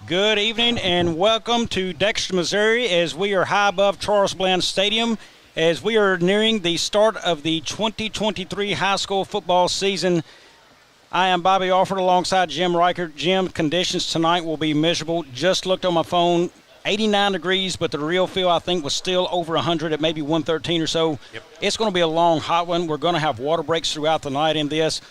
Good evening and welcome to Dexter, Missouri, as we are high above Charles Bland Stadium as we are nearing the start of the 2023 high school football season. I am Bobby Alford alongside Jim Reichert. Jim, conditions tonight will be miserable. Just looked on my phone, 89 degrees, but the real feel I think was still over 100 at maybe 113 or so. Yep. It's going to be a long, hot one. We're going to have water breaks throughout the night in this.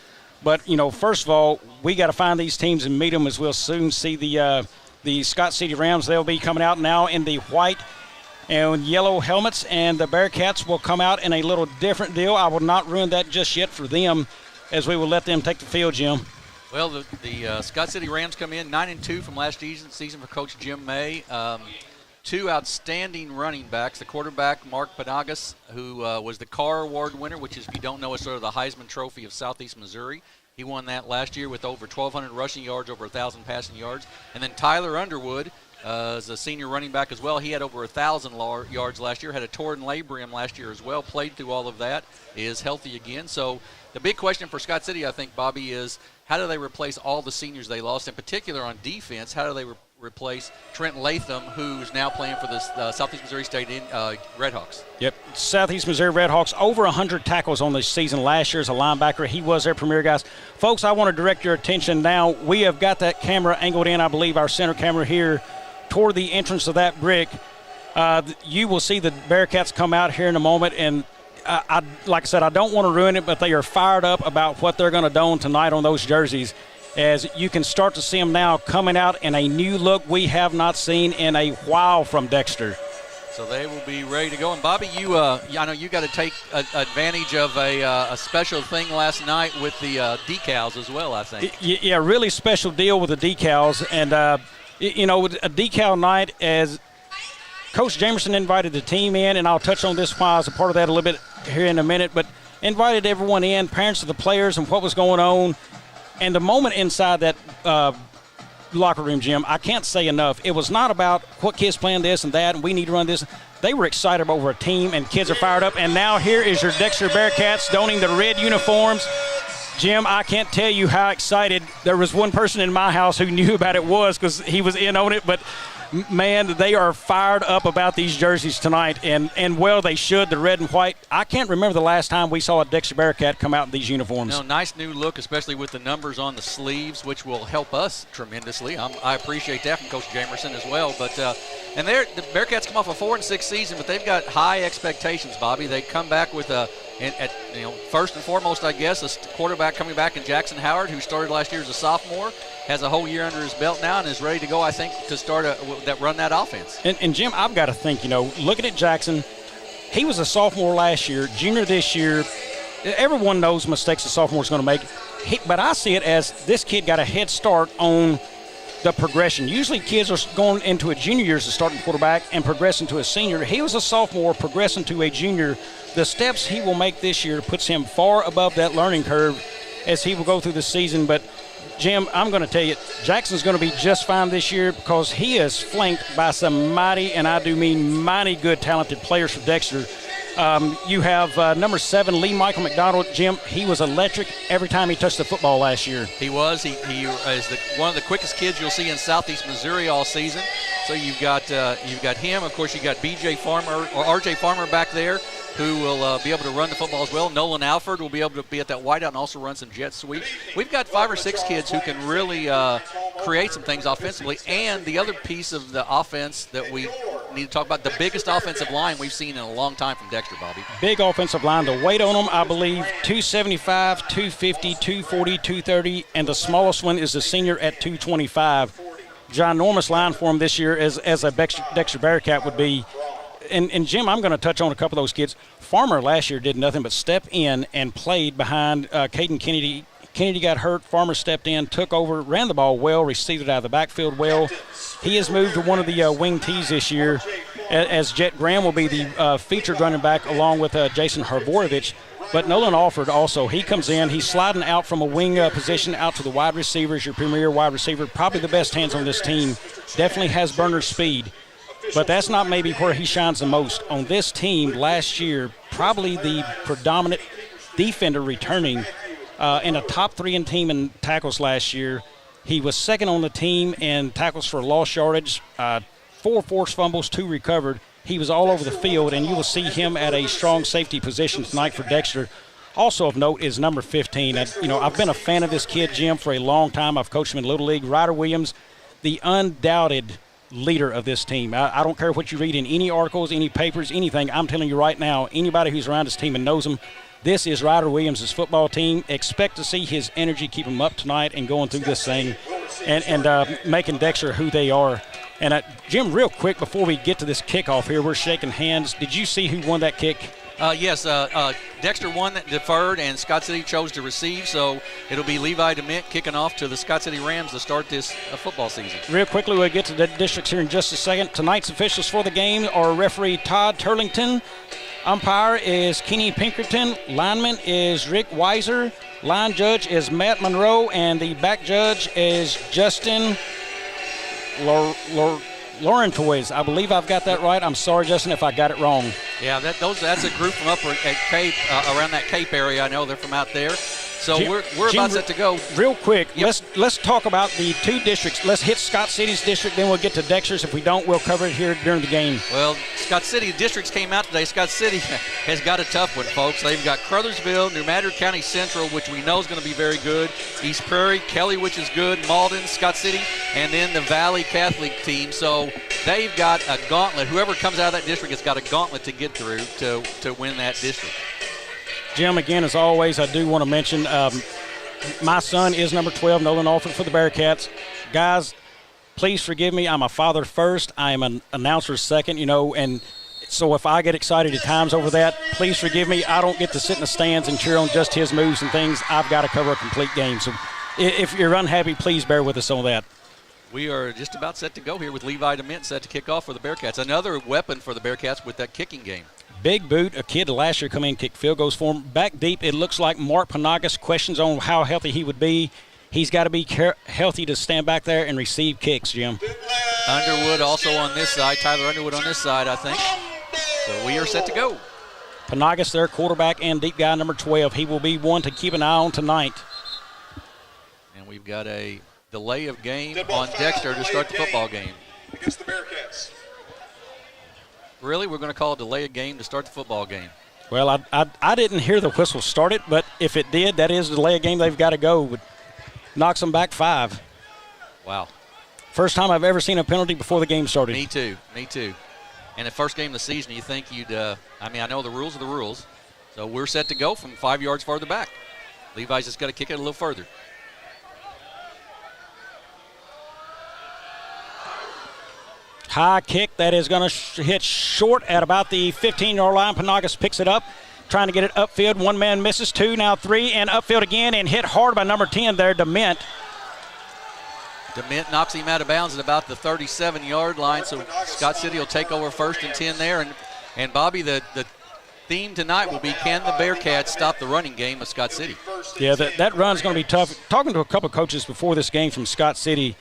But, first of all, we got to find these teams and meet them, as we'll soon see the Scott City Rams. They'll be coming out now in the white and yellow helmets, and the Bearcats will come out in a little different deal. I will not ruin that just yet for them, as we will let them take the field, Jim. Well, the Scott City Rams come in 9-2 from last season for Coach Jim May. Two outstanding running backs. The quarterback, Mark Panagas, who was the Carr Award winner, which is, if you don't know, is sort of the Heisman Trophy of Southeast Missouri. He won that last year with over 1,200 rushing yards, over 1,000 passing yards. And then Tyler Underwood is a senior running back as well. He had over 1,000 yards last year, had a torn labrum last year as well, played through all of that, is healthy again. So the big question for Scott City, I think, Bobby, is how do they replace all the seniors they lost? In particular on defense, how do they replace Trent Latham, who's now playing for the Southeast Missouri State Redhawks? Yep, Southeast Missouri Redhawks, over 100 tackles on this season last year as a linebacker. He was their premier guy. Folks, I want to direct your attention now. We have got that camera angled in, I believe, our center camera here, toward the entrance of that brick. You will see the Bearcats come out here in a moment, and like I said, I don't want to ruin it, but they are fired up about what they're going to don tonight on those jerseys, as you can start to see them now coming out in a new look we have not seen in a while from Dexter. So they will be ready to go. And, Bobby, I know you got to take advantage of a special thing last night with the decals as well, I think. Yeah, really special deal with the decals. And, a decal night, as Coach Jamerson invited the team in, and I'll touch on this while as a part of that a little bit here in a minute, but invited everyone in, parents of the players, and what was going on. And the moment inside that locker room, Jim, I can't say enough. It was not about what kids playing this and that, and we need to run this. They were excited over a team, and kids are fired up. And now here is your Dexter Bearcats donning the red uniforms. Jim, I can't tell you how excited. There was one person in my house who knew about it because he was in on it, but man, they are fired up about these jerseys tonight, and well, they should, the red and white. I can't remember the last time we saw a Dexter Bearcat come out in these uniforms. No, nice new look, especially with the numbers on the sleeves, which will help us tremendously. I appreciate that from Coach Jamerson as well. But the Bearcats come off a 4-6 season, but they've got high expectations, Bobby. They come back with first and foremost, I guess, a quarterback coming back in Jackson Howard, who started last year as a sophomore, has a whole year under his belt now, and is ready to go, I think, to start run that offense. And Jim, I've got to think, looking at Jackson, he was a sophomore last year, junior this year. Everyone knows mistakes a sophomore is going to make. But I see it as this kid got a head start on the progression. Usually kids are going into a junior year as a starting quarterback and progressing to a senior. He was a sophomore progressing to a junior. The steps he will make this year puts him far above that learning curve as he will go through the season. But, Jim, I'm going to tell you, Jackson's going to be just fine this year because he is flanked by some mighty, and I do mean mighty good, talented players for Dexter. You have number 7, Lee Michael McDonald. Jim, he was electric every time he touched the football last year. He was. He is one of the quickest kids you'll see in Southeast Missouri all season. So you've got him. Of course, you got B.J. Farmer or R.J. Farmer back there, who will be able to run the football as well. Nolan Alford will be able to be at that wideout and also run some jet sweep. We've got 5 or 6 kids who can really create some things offensively. And the other piece of the offense that we need to talk about, the biggest offensive line we've seen in a long time from Dexter, Bobby. Big offensive line. The weight on them, I believe, 275, 250, 240, 230, and the smallest one is the senior at 225. Ginormous line for him this year as a Dexter Bearcat would be. And Jim, I'm going to touch on a couple of those kids. Farmer last year did nothing but step in and played behind Caden Kennedy. Kennedy got hurt. Farmer stepped in, took over, ran the ball well, received it out of the backfield well. He has moved to one of the wing tees this year, as Jet Graham will be the featured running back along with Jason Harborovich. But Nolan Alford also, he comes in. He's sliding out from a wing position out to the wide receiver as your premier wide receiver. Probably the best hands on this team. Definitely has burner speed. But that's not maybe where he shines the most. On this team last year, probably the predominant defender returning in a top 3 in team in tackles last year. He was second on the team in tackles for lost yardage, 4 forced fumbles, 2 recovered. He was all over the field, and you will see him at a strong safety position tonight for Dexter. Also of note is number 15. I've been a fan of this kid, Jim, for a long time. I've coached him in Little League. Ryder Williams, the undoubted leader of this team. I don't care what you read in any articles, any papers, anything. I'm telling you right now, anybody who's around this team and knows him, this is Ryder Williams' football team. Expect to see his energy keep him up tonight and going through this thing and making Dexter who they are. And, Jim, real quick before we get to this kickoff here, we're shaking hands. Did you see who won that kick? Yes, Dexter won that deferred, and Scott City chose to receive, so it'll be Levi DeMint kicking off to the Scott City Rams to start this football season. Real quickly, we'll get to the districts here in just a second. Tonight's officials for the game are referee Todd Turlington. Umpire is Kenny Pinkerton. Lineman is Rick Weiser. Line judge is Matt Monroe, and the back judge is Justin Laurentois. I believe I've got that right. I'm sorry, Justin, if I got it wrong. Yeah, that's a group from up at Cape, around that Cape area. I know they're from out there. So we're about set to go. Real quick, yep. let's talk about the 2 districts. Let's hit Scott City's district, then we'll get to Dexter's. If we don't, we'll cover it here during the game. Well, Scott City districts came out today. Scott City has got a tough one, folks. They've got Crothersville, New Madrid County Central, which we know is going to be very good, East Prairie, Kelly, which is good, Malden, Scott City, and then the Valley Catholic team. So they've got a gauntlet. Whoever comes out of that district has got a gauntlet to get through to win that district. Jim, again, as always, I do want to mention my son is number 12, Nolan Alford for the Bearcats. Guys, please forgive me. I'm a father first. I am an announcer second, and so if I get excited at times over that, please forgive me. I don't get to sit in the stands and cheer on just his moves and things. I've got to cover a complete game. So if you're unhappy, please bear with us on that. We are just about set to go here with Levi DeMint set to kick off for the Bearcats. Another weapon for the Bearcats with that kicking game. Big boot, a kid last year come in and kick field goals for him. Back deep, it looks like Mark Panagas, questions on how healthy he would be. He's got to be healthy to stand back there and receive kicks, Jim. Underwood also on this side. Tyler Underwood on this side, I think. So we are set to go. Panagas, their quarterback and deep guy, number 12. He will be one to keep an eye on tonight. And we've got a delay of game on Dexter to start the football game. Against the Bearcats. Really? We're going to call a delay of game to start the football game? Well, I didn't hear the whistle start it, but if it did, that is a delay of game. They've got to go. Knocks them back 5. Wow. First time I've ever seen a penalty before the game started. Me too. And the first game of the season, you think I know the rules are the rules. So we're set to go from 5 yards farther back. Levi's just got to kick it a little further. High kick that is going to hit short at about the 15-yard line. Panagas picks it up, trying to get it upfield. 1 man misses, 2, now 3, and upfield again, and hit hard by number 10 there, DeMint. DeMint knocks him out of bounds at about the 37-yard line, so Scott City will take over 1st and 10 there. And Bobby, the theme tonight will be, can the Bearcats stop the running game of Scott City? Yeah, that run's going to be tough. Talking to a couple coaches before this game from Scott City,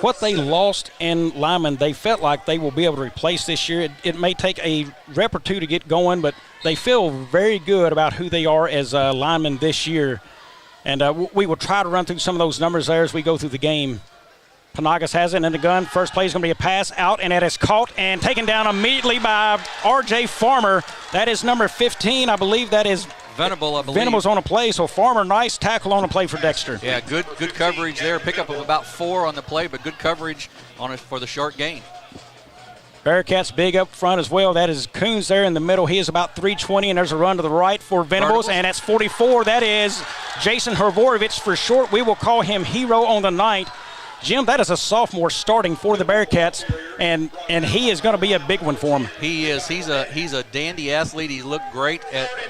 what they lost in linemen, they felt like they will be able to replace this year. It may take a rep or 2 to get going, but they feel very good about who they are as linemen this year. And we will try to run through some of those numbers there as we go through the game. Panagas has it in the gun. First play is going to be a pass out, and it is caught and taken down immediately by R.J. Farmer. That is number 15. I believe that is Venable, I believe. Venable's on a play, so Farmer, nice tackle on a play for Dexter. Yeah, good coverage there. Pickup of about 4 on the play, but good coverage on it for the short gain. Bearcats big up front as well. That is Coons there in the middle. He is about 320, and there's a run to the right for Venables, and that's 44. That is Jason Hervorovich for short. We will call him hero on the night. Jim, that is a sophomore starting for the Bearcats, and he is going to be a big one for him. He is. He's a dandy athlete. He looked great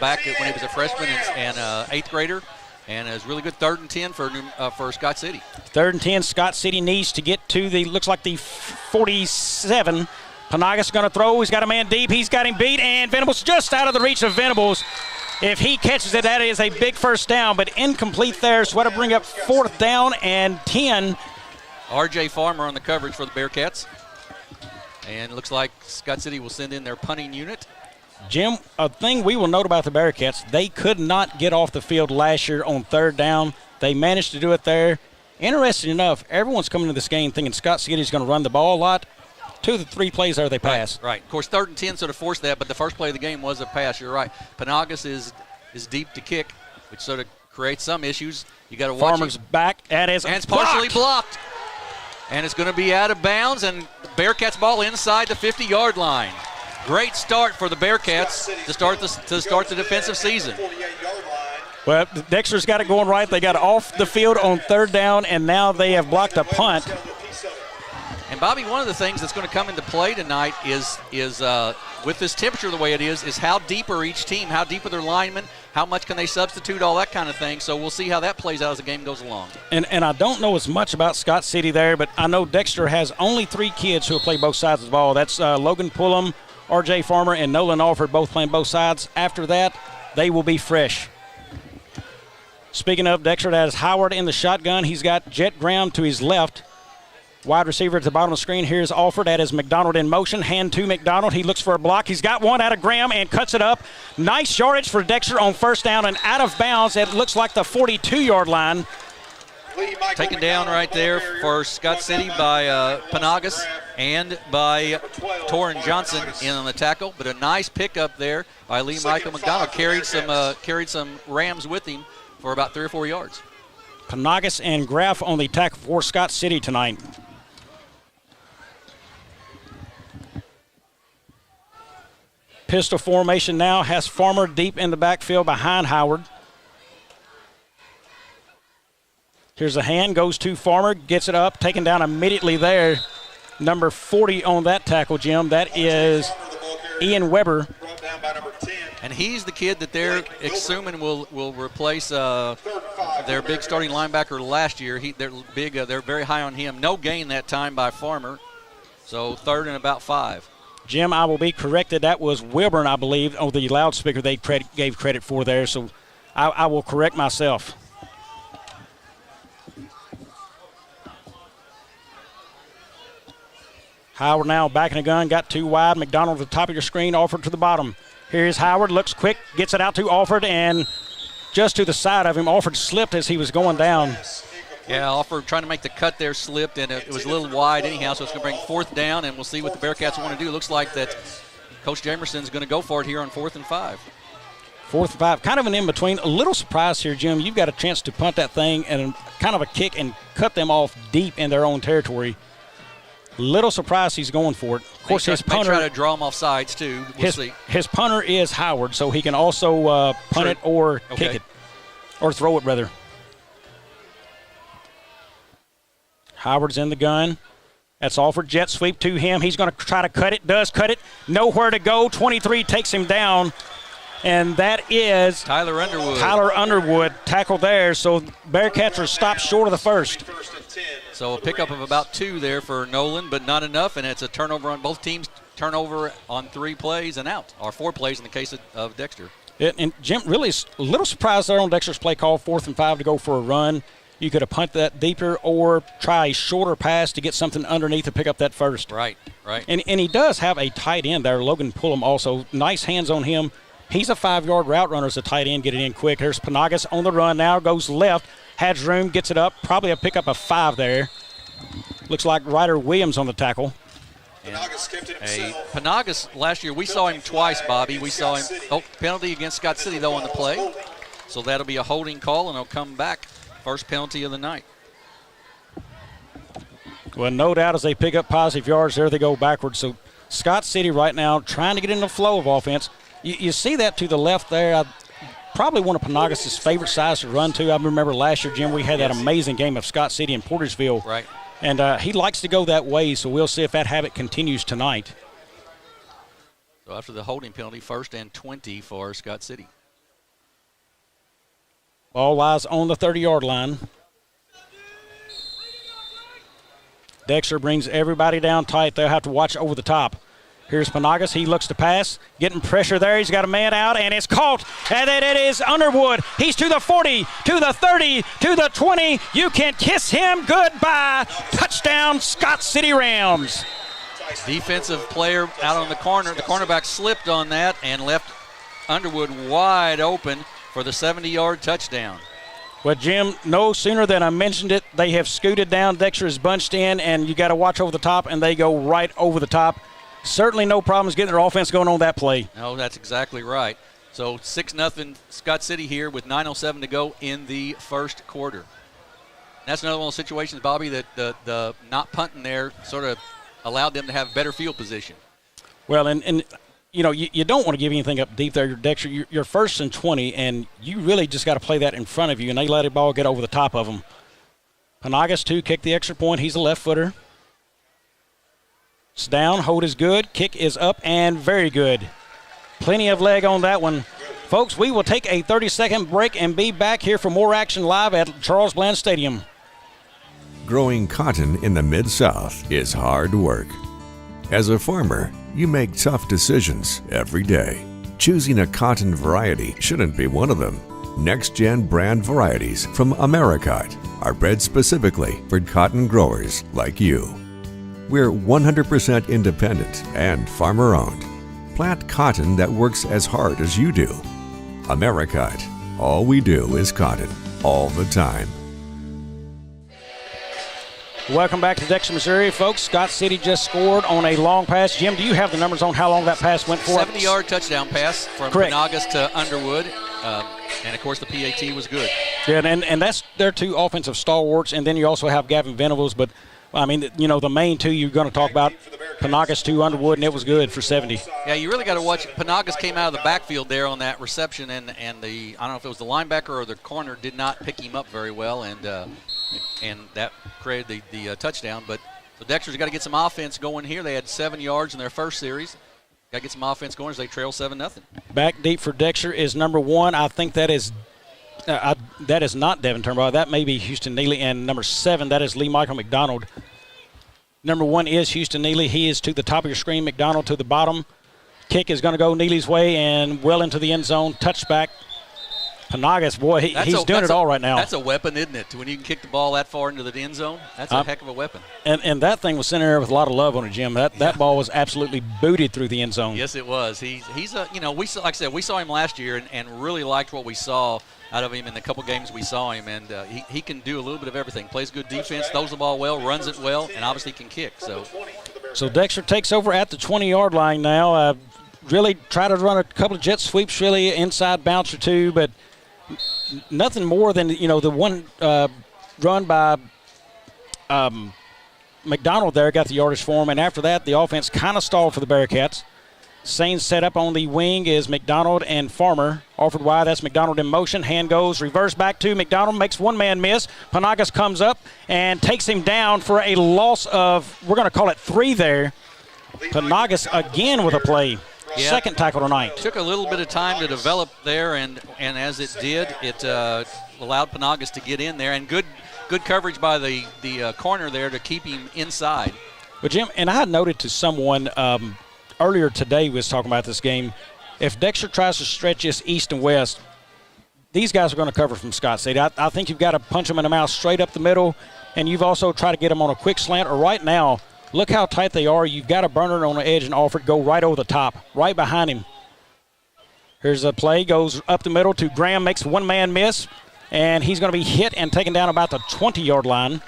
back when he was a freshman and 8th grader, and is really good 3rd and 10 for Scott City. 3rd and 10. Scott City needs to get to looks like the 47. Panagas going to throw. He's got a man deep. He's got him beat, and Venables just out of the reach of Venables. If he catches it, that is a big first down, but incomplete there. So that'll bring up 4th down and 10. R.J. Farmer on the coverage for the Bearcats. And it looks like Scott City will send in their punting unit. Jim, a thing we will note about the Bearcats, they could not get off the field last year on 3rd down. They managed to do it there. Interesting enough, everyone's coming to this game thinking Scott City is going to run the ball a lot. 2 of the 3 plays there they pass. Right. Of course, 3rd and 10 sort of forced that, but the first play of the game was a pass. You're right. Panagas is deep to kick, which sort of creates some issues. You got to watch. Farmer's back. And it's partially blocked. And it's going to be out of bounds, and the Bearcats ball inside the 50-yard line. Great start for the Bearcats to start the defensive season. Well, Dexter's got it going right. They got off the field on 3rd down, and now they have blocked a punt. And, Bobby, one of the things that's going to come into play tonight is with this temperature the way it is how deep are each team, how deep are their linemen, how much can they substitute, all that kind of thing. So we'll see how that plays out as the game goes along. And I don't know as much about Scott City there, but I know Dexter has only 3 kids who will play both sides of the ball. That's Logan Pullum, R.J. Farmer, and Nolan Alford both playing both sides. After that, they will be fresh. Speaking of, Dexter has Howard in the shotgun. He's got Jet Graham to his left. Wide receiver at the bottom of the screen. Here's Alford. That is McDonald in motion. Hand to McDonald. He looks for a block. He's got one out of Graham and cuts it up. Nice yardage for Dexter on 1st down and out of bounds. It looks like the 42-yard line. Taken down right there for Scott City by Panagas and by Torrin Johnson in on the tackle. But a nice pickup there by Lee Michael McDonald. Carried some Rams with him for about 3 or 4 yards. Panagas and Graff on the tackle for Scott City tonight. Pistol formation now has Farmer deep in the backfield behind Howard. Here's a hand, goes to Farmer, gets it up, taken down immediately there. Number 40 on that tackle, Jim. That is Ian Weber. And he's the kid that they're assuming will replace their big starting linebacker last year. They're very high on him. No gain that time by Farmer. So 3rd and about 5. Jim, I will be corrected. That was Wilburn, I believe, on the loudspeaker they gave credit for there. So I will correct myself. Howard now back in the gun, got 2 wide. McDonald at the top of your screen, Alford to the bottom. Here's Howard, looks quick, gets it out to Alford, and just to the side of him, Alford slipped as he was going down. Yeah, Alford trying to make the cut there slipped, and it was a little wide anyhow, so it's going to bring 4th down, and we'll see what the Bearcats want to do. Looks like that Coach Jamerson's going to go for it here on 4th and 5. 4th and 5, kind of an in-between. A little surprise here, Jim. You've got a chance to punt that thing and kind of a kick and cut them off deep in their own territory. Little surprise he's going for it. Of course, his punter. May try to draw him off sides, too. We'll see. His punter is Howard, so he can also punt it or kick it, or throw it, rather. Howard's in the gun. That's all for jet sweep to him. He's going to try to cut it, does cut it. Nowhere to go. 23 takes him down. And that is Tyler Underwood. Tyler Underwood tackled there. So Bearcats are stopped short of the 1st. So a pickup of about 2 there for Nolan, but not enough. And it's a turnover on both teams. Turnover on 3 plays and out, or 4 plays in the case of Dexter. And Jim, really a little surprised there on Dexter's play call, 4th and 5 to go for a run. You could have punted that deeper or try a shorter pass to get something underneath to pick up that 1st. Right. And he does have a tight end there, Logan Pullum also. Nice hands on him. He's a 5-yard route runner as a tight end, get it in quick. Here's Panagas on the run now, goes left, has room, gets it up. Probably a pickup of 5 there. Looks like Ryder Williams on the tackle. Panagas, last year, we saw him twice, Bobby. We saw him, penalty against Scott City, though, on the play. So that'll be a holding call, and he'll come back. First penalty of the night. Well, no doubt as they pick up positive yards, there they go backwards. So Scott City right now trying to get in the flow of offense. You see that to the left there. Probably one of Panagas' favorite sides to run to. I remember last year, Jim, we had that amazing game of Scott City and Portersville. Right. And he likes to go that way, so we'll see if that habit continues tonight. So after the holding penalty, 1st and 20 for Scott City. Ball lies on the 30-yard line. Dexter brings everybody down tight. They'll have to watch over the top. Here's Panagas. He looks to pass. Getting pressure there. He's got a man out, and it's caught. And then it is Underwood. He's to the 40, to the 30, to the 20. You can kiss him goodbye. Touchdown, Scott City Rams. Defensive player out on the corner. The cornerback slipped on that and left Underwood wide open for the 70-yard touchdown. Well, Jim, no sooner than I mentioned it, they have scooted down. Dexter is bunched in, and you got to watch over the top, and they go right over the top. Certainly no problems getting their offense going on that play. No, that's exactly right. So 6-0 Scott City here with 9:07 to go in the first quarter. That's another one of those situations, Bobby, that the not punting there sort of allowed them to have better field position. Well, and you know, you don't want to give anything up deep there, Dexter. You're first and 20, and you really just got to play that in front of you, and they let the ball get over the top of them. Panagas, too, kicked the extra point. He's a left footer. It's down. Hold is good. Kick is up and very good. Plenty of leg on that one. Folks, we will take a 30-second break and be back here for more action live at Charles Bland Stadium. Growing cotton in the Mid-South is hard work. As a farmer, you make tough decisions every day. Choosing a cotton variety shouldn't be one of them. Next-gen brand varieties from Americot are bred specifically for cotton growers like you. We're 100% independent and farmer-owned. Plant cotton that works as hard as you do. Americot. All we do is cotton, all the time. Welcome back to Dexter, Missouri, folks. Scott City just scored on a long pass. Jim, do you have the numbers on how long that pass went for? 70-yard touchdown pass from Panagas to Underwood. And, of course, the PAT was good. Yeah, and that's their two offensive stalwarts. And then you also have Gavin Venables. But, I mean, you know, the main two you're going to talk about, Panagas to Underwood, and it was good for 70. Yeah, you really got to watch. Panagas came out of the backfield there on that reception, and the I don't know if it was the linebacker or the corner did not pick him up very well, and that created the touchdown. But the Dexter's got to get some offense going here. They had 7 yards in their first series. Got to get some offense going as they trail 7-0. Back deep for Dexter is number 1. I think that is not Devin Turnbull. That may be Houston Neely. And number 7, that is Lee Michael McDonald. Number 1 is Houston Neely. He is to the top of your screen. McDonald to the bottom. Kick is going to go Neely's way and well into the end zone. Touchback. Panagas, boy, he's doing it all right now. That's a weapon, isn't it? When you can kick the ball that far into the end zone, that's a heck of a weapon. And that thing was sent in there with a lot of love on it, Jim. That ball was absolutely booted through the end zone. Yes, it was. He's a, you know, like I said, we saw him last year and really liked what we saw out of him in the couple games we saw him, and he can do a little bit of everything. Plays good defense, throws the ball well, runs it well, and obviously can kick. So Dexter takes over at the 20-yard line now. Really try to run a couple of jet sweeps, really inside bounce or two, but nothing more than, you know, the one run by McDonald there got the yardage for him, and after that the offense kind of stalled for the Bearcats. Saints set up on the wing is McDonald and Farmer. Offered wide, that's McDonald in motion. Hand goes, reverse back to McDonald, makes one man miss. Panagas comes up and takes him down for a loss of, we're going to call it 3 there. Panagas again with a play. Yeah. Second tackle tonight. Took a little bit of time to develop there, and as it did, it allowed Panagas to get in there, and good coverage by the corner there to keep him inside. But Jim, and I had noted to someone earlier today was talking about this game, if Dexter tries to stretch this east and west, these guys are going to cover from Scott City. I think you've got to punch them in the mouth straight up the middle, and you've also tried to get them on a quick slant, or right now, look how tight they are. You've got a burner on the edge and offer to go right over the top, right behind him. Here's a play, goes up the middle to Graham, makes one man miss, and he's going to be hit and taken down about the 20-yard line.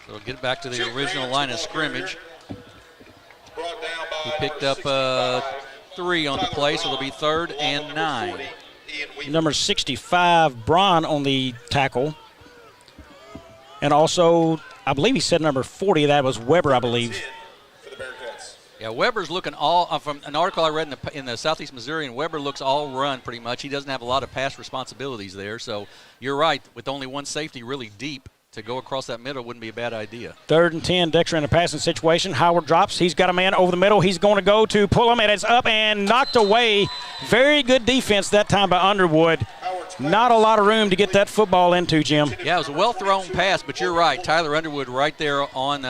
So we'll get back to the original line of scrimmage. He picked up 3 on the play, so it'll be 3rd and 9. Number 65, Braun on the tackle. And also, I believe he said number 40. That was Weber, I believe. Yeah, Weber's looking all from an article I read in the Southeast Missouri, and Weber looks all run pretty much. He doesn't have a lot of pass responsibilities there. So you're right, with only one safety really deep, to go across that middle wouldn't be a bad idea. 3rd and 10, Dexter in a passing situation. Howard drops. He's got a man over the middle. He's going to go to pull him, and it's up and knocked away. Very good defense that time by Underwood. Not a lot of room to get that football into, Jim. Yeah, it was a well-thrown pass, but you're right. Tyler Underwood right there on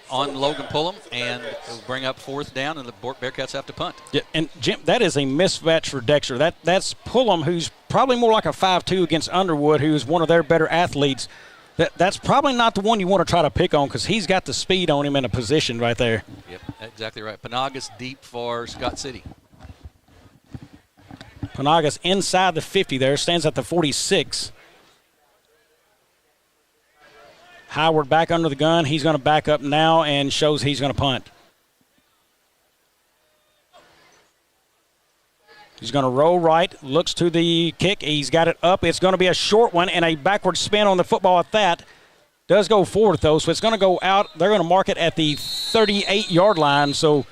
Logan Pullum, and it'll bring up 4th down, and the Bearcats have to punt. Yeah, and Jim, that is a mismatch for Dexter. That's Pullum, who's probably more like a 5'2", against Underwood, who's one of their better athletes. That's probably not the one you want to try to pick on, because he's got the speed on him in a position right there. Yep, exactly right. Panagas deep for Scott City. Panagas inside the 50 there, stands at the 46. Howard back under the gun. He's going to back up now and shows he's going to punt. He's going to roll right, looks to the kick. He's got it up. It's going to be a short one and a backward spin on the football at that. Does go forward, though, so it's going to go out. They're going to mark it at the 38-yard line. So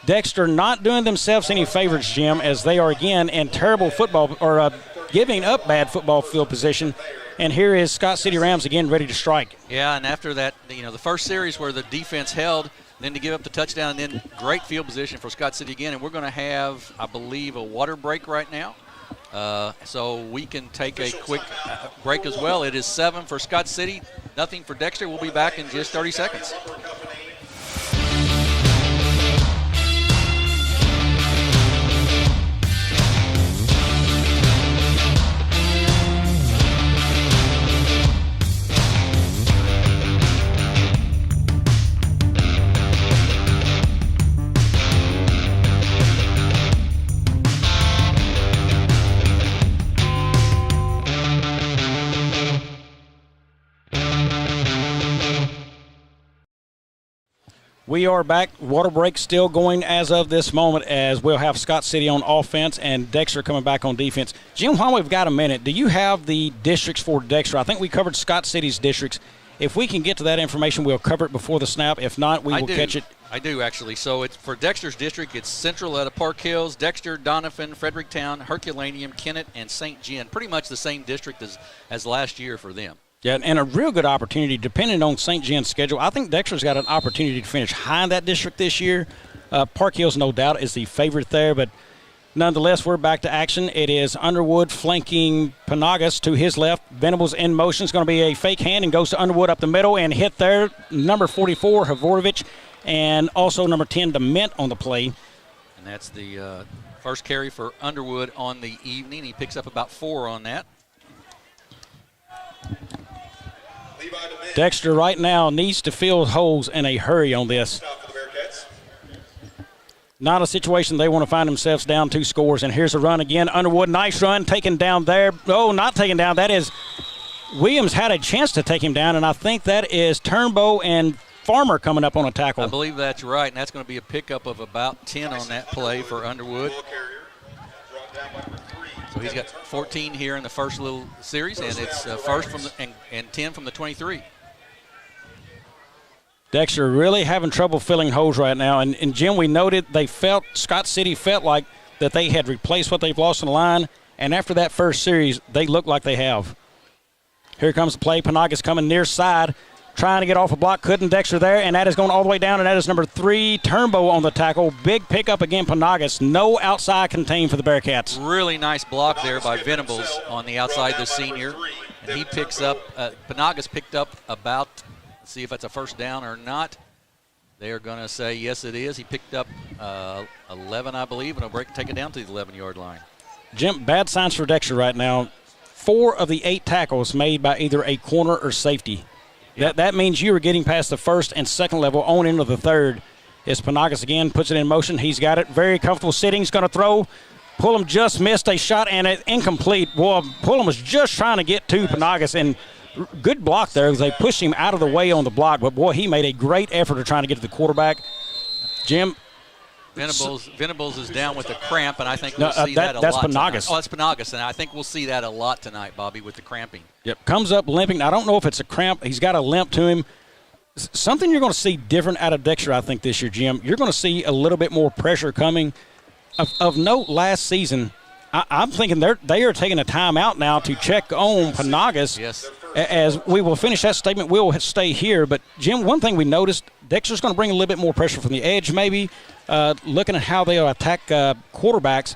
Dexter not doing themselves any favors, Jim, as they are, again, in terrible football or giving up bad football field position. And here is Scott City Rams again ready to strike. Yeah, and after that, the first series where the defense held, then to give up the touchdown, and then great field position for Scott City again. And we're going to have, I believe, a water break right now. So we can take a quick break as well. It is 7 for Scott City, nothing for Dexter. We'll be back in just 30 seconds. We are back. Water break still going as of this moment, as we'll have Scott City on offense and Dexter coming back on defense. Jim, while we've got a minute, do you have the districts for Dexter? I think we covered Scott City's districts. If we can get to that information, we'll cover it before the snap. If not, we will catch it. I do, actually. So it's for Dexter's district, it's Central out of Park Hills, Dexter, Doniphan, Fredericktown, Herculaneum, Kennett, and St. Gen. Pretty much the same district as last year for them. Yeah, and a real good opportunity, depending on St. Jen's schedule. I think Dexter's got an opportunity to finish high in that district this year. Park Hills, no doubt, is the favorite there, but nonetheless, we're back to action. It is Underwood flanking Panagas to his left. Venables in motion. It's going to be a fake hand and goes to Underwood up the middle and hit there. Number 44, Havorovich, and also number 10, Dement on the play. And that's the first carry for Underwood on the evening. He picks up about 4 on that. Dexter right now needs to fill holes in a hurry on this. Not a situation they want to find themselves down 2 scores. And here's a run again. Underwood, nice run, taken down there. Oh, not taken down. That is, Williams had a chance to take him down, and I think that is Turnbow and Farmer coming up on a tackle. I believe that's right, and that's going to be a pickup of about 10 on that play for Underwood. So he's got 14 here in the first little series, and it's first from and 10 from the 23. Dexter really having trouble filling holes right now. And Jim, we noted Scott City felt like that they had replaced what they've lost in the line, and after that first series, they look like they have. Here comes the play. Panagas coming near side, trying to get off a block. Couldn't. Dexter there, and that is going all the way down, and that is number 3, Turnbow on the tackle. Big pickup again, Panagas. No outside contained for the Bearcats. Really nice block there by Venables on the outside, the senior. And he picks up, Panagas picked up about, let's see if that's a first down or not. They are going to say, yes, it is. He picked up 11, I believe, and will take it down to the 11-yard line. Jim, bad signs for Dexter right now. 4 of the 8 tackles made by either a corner or safety. Yep. That means you were getting past the first and second level on into the third. As Panagas again puts it in motion. He's got it. Very comfortable sitting. He's going to throw. Pullum just missed a shot, and it's incomplete. Boy, Pullum was just trying to get to Panagas, and good block there as they pushed him out of the way on the block. But, boy, he made a great effort of trying to get to the quarterback. Jim. Venables is down with a cramp, and I think we'll see that a lot. That's Panagas. Tonight. Oh, that's Panagas, and I think we'll see that a lot tonight, Bobby, with the cramping. Yep, comes up limping. I don't know if it's a cramp. He's got a limp to him. Something you're going to see different out of Dexter, I think, this year, Jim. You're going to see a little bit more pressure coming. Of note, last season, I'm thinking they are taking a timeout now to check on Panagas. Yes. As we will finish that statement, we'll stay here. But, Jim, one thing we noticed, Dexter's going to bring a little bit more pressure from the edge maybe, looking at how they'll attack quarterbacks.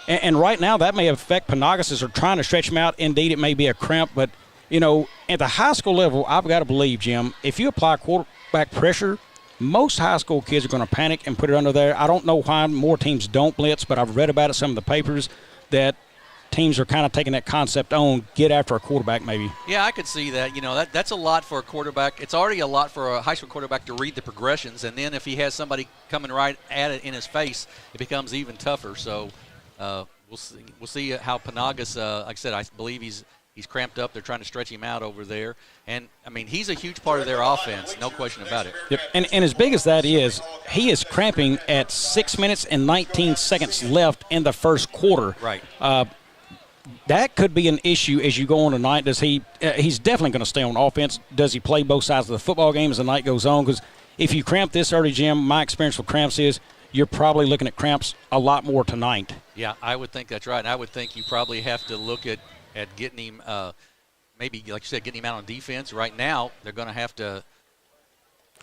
And right now that may affect Panagas as they're trying to stretch him out. Indeed, it may be a cramp. But, at the high school level, I've got to believe, Jim, if you apply quarterback pressure, most high school kids are going to panic and put it under there. I don't know why more teams don't blitz, but I've read about it in some of the papers that teams are kind of taking that concept on, get after a quarterback maybe. Yeah, I could see that. That's a lot for a quarterback. It's already a lot for a high school quarterback to read the progressions, and then if he has somebody coming right at it in his face, it becomes even tougher. So we'll see how Panagas, like I said, I believe he's He's cramped up. They're trying to stretch him out over there. And, I mean, he's a huge part of their offense, no question about it. Yep. And as big as that is, he is cramping at 6 minutes and 19 seconds left in the first quarter. Right. That could be an issue as you go on tonight. Does he? He's definitely going to stay on offense. Does he play both sides of the football game as the night goes on? Because if you cramp this early, Jim, my experience with cramps is you're probably looking at cramps a lot more tonight. Yeah, I would think that's right. And I would think you probably have to look at getting him, maybe, like you said, getting him out on defense. Right now, they're going to have to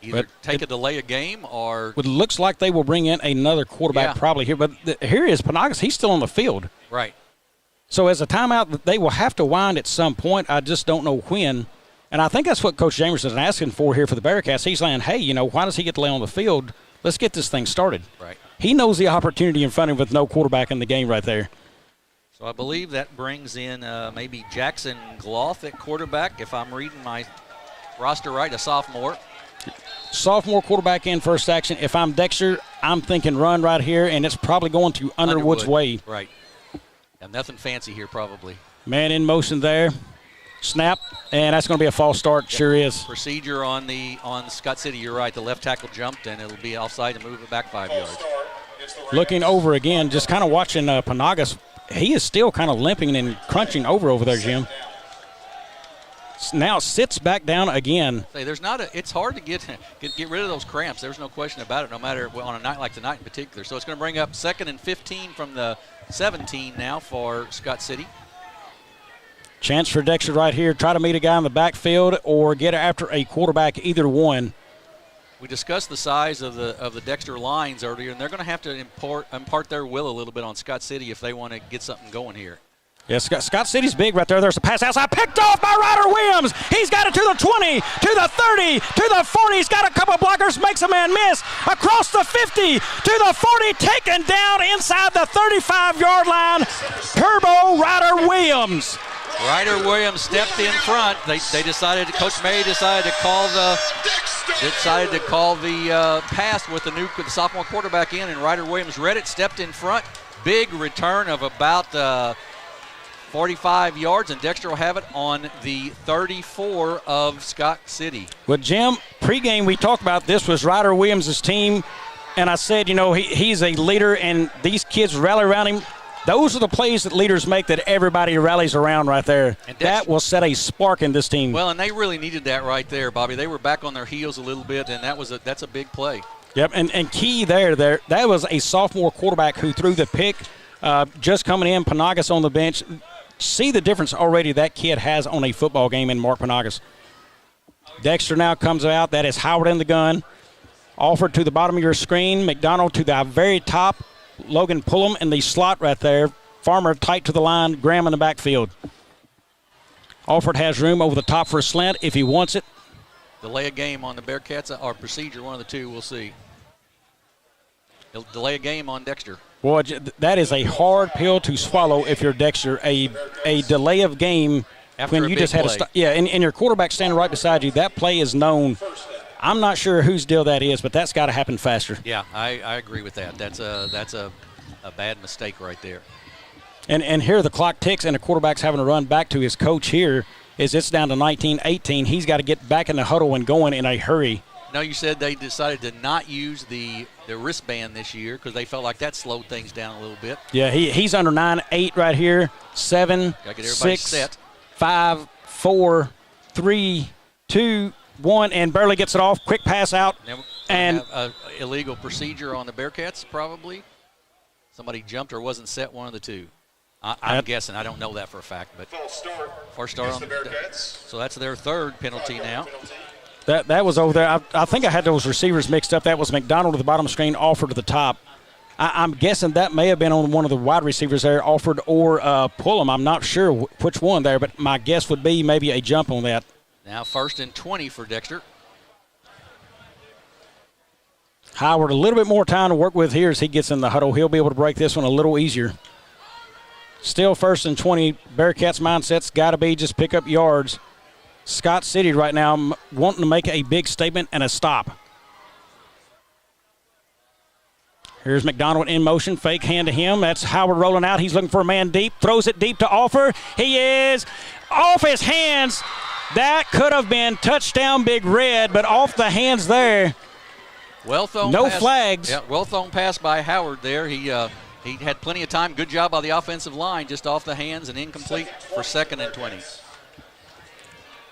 either take a delay a game or – It looks like they will bring in another quarterback probably here. But here is Panagas. He's still on the field. Right. So as a timeout, they will have to wind at some point. I just don't know when. And I think that's what Coach Jamerson is asking for here for the Bearcats. He's saying, hey, why does he get to lay on the field? Let's get this thing started. Right. He knows the opportunity in front of him with no quarterback in the game right there. So I believe that brings in maybe Jackson Gloth at quarterback, if I'm reading my roster right, a sophomore. Sophomore quarterback in first action. If I'm Dexter, I'm thinking run right here, and it's probably going to Underwood's way. Right. And nothing fancy here probably. Man in motion there. Snap, and that's going to be a false start. Sure is. Procedure on Scott City. You're right. The left tackle jumped, and it'll be offside to move it back 5 yards. Looking over again, just kind of watching Panagas. He is still kind of limping and crunching over there, Jim. Now sits back down again. It's hard to get rid of those cramps. There's no question about it, no matter on a night like tonight in particular. So it's going to bring up 2nd and 15 from the 17 now for Scott City. Chance for Dexter right here. Try to meet a guy in the backfield or get after a quarterback, either one. We discussed the size of the Dexter lines earlier, and they're going to have to impart their will a little bit on Scott City if they want to get something going here. Yeah, Scott City's big right there. There's a pass outside, picked off by Ryder Williams. He's got it to the 20, to the 30, to the 40. He's got a couple blockers, makes a man miss. Across the 50, to the 40, taken down inside the 35-yard line. Turbo Ryder Williams. Ryder Williams stepped in front. Coach May decided to call the pass with the sophomore quarterback in, and Ryder Williams read it, stepped in front. Big return of about 45 yards, and Dexter will have it on the 34 of Scott City. Well, Jim, pregame we talked about this was Ryder Williams' team, and I said, he's a leader, and these kids rally around him. Those are the plays that leaders make that everybody rallies around right there. And that will set a spark in this team. Well, and they really needed that right there, Bobby. They were back on their heels a little bit, and that's a big play. Yep, and key there, that was a sophomore quarterback who threw the pick, just coming in, Panagas on the bench. See the difference already that kid has on a football game in Mark Panagas. Dexter now comes out. That is Howard in the gun. Offered to the bottom of your screen. McDonald to the very top. Logan Pullum in the slot right there. Farmer tight to the line. Graham in the backfield. Alford has room over the top for a slant if he wants it. Delay a game on the Bearcats or procedure, one of the two. We'll see. He'll delay a game on Dexter. Boy, that is a hard pill to swallow if you're Dexter. A delay of game after when you just had play. and your quarterback standing right beside you. That play is known. I'm not sure whose deal that is, but that's got to happen faster. Yeah, I agree with that. That's a bad mistake right there. And here the clock ticks, and the quarterback's having to run back to his coach here. It's down to 19-18. He's got to get back in the huddle and going in a hurry. No, you said they decided to not use the wristband this year because they felt like that slowed things down a little bit. Yeah, he's under 9-8 right here. 7, 6, 5, 4, 3, 2, 1, and barely gets it off. Quick pass out. And illegal procedure on the Bearcats probably. Somebody jumped or wasn't set, one of the two. I'm guessing. I don't know that for a fact, but first start on the Bearcats. So that's their third penalty now. That was over there. I think I had those receivers mixed up. That was McDonald at the bottom of the screen, Alford to the top. I'm guessing that may have been on one of the wide receivers there, Alford or Pullum. I'm not sure which one there, but my guess would be maybe a jump on that. Now 1st and 20 for Dexter. Howard, a little bit more time to work with here as he gets in the huddle. He'll be able to break this one a little easier. Still 1st and 20. Bearcats' mindset's got to be just pick up yards. Scott City right now wanting to make a big statement and a stop. Here's McDonald in motion, fake hand to him. That's Howard rolling out. He's looking for a man deep, throws it deep to Offer. He is off his hands. That could have been touchdown Big Red, but off the hands there. Well thrown. No pass. flags. Yeah, well thrown pass by Howard there. He had plenty of time. Good job by the offensive line, just off the hands and incomplete for 2nd and 20.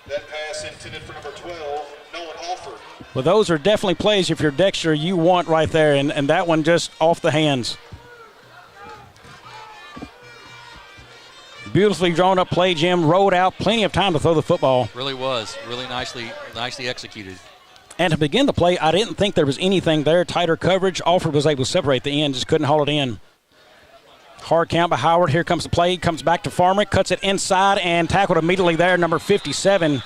That pass intended for number 12, Nolan Alford. Well, those are definitely plays, if you're Dexter, you want right there, and that one just off the hands. Beautifully drawn up play, Jim. Rolled out, plenty of time to throw the football. Really was. Really nicely executed. And to begin the play, I didn't think there was anything there. Tighter coverage. Alford was able to separate the end, just couldn't haul it in. Hard count by Howard. Here comes the play. Comes back to Farmer. Cuts it inside and tackled immediately there. Number 57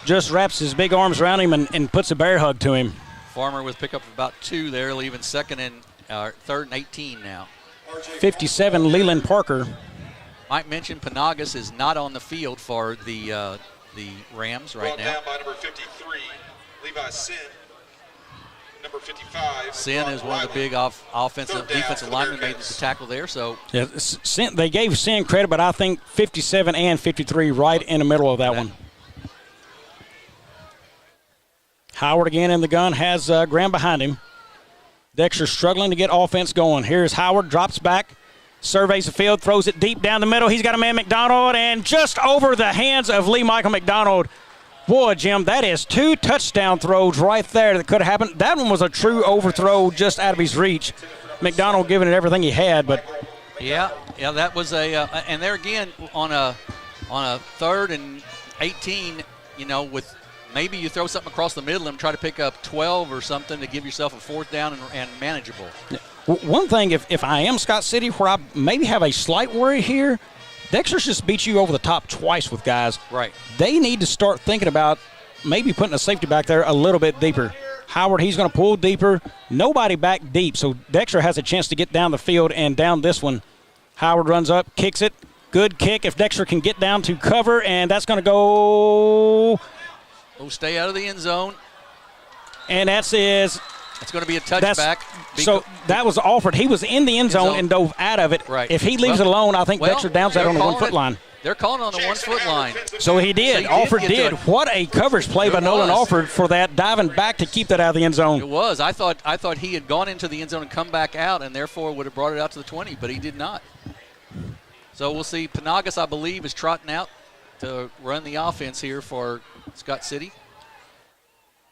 just wraps his big arms around him and puts a bear hug to him. Farmer with pickup of about 2 there, leaving 2nd and 3rd and 18 now. 57, Leland Parker. Might mention Panagas is not on the field for the Rams right now. Down by number 53, Levi Sin. Number 55. Sin is one of the big defensive linemen made the tackle there. So yeah, they gave Sin credit, but I think 57 and 53 right in the middle of that one. Howard again in the gun, has Graham behind him. Dexter struggling to get offense going. Here's Howard, drops back, surveys the field, throws it deep down the middle. He's got a man, McDonald, and just over the hands of Lee Michael McDonald. Boy, Jim, that is 2 touchdown throws right there that could have happened. That one was a true overthrow just out of his reach. McDonald giving it everything he had, but yeah, that was and there again on a 3rd and 18, with maybe you throw something across the middle and try to pick up 12 or something to give yourself a 4th down and manageable. One thing, if I am Scott City, where I maybe have a slight worry here, Dexter's just beat you over the top twice with guys. Right. They need to start thinking about maybe putting a safety back there a little bit deeper. Howard, he's going to pull deeper. Nobody back deep, so Dexter has a chance to get down the field and down this one. Howard runs up, kicks it. Good kick if Dexter can get down to cover, and that's going to go. We'll stay out of the end zone. And that's his. It's going to be a touchback. So that was offered. He was in the end zone and dove out of it. Right. If he leaves it alone, I think Dexter downs that on the 1 foot line. They're calling on the 1 foot line. So he did. Alford did. What a coverage play by Nolan Alford for that, diving back to keep that out of the end zone. It was. I thought he had gone into the end zone and come back out and therefore would have brought it out to the 20, but he did not. So we'll see. Panagas, I believe, is trotting out to run the offense here for Scott City.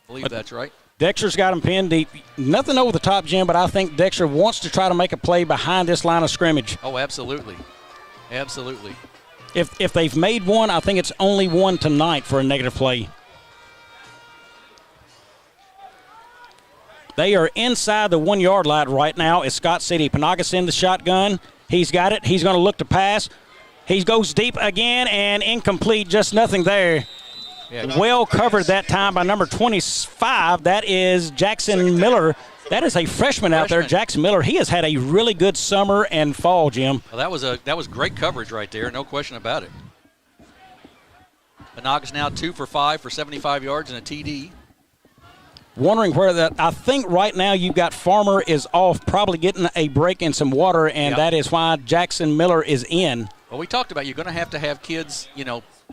I believe that's right. Dexter's got him pinned deep. Nothing over the top, Jim, but I think Dexter wants to try to make a play behind this line of scrimmage. Oh, absolutely. Absolutely. If they've made one, I think it's only one tonight for a negative play. They are inside the 1 yard line right now. It's Scott City. Panagas in the shotgun. He's got it. He's going to look to pass. He goes deep again and incomplete. Just nothing there. Yeah. Well covered that time by number 25. That is Jackson Miller. That is a freshman out there, Jackson Miller. He has had a really good summer and fall, Jim. Well, that was great coverage right there, no question about it. Panagas now 2 for 5 for 75 yards and a TD. Wondering where that. I think right now you've got Farmer is off, probably getting a break in some water, and that is why Jackson Miller is in. Well, we talked about you're going to have kids,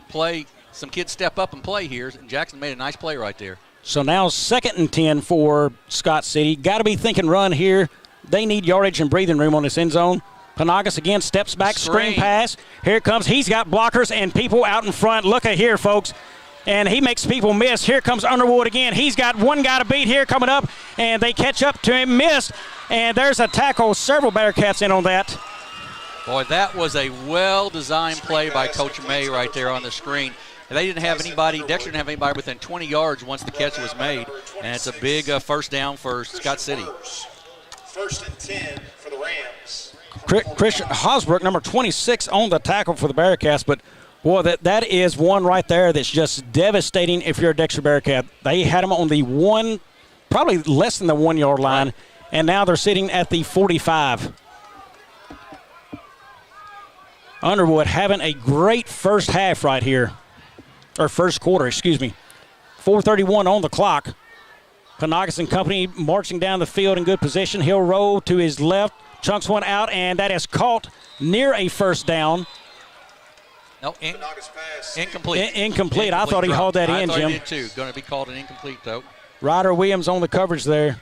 play. Some kids step up and play here, and Jackson made a nice play right there. So now 2nd and 10 for Scott City. Got to be thinking run here. They need yardage and breathing room on this end zone. Panagas again steps back, screen pass. Here it comes. He's got blockers and people out in front. Look at here, folks. And he makes people miss. Here comes Underwood again. He's got one guy to beat here coming up, and they catch up to him, missed. And there's a tackle. Several Bearcats in on that. Boy, that was a well-designed play by Coach May right there on the screen. They didn't have anybody, Dexter didn't have anybody within 20 yards once the catch was made, and it's a big first down for Scott City. 1st and 10 for the Rams. Christian Hosbrook, number 26, on the tackle for the Bearcats, but boy, that is one right there that's just devastating if you're a Dexter Bearcat. They had him on the one, probably less than the 1 yard line, and now they're sitting at the 45. Underwood having a great first half right here. Or first quarter, excuse me. 4:31 on the clock. Panagas and company marching down the field in good position. He'll roll to his left, chunks one out, and that is caught near a first down. No, incomplete. Incomplete. I thought he hauled that in, Jim. I thought he did too. Going to be called an incomplete, though. Ryder Williams on the coverage there.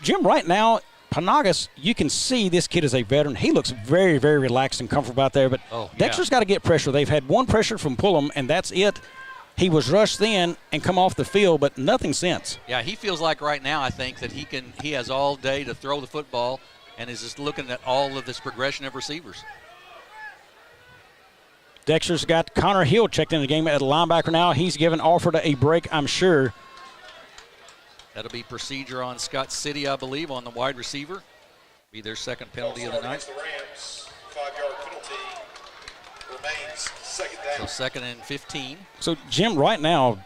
Jim, right now, Panagas, you can see this kid is a veteran. He looks very, very relaxed and comfortable out there, but Dexter's got to get pressure. They've had one pressure from Pullum, and that's it. He was rushed then and come off the field, but nothing since. Yeah, he feels like right now, I think, that he has all day to throw the football and is just looking at all of this progression of receivers. Dexter's got Connor Hill checked in the game at linebacker now. He's given Alford a break, I'm sure. That'll be procedure on Scott City, I believe, on the wide receiver. Be their second penalty of the night. The Rams, 5-yard penalty remains second down. So 2nd and 15. So, Jim, right now,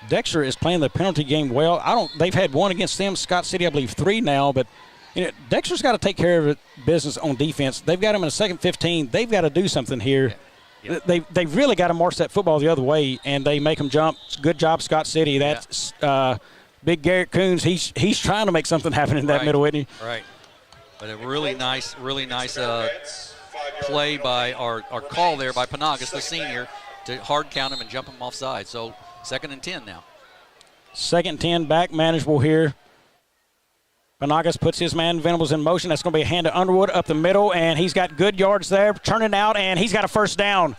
Dexter is playing the penalty game well. They've had one against them. Scott City, I believe, 3 now, but Dexter's got to take care of business on defense. They've got him in a 2nd 15. They've got to do something here. Yeah. They've really got to march that football the other way, and they make them jump. Good job, Scott City. That's big Garrett Coons. He's trying to make something happen in that middle, isn't he? Right. But a really nice play by our call there by Panagas, the senior, to hard count him and jump him offside. So 2nd and 10 now. 2nd and 10, back manageable here. Panagas puts his man Venables in motion. That's going to be a hand to Underwood up the middle, and he's got good yards there, turning out, and he's got a first down.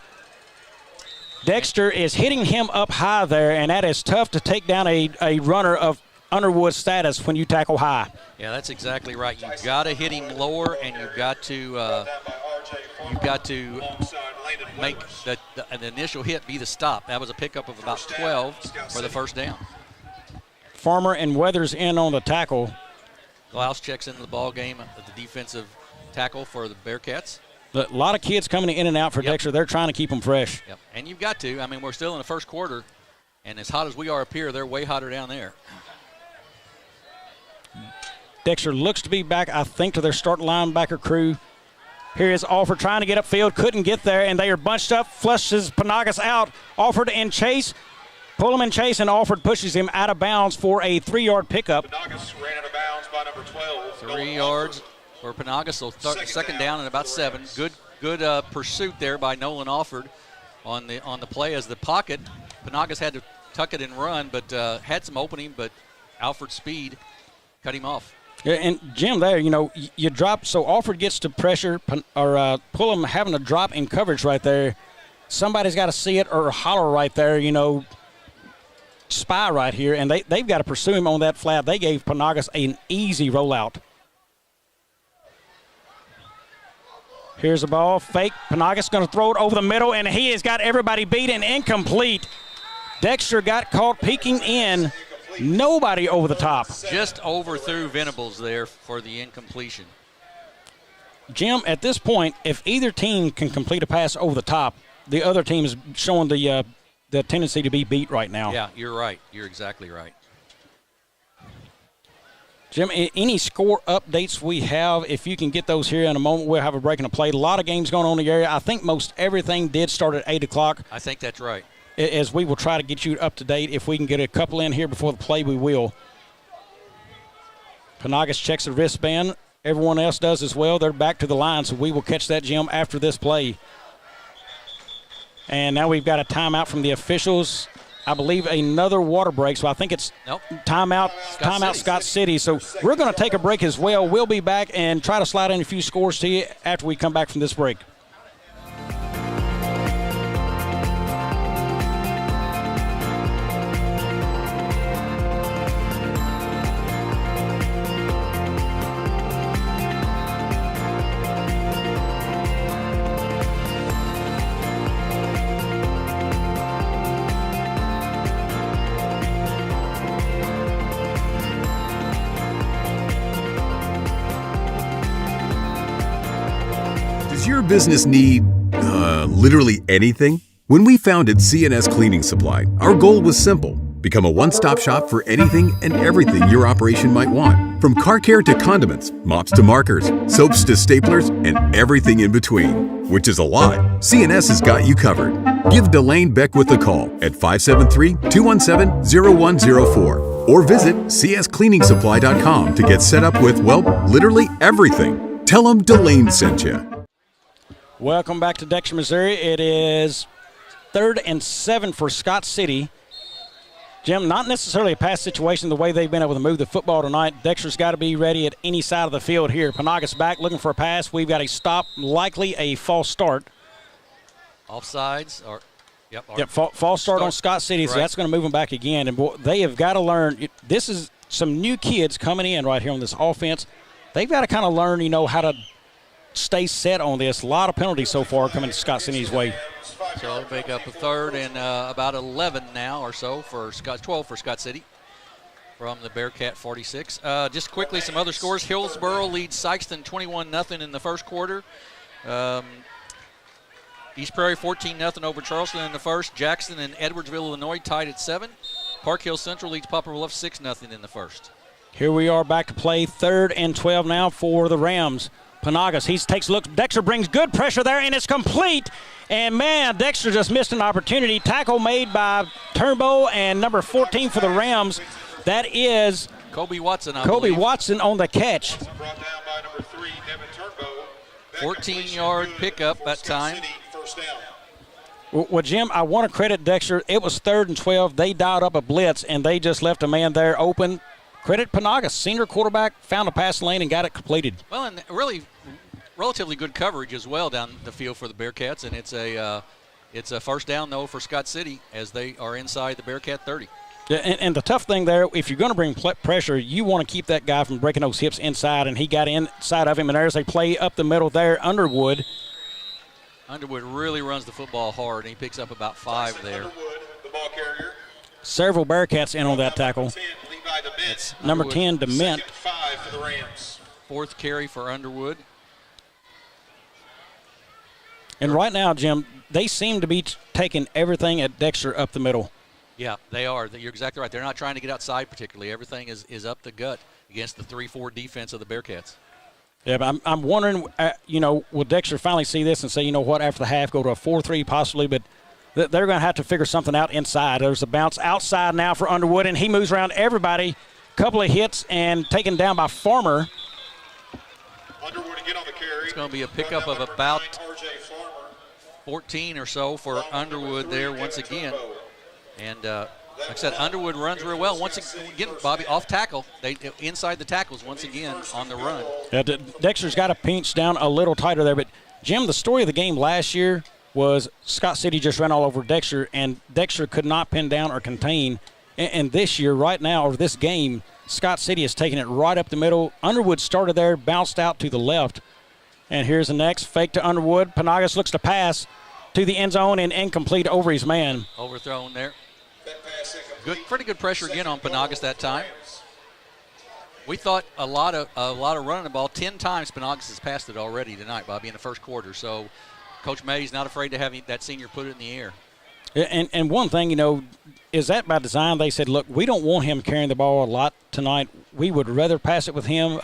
Dexter is hitting him up high there, and that is tough to take down a runner of Underwood's status when you tackle high. Yeah, that's exactly right. You've got to hit him lower, and you've got to make an initial hit be the stop. That was a pickup of about 12 for the first down. Farmer and Weathers in on the tackle. Klaus checks into the ball game at the defensive tackle for the Bearcats. A lot of kids coming in and out for Dexter. They're trying to keep them fresh. Yep. And you've got to. I mean, we're still in the first quarter, and as hot as we are up here, they're way hotter down there. Dexter looks to be back, I think, to their starting linebacker crew. Here is Alford trying to get upfield, couldn't get there, and they are bunched up, flushes Panagas out. Alford and Chase, pull him in Chase, and Alford pushes him out of bounds for a 3-yard pickup. Panagas ran out of bounds by number 12. 3 yards for Panagas, so second down and about 7. Good pursuit there by Nolan Alford on the play as the pocket. Panagas had to tuck it and run, but had some opening, but Alford's speed cut him off. Yeah, and Jim, there, you drop, so Alford gets to pressure or pull him having a drop in coverage right there. Somebody's got to see it or holler right there, spy right here, and they've got to pursue him on that flat. They gave Panagas an easy rollout. Here's the ball, fake. Panagas going to throw it over the middle, and he has got everybody beat and incomplete. Dexter got caught peeking in. Nobody over the top. Just overthrew Venables there for the incompletion. Jim, at this point, if either team can complete a pass over the top, the other team is showing the tendency to be beat right now. Yeah, you're right. You're exactly right. Jim, any score updates we have, if you can get those here in a moment, we'll have a break and a play. A lot of games going on in the area. I think most everything did start at 8 o'clock. I think that's right. As we will try to get you up to date. If we can get a couple in here before the play, we will. Panagas checks the wristband. Everyone else does as well. They're back to the line, so we will catch that, Jim, after this play. And now we've got a timeout from the officials. I believe another water break, so I think it's timeout Scott City. So we're going to take a break as well. We'll be back and try to slide in a few scores to you after we come back from this break. Does your business need, literally anything? When we founded C&S Cleaning Supply, our goal was simple. Become a one-stop shop for anything and everything your operation might want. From car care to condiments, mops to markers, soaps to staplers, and everything in between. Which is a lot. C&S has got you covered. Give Delane Beckwith a call at 573-217-0104. Or visit cscleaningsupply.com to get set up with, well, literally everything. Tell them Delane sent you. Welcome back to Dexter, Missouri. It is 3rd and 7 for Scott City. Jim, not necessarily a pass situation the way they've been able to move the football tonight. Dexter's got to be ready at any side of the field here. Panaga's back looking for a pass. We've got a stop, likely a false start. Offsides or false start on Scott City, so that's going to move them back again. And boy, they have got to learn. This is some new kids coming in right here on this offense. They've got to kind of learn, how to stay set on this. A lot of penalties so far coming to Scott City's way. So they'll make up a 3rd and about 11 now or so for 12 for Scott City from the Bearcat 46. Just quickly, some other scores. Hillsboro leads Sykeston 21-0 in the first quarter. East Prairie 14-0 over Charleston in the first. Jackson and Edwardsville, Illinois tied at 7. Park Hill Central leads Poplar Bluff 6-0 in the first. Here we are back to play 3rd and 12 now for the Rams. Panagas, he takes a look. Dexter brings good pressure there, and it's complete. And, man, Dexter just missed an opportunity. Tackle made by Turnbow and number 14 for the Rams. That is Kobe Watson, Kobe Watson on the catch. Brought down by number 3, Devin Turnbow. 14-yard pickup that time. First down. Well, Jim, I want to credit Dexter. It was 3rd and 12. They dialed up a blitz, and they just left a man there open. Credit Panagas, senior quarterback, found a pass lane and got it completed. Well, and really relatively good coverage as well down the field for the Bearcats, and it's a first down, though, for Scott City as they are inside the Bearcat 30. Yeah, and the tough thing there, if you're going to bring pressure, you want to keep that guy from breaking those hips inside, and he got inside of him, and there's a play up the middle there. Underwood really runs the football hard, and he picks up about 5 there. Underwood, the ball carrier. Several Bearcats in on that tackle. That's Number 10, DeMint. 5 for the Rams. 4th carry for Underwood. And right now, Jim, they seem to be taking everything at Dexter up the middle. Yeah, they are. You're exactly right. They're not trying to get outside particularly. Everything is up the gut against the 3-4 defense of the Bearcats. Yeah, but I'm wondering, will Dexter finally see this and say, you know what, after the half, go to a 4-3 possibly, but they're going to have to figure something out inside. There's a bounce outside now for Underwood, and he moves around everybody. Couple of hits and taken down by Farmer. Underwood again on the carry. It's going to be a pickup of about 14 or so for Underwood there once again. And like I said, Underwood runs real well. Once again, Bobby, off tackle. They inside the tackles once again on the run. Yeah, Dexter's got to pinch down a little tighter there. But, Jim, the story of the game last year was Scott City just ran all over Dexter, and Dexter could not pin down or contain. And this year, right now, or this game, Scott City has taken it right up the middle. Underwood started there, bounced out to the left. And here's the next. Fake to Underwood. Panagas looks to pass to the end zone and incomplete over his man. Overthrown there. Pretty good pressure again on Panagas that time. We thought a lot of running the ball. 10 times Panagas has passed it already tonight, Bobby, in the first quarter. So Coach May's not afraid to have that senior put it in the air. And one thing, is that by design? They said, look, we don't want him carrying the ball a lot tonight. We would rather pass it with him.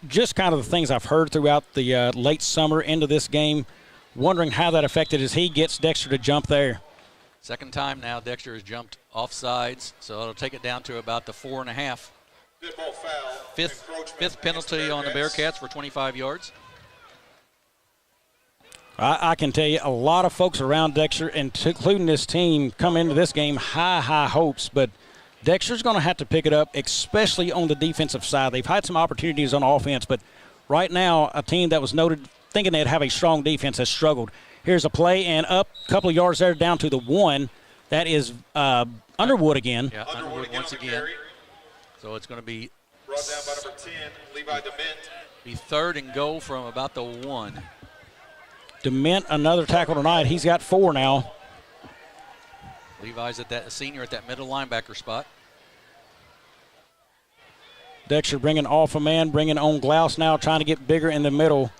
Just kind of the things I've heard throughout the late summer into this game, wondering how that affected as he gets Dexter to jump there. Second time now Dexter has jumped off sides, so it'll take it down to about the 4.5. Fifth penalty on the Bearcats for 25 yards. I can tell you a lot of folks around Dexter, including this team, come into this game high hopes, but Dexter's going to have to pick it up, especially on the defensive side. They've had some opportunities on offense, but right now a team that was noted thinking they'd have a strong defense has struggled. Here's a play, and up a couple of yards there down to the 1. That is Underwood again. Yeah, Underwood once again. So it's going to be brought down by number 10, Levi DeMint. Be 3rd and goal from about the 1. DeMint, another tackle tonight. He's got 4 now. Levi's a senior at that middle linebacker spot. Dexter bringing off a man, bringing on Glaus now, trying to get bigger in the middle.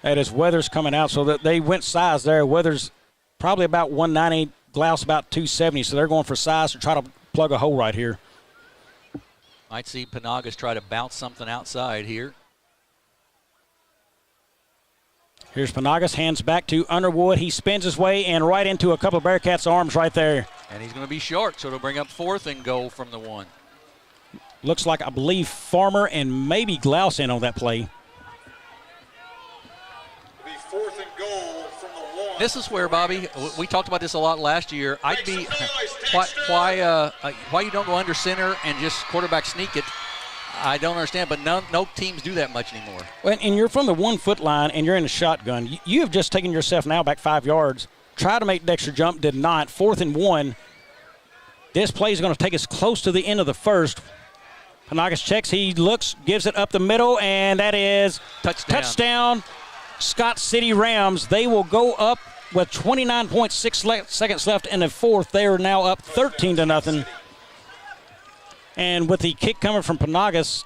That is Weathers coming out, so that they went size there. Weathers probably about 190, Glaus about 270, so they're going for size to try to plug a hole right here. Might see Panagas try to bounce something outside here. Here's Panagas, hands back to Underwood. He spins his way and right into a couple of Bearcats' arms right there. And he's going to be short, so it'll bring up 4th and goal from the 1. Looks like, I believe, Farmer and maybe Glaus in on that play. It'll be 4th and goal from the 1. This is where, Bobby, we talked about this a lot last year. I'd be why you don't go under center and just quarterback sneak it. I don't understand, but no teams do that much anymore. Well, and you're from the 1 foot line and you're in a shotgun. You have just taken yourself now back 5 yards. Try to make Dexter jump, did not. 4th and 1. This play is going to take us close to the end of the first. Panagas checks, he looks, gives it up the middle, and that is touchdown. Scott City Rams. They will go up with 29.6 seconds left in the 4th. They are now up 13-0. And with the kick coming from Panagas,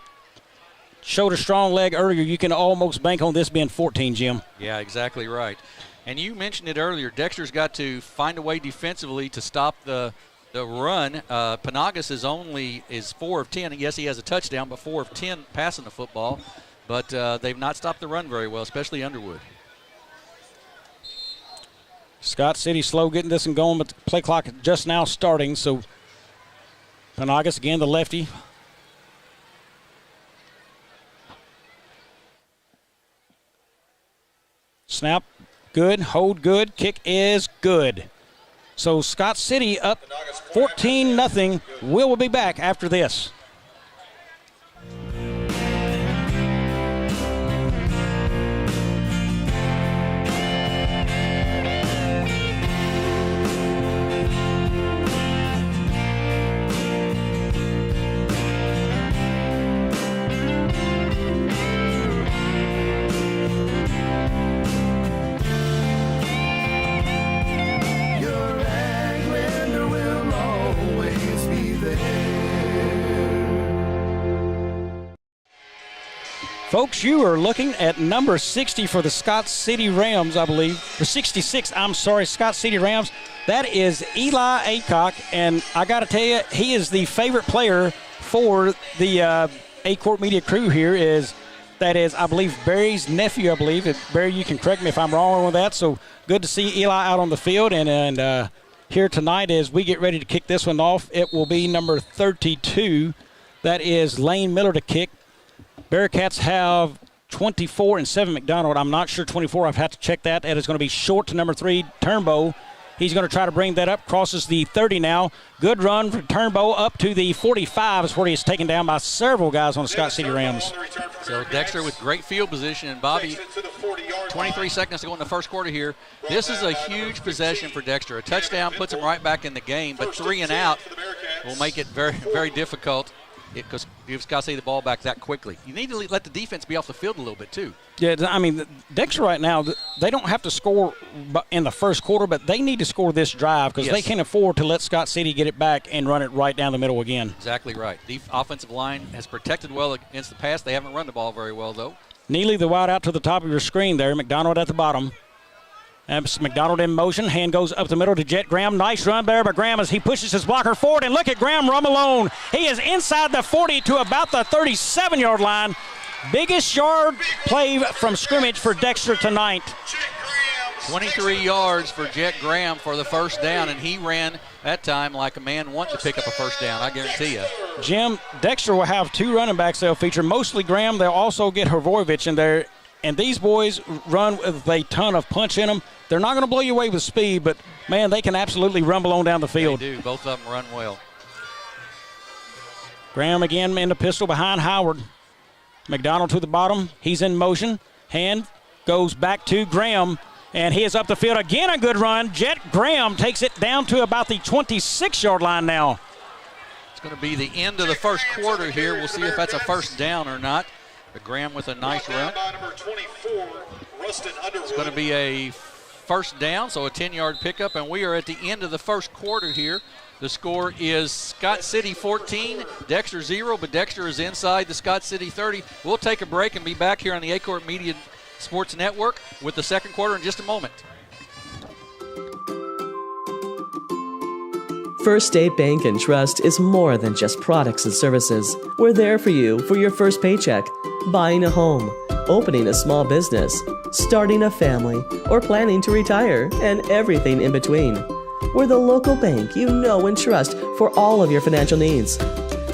showed a strong leg earlier. You can almost bank on this being 14, Jim. Yeah, exactly right. And you mentioned it earlier. Dexter's got to find a way defensively to stop the run. Panagas is 4 of 10. Yes, he has a touchdown, but 4 of 10 passing the football. But they've not stopped the run very well, especially Underwood. Scott City slow getting this and going, but the play clock just now starting. So Panagas again, the lefty. Snap, good. Hold, good. Kick is good. So Scott City up 14-0. Will be back after this. Folks, you are looking at number 60 for the Scott City Rams, I believe. Or 66, I'm sorry, Scott City Rams. That is Eli Aycorp, and I got to tell you, he is the favorite player for the Aycorp Media crew here. That is, I believe, Barry's nephew, I believe. Barry, you can correct me if I'm wrong with that. So good to see Eli out on the field. And here tonight as we get ready to kick this one off, it will be number 32. That is Lane Miller to kick. Bearcats have 24 and 7 McDonald. I'm not sure 24. I've had to check that. That is going to be short to number 3, Turnbow. He's going to try to bring that up. Crosses the 30 now. Good run for Turnbow up to the 45 is where he is taken down by several guys on the Scott City Rams. So Dexter with great field position. And Bobby, 23 seconds to go in the first quarter here. This is a huge possession for Dexter. A touchdown puts him right back in the game, but 3 and out will make it very, very difficult. Because you've got to see the ball back that quickly. You need to let the defense be off the field a little bit, too. Yeah, I mean, Dexter right now, they don't have to score in the first quarter, but they need to score this drive because they can't afford to let Scott City get it back and run it right down the middle again. Exactly right. The offensive line has protected well against the pass. They haven't run the ball very well, though. Neely, the wide out to the top of your screen there. McDonald at the bottom. That's McDonald in motion. Hand goes up the middle to Jet Graham. Nice run there by Graham as he pushes his blocker forward. And look at Graham run alone. He is inside the 40 to about the 37-yard line. Biggest yard play from scrimmage for Dexter tonight. 23 yards for Jet Graham for the first down, and he ran that time like a man wanting to pick up a first down, I guarantee you. Jim, Dexter will have 2 running backs they'll feature. Mostly Graham. They'll also get Hrvojevic in there. And these boys run with a ton of punch in them. They're not going to blow you away with speed, but, man, they can absolutely rumble on down the field. They do. Both of them run well. Graham again in the pistol behind Howard. McDonald to the bottom. He's in motion. Hand goes back to Graham, and he is up the field. Again, a good run. Jet Graham takes it down to about the 26-yard line now. It's going to be the end of the first quarter here. We'll see if that's a first down or not. But Graham with a nice run. It's going to be a first down, so a 10-yard pickup, and we are at the end of the first quarter here. The score is Scott City 14, Dexter 0, but Dexter is inside the Scott City 30. We'll take a break and be back here on the Aycorp Media Sports Network with the second quarter in just a moment. First State Bank and Trust is more than just products and services. We're there for you for your first paycheck, buying a home, opening a small business, starting a family, or planning to retire, and everything in between. We're the local bank you know and trust for all of your financial needs.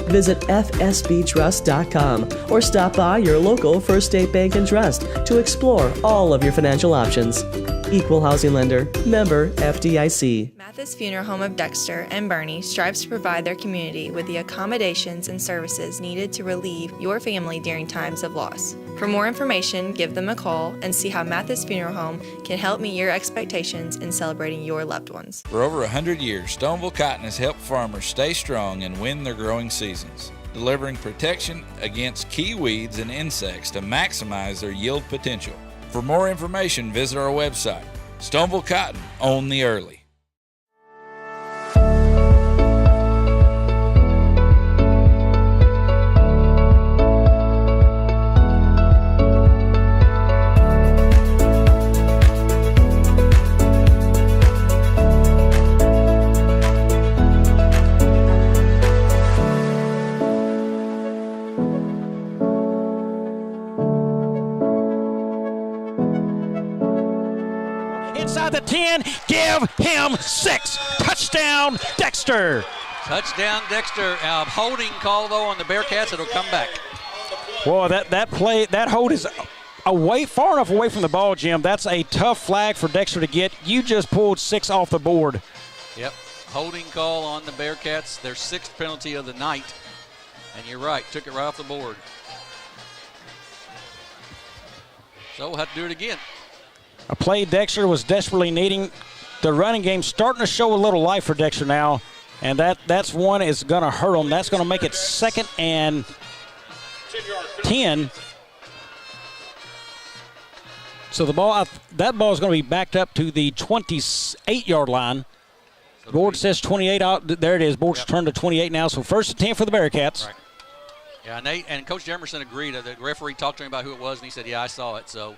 Visit fsbtrust.com or stop by your local First State Bank and Trust to explore all of your financial options. Equal housing lender, member FDIC. Mathis Funeral Home of Dexter and Bernie strives to provide their community with the accommodations and services needed to relieve your family during times of loss. For more information, give them a call and see how Mathis Funeral Home can help meet your expectations in celebrating your loved ones. For over 100 years, Stoneville Cotton has helped farmers stay strong and win their growing seasons, delivering protection against key weeds and insects to maximize their yield potential. For more information, visit our website. Stoneville Cotton, own the early. Inside the 10, give him 6. Touchdown, Dexter. Touchdown, Dexter. Holding call, though, on the Bearcats. It'll come back. Boy, that hold is far enough away from the ball, Jim. That's a tough flag for Dexter to get. You just pulled 6 off the board. Yep. Holding call on the Bearcats. Their 6th penalty of the night. And you're right, took it right off the board. So we'll have to do it again. A play Dexter was desperately needing. The running game starting to show a little life for Dexter now, and that's one is going to hurt him. That's going to make it 2nd and 10. So that ball is going to be backed up to the 28-yard line. Board says 28 out. There it is. Board's turned to 28 now. So 1st and 10 for the Bearcats. Right. Yeah, Nate and Coach Emerson agreed. The referee talked to him about who it was, and he said, "Yeah, I saw it." So.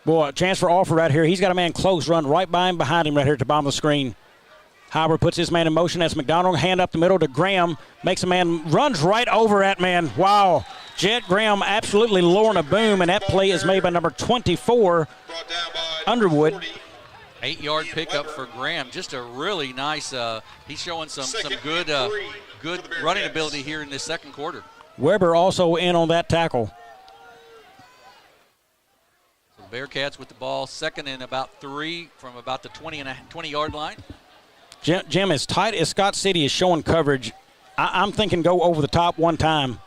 Boy, transfer offer right here. He's got a man close, run right by him, behind him right here at the bottom of the screen. Howard puts his man in motion. That's McDonald. Hand up the middle to Graham. Makes a man, runs right over that man. Wow. Jet Graham absolutely luring a boom, and that play is made by number 24, Underwood. 8-yard pickup for Graham. Just a really nice, he's showing some good running ability here in this 2nd quarter. Weber also in on that tackle. Bearcats with the ball, 2nd and about 3 from about the 20-yard line. Jim, as tight as Scott City is showing coverage, I'm thinking go over the top one time.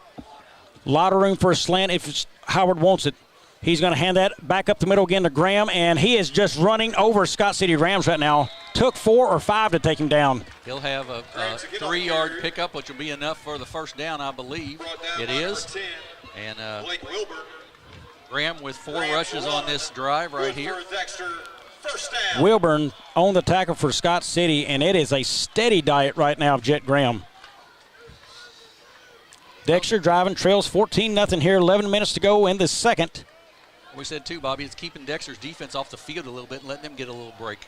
A lot of room for a slant if Howard wants it. He's going to hand that back up the middle again to Graham, and he is just running over Scott City Rams right now. Took 4 or 5 to take him down. He'll have a 3-yard pickup, which will be enough for the 1st down, I believe. It is. And Graham with 4 rushes on this drive right here. Wilburn on the tackle for Scott City, and it is a steady diet right now of Jet Graham. Dexter driving, trails 14-0 here, 11 minutes to go in the 2nd. We said too, Bobby, it's keeping Dexter's defense off the field a little bit and letting them get a little break.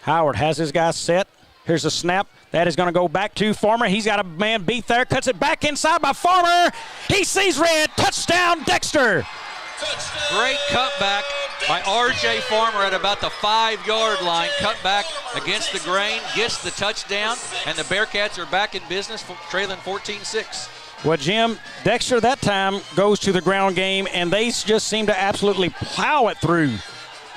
Howard has his guys set. Here's the snap. That is going to go back to Farmer. He's got a man beat there. Cuts it back inside by Farmer. He sees red. Touchdown, Dexter. Great cutback by R.J. Farmer at about the 5-yard line. Cut back against the grain, gets the touchdown, and the Bearcats are back in business, trailing 14-6. Well, Jim, Dexter that time goes to the ground game, and they just seem to absolutely plow it through.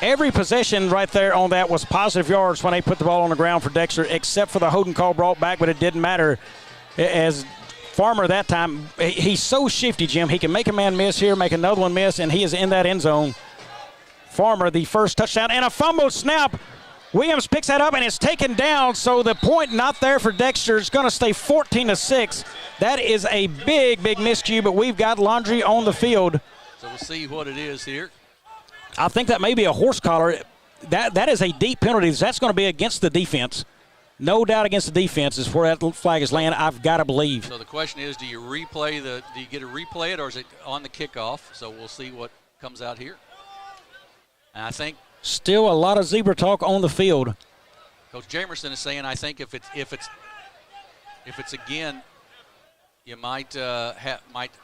Every possession right there on that was positive yards when they put the ball on the ground for Dexter, except for the holding call brought back, but it didn't matter. As Farmer that time, he's so shifty, Jim. He can make a man miss here, make another one miss, and he is in that end zone. Farmer, the first touchdown, and a fumble snap. Williams picks that up, and it's taken down, so the point not there for Dexter. It's going to stay 14-6. That is a big, big miscue, but we've got Laundry on the field. So we'll see what it is here. I think that may be a horse collar. That is a deep penalty. That's going to be against the defense. No doubt against the defense is where that flag is laying, I've got to believe. So the question is, do you get to replay it, or is it on the kickoff? So we'll see what comes out here. And I think still a lot of zebra talk on the field. Coach Jamerson is saying, I think if it's again, you might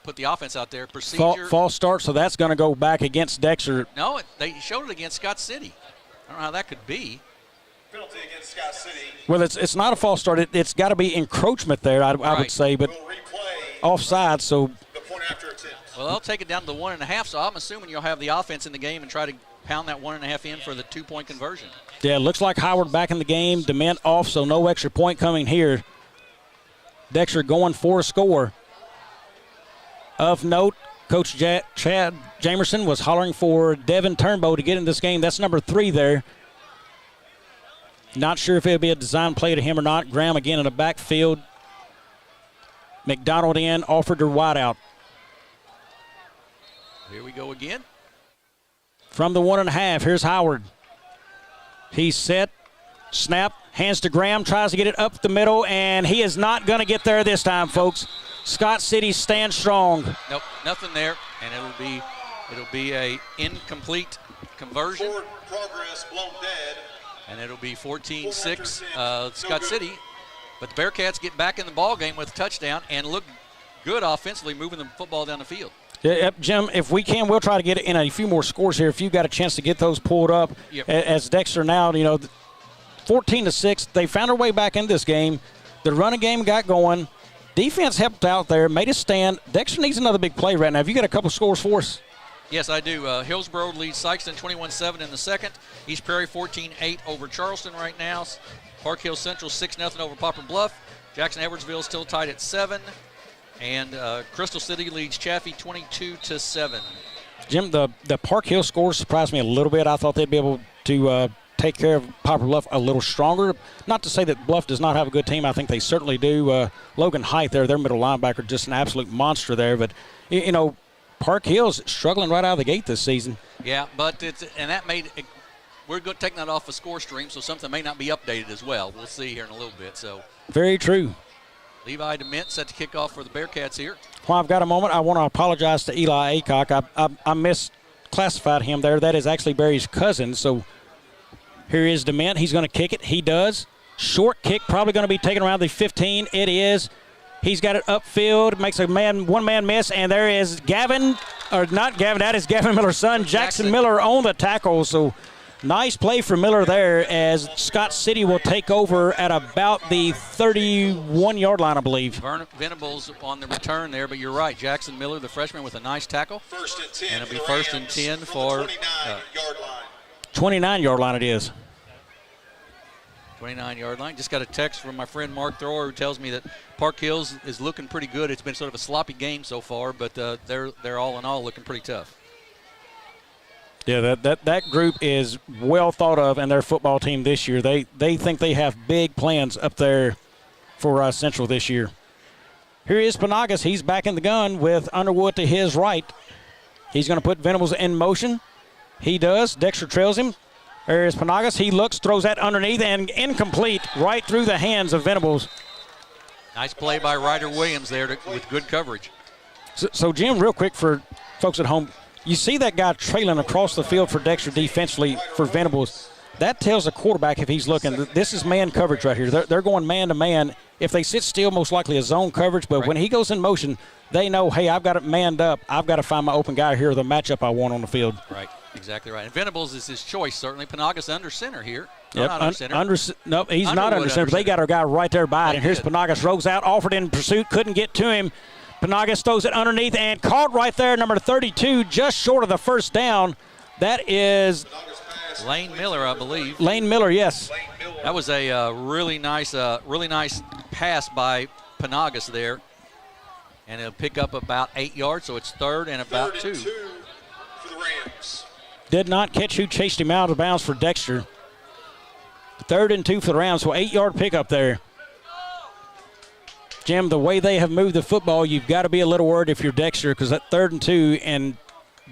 put the offense out there. Procedure. False start, so that's going to go back against Dexter. No, they showed it against Scott City. I don't know how that could be. Penalty against Scott City. Well, it's not a false start. It's got to be encroachment there, I would say, but We'll replay offside, so the point after attempt. Well, they'll take it down to the 1.5, so I'm assuming you'll have the offense in the game and try to pound that 1.5 in for the 2-point conversion. yeah, it looks like Howard back in the game. Dement off, so no extra point coming here. Dexter going for a score. Of note, Coach Chad Jamerson was hollering for Devin Turnbow to get in this game. That's number 3 there. Not sure if it'll be a design play to him or not. Graham again in the backfield. McDonald in, offered her wide out. Here we go again. From the 1.5, here's Howard. He's set, snap, hands to Graham, tries to get it up the middle, and he is not going to get there this time, folks. Scott City stands strong. Nope, nothing there, and it'll be a incomplete conversion, Forward progress blown dead. and it'll be 14-6 Scott City. But the Bearcats get back in the ball game with a touchdown and look good offensively, moving the football down the field. Yep, Jim, if we can, we'll try to get in a few more scores here. If you've got a chance to get those pulled up. Yep. As Dexter now, 14-6, they found their way back in this game. The running game got going. Defense helped out there, made a stand. Dexter needs another big play right now. Have you got a couple scores for us? Yes, I do. Hillsborough leads Sykeston 21-7 in the second. East Prairie 14-8 over Charleston right now. Park Hill Central 6-0 over Poplar Bluff. Jackson Edwardsville still tied at 7. And Crystal City leads Chaffee 22-7. Jim, the Park Hill scores surprised me a little bit. I thought they'd be able to take care of Poplar Bluff a little stronger. Not to say that Bluff does not have a good team. I think they certainly do. Logan Height there, their middle linebacker, just an absolute monster there. But, Park Hill's struggling right out of the gate this season. Yeah, but that made it, we're going to take that off a score stream, so something may not be updated as well. We'll see here in a little bit. So very true. Levi DeMint set to kick off for the Bearcats here. While I've got a moment, I want to apologize to Eli Aycock. I misclassified him there. That is actually Barry's cousin. So here is DeMint. He's going to kick it. He does. Short kick, probably going to be taken around the 15. It is. He's got it upfield, makes a one-man miss, and there is that is Gavin Miller's son, Jackson Miller on the tackle. So nice play for Miller there as Scott City will take over at about the 31-yard line, I believe. Venables on the return there, but you're right. Jackson Miller, the freshman, with a nice tackle. First and 10. And it'll be first and 10 for 29-yard line. 29-yard line it is. 29-yard line. Just got a text from my friend Mark Thrower who tells me that Park Hills is looking pretty good. It's been sort of a sloppy game so far, but they're all in all looking pretty tough. Yeah, that group is well thought of in their football team this year. They think they have big plans up there for Central this year. Here is Panagas. He's back in the gun with Underwood to his right. He's going to put Venables in motion. He does. Dexter trails him. There's Panagas. He looks, throws that underneath, and incomplete right through the hands of Venables. Nice play by Ryder Williams there with good coverage. So, Jim, real quick for folks at home, you see that guy trailing across the field for Dexter defensively for Venables. That tells the quarterback if he's looking, this is man coverage right here. They're going man-to-man. If they sit still, most likely a zone coverage. But when he goes in motion, they know, hey, I've got it manned up. I've got to find my open guy here, the matchup I want on the field. Right. Exactly right. And Venables is his choice, certainly. Panagas under center here. No, not under center. No, he's not under center, but they got our guy right there by it. And here's Panagas, rolls out, offered in pursuit, couldn't get to him. Panagas throws it underneath and caught right there, number 32, just short of the first down. That is Lane Miller, I believe. Lane Miller, yes. That was a really nice pass by Panagas there. And it'll pick up about 8 yards, so it's third and about 2. Third and 2 for the Rams. Did not catch who chased him out of bounds for Dexter. 3rd and 2 for the Rams, so 8-yard pickup there. Jim, the way they have moved the football, you've got to be a little worried if you're Dexter because that 3rd and 2, and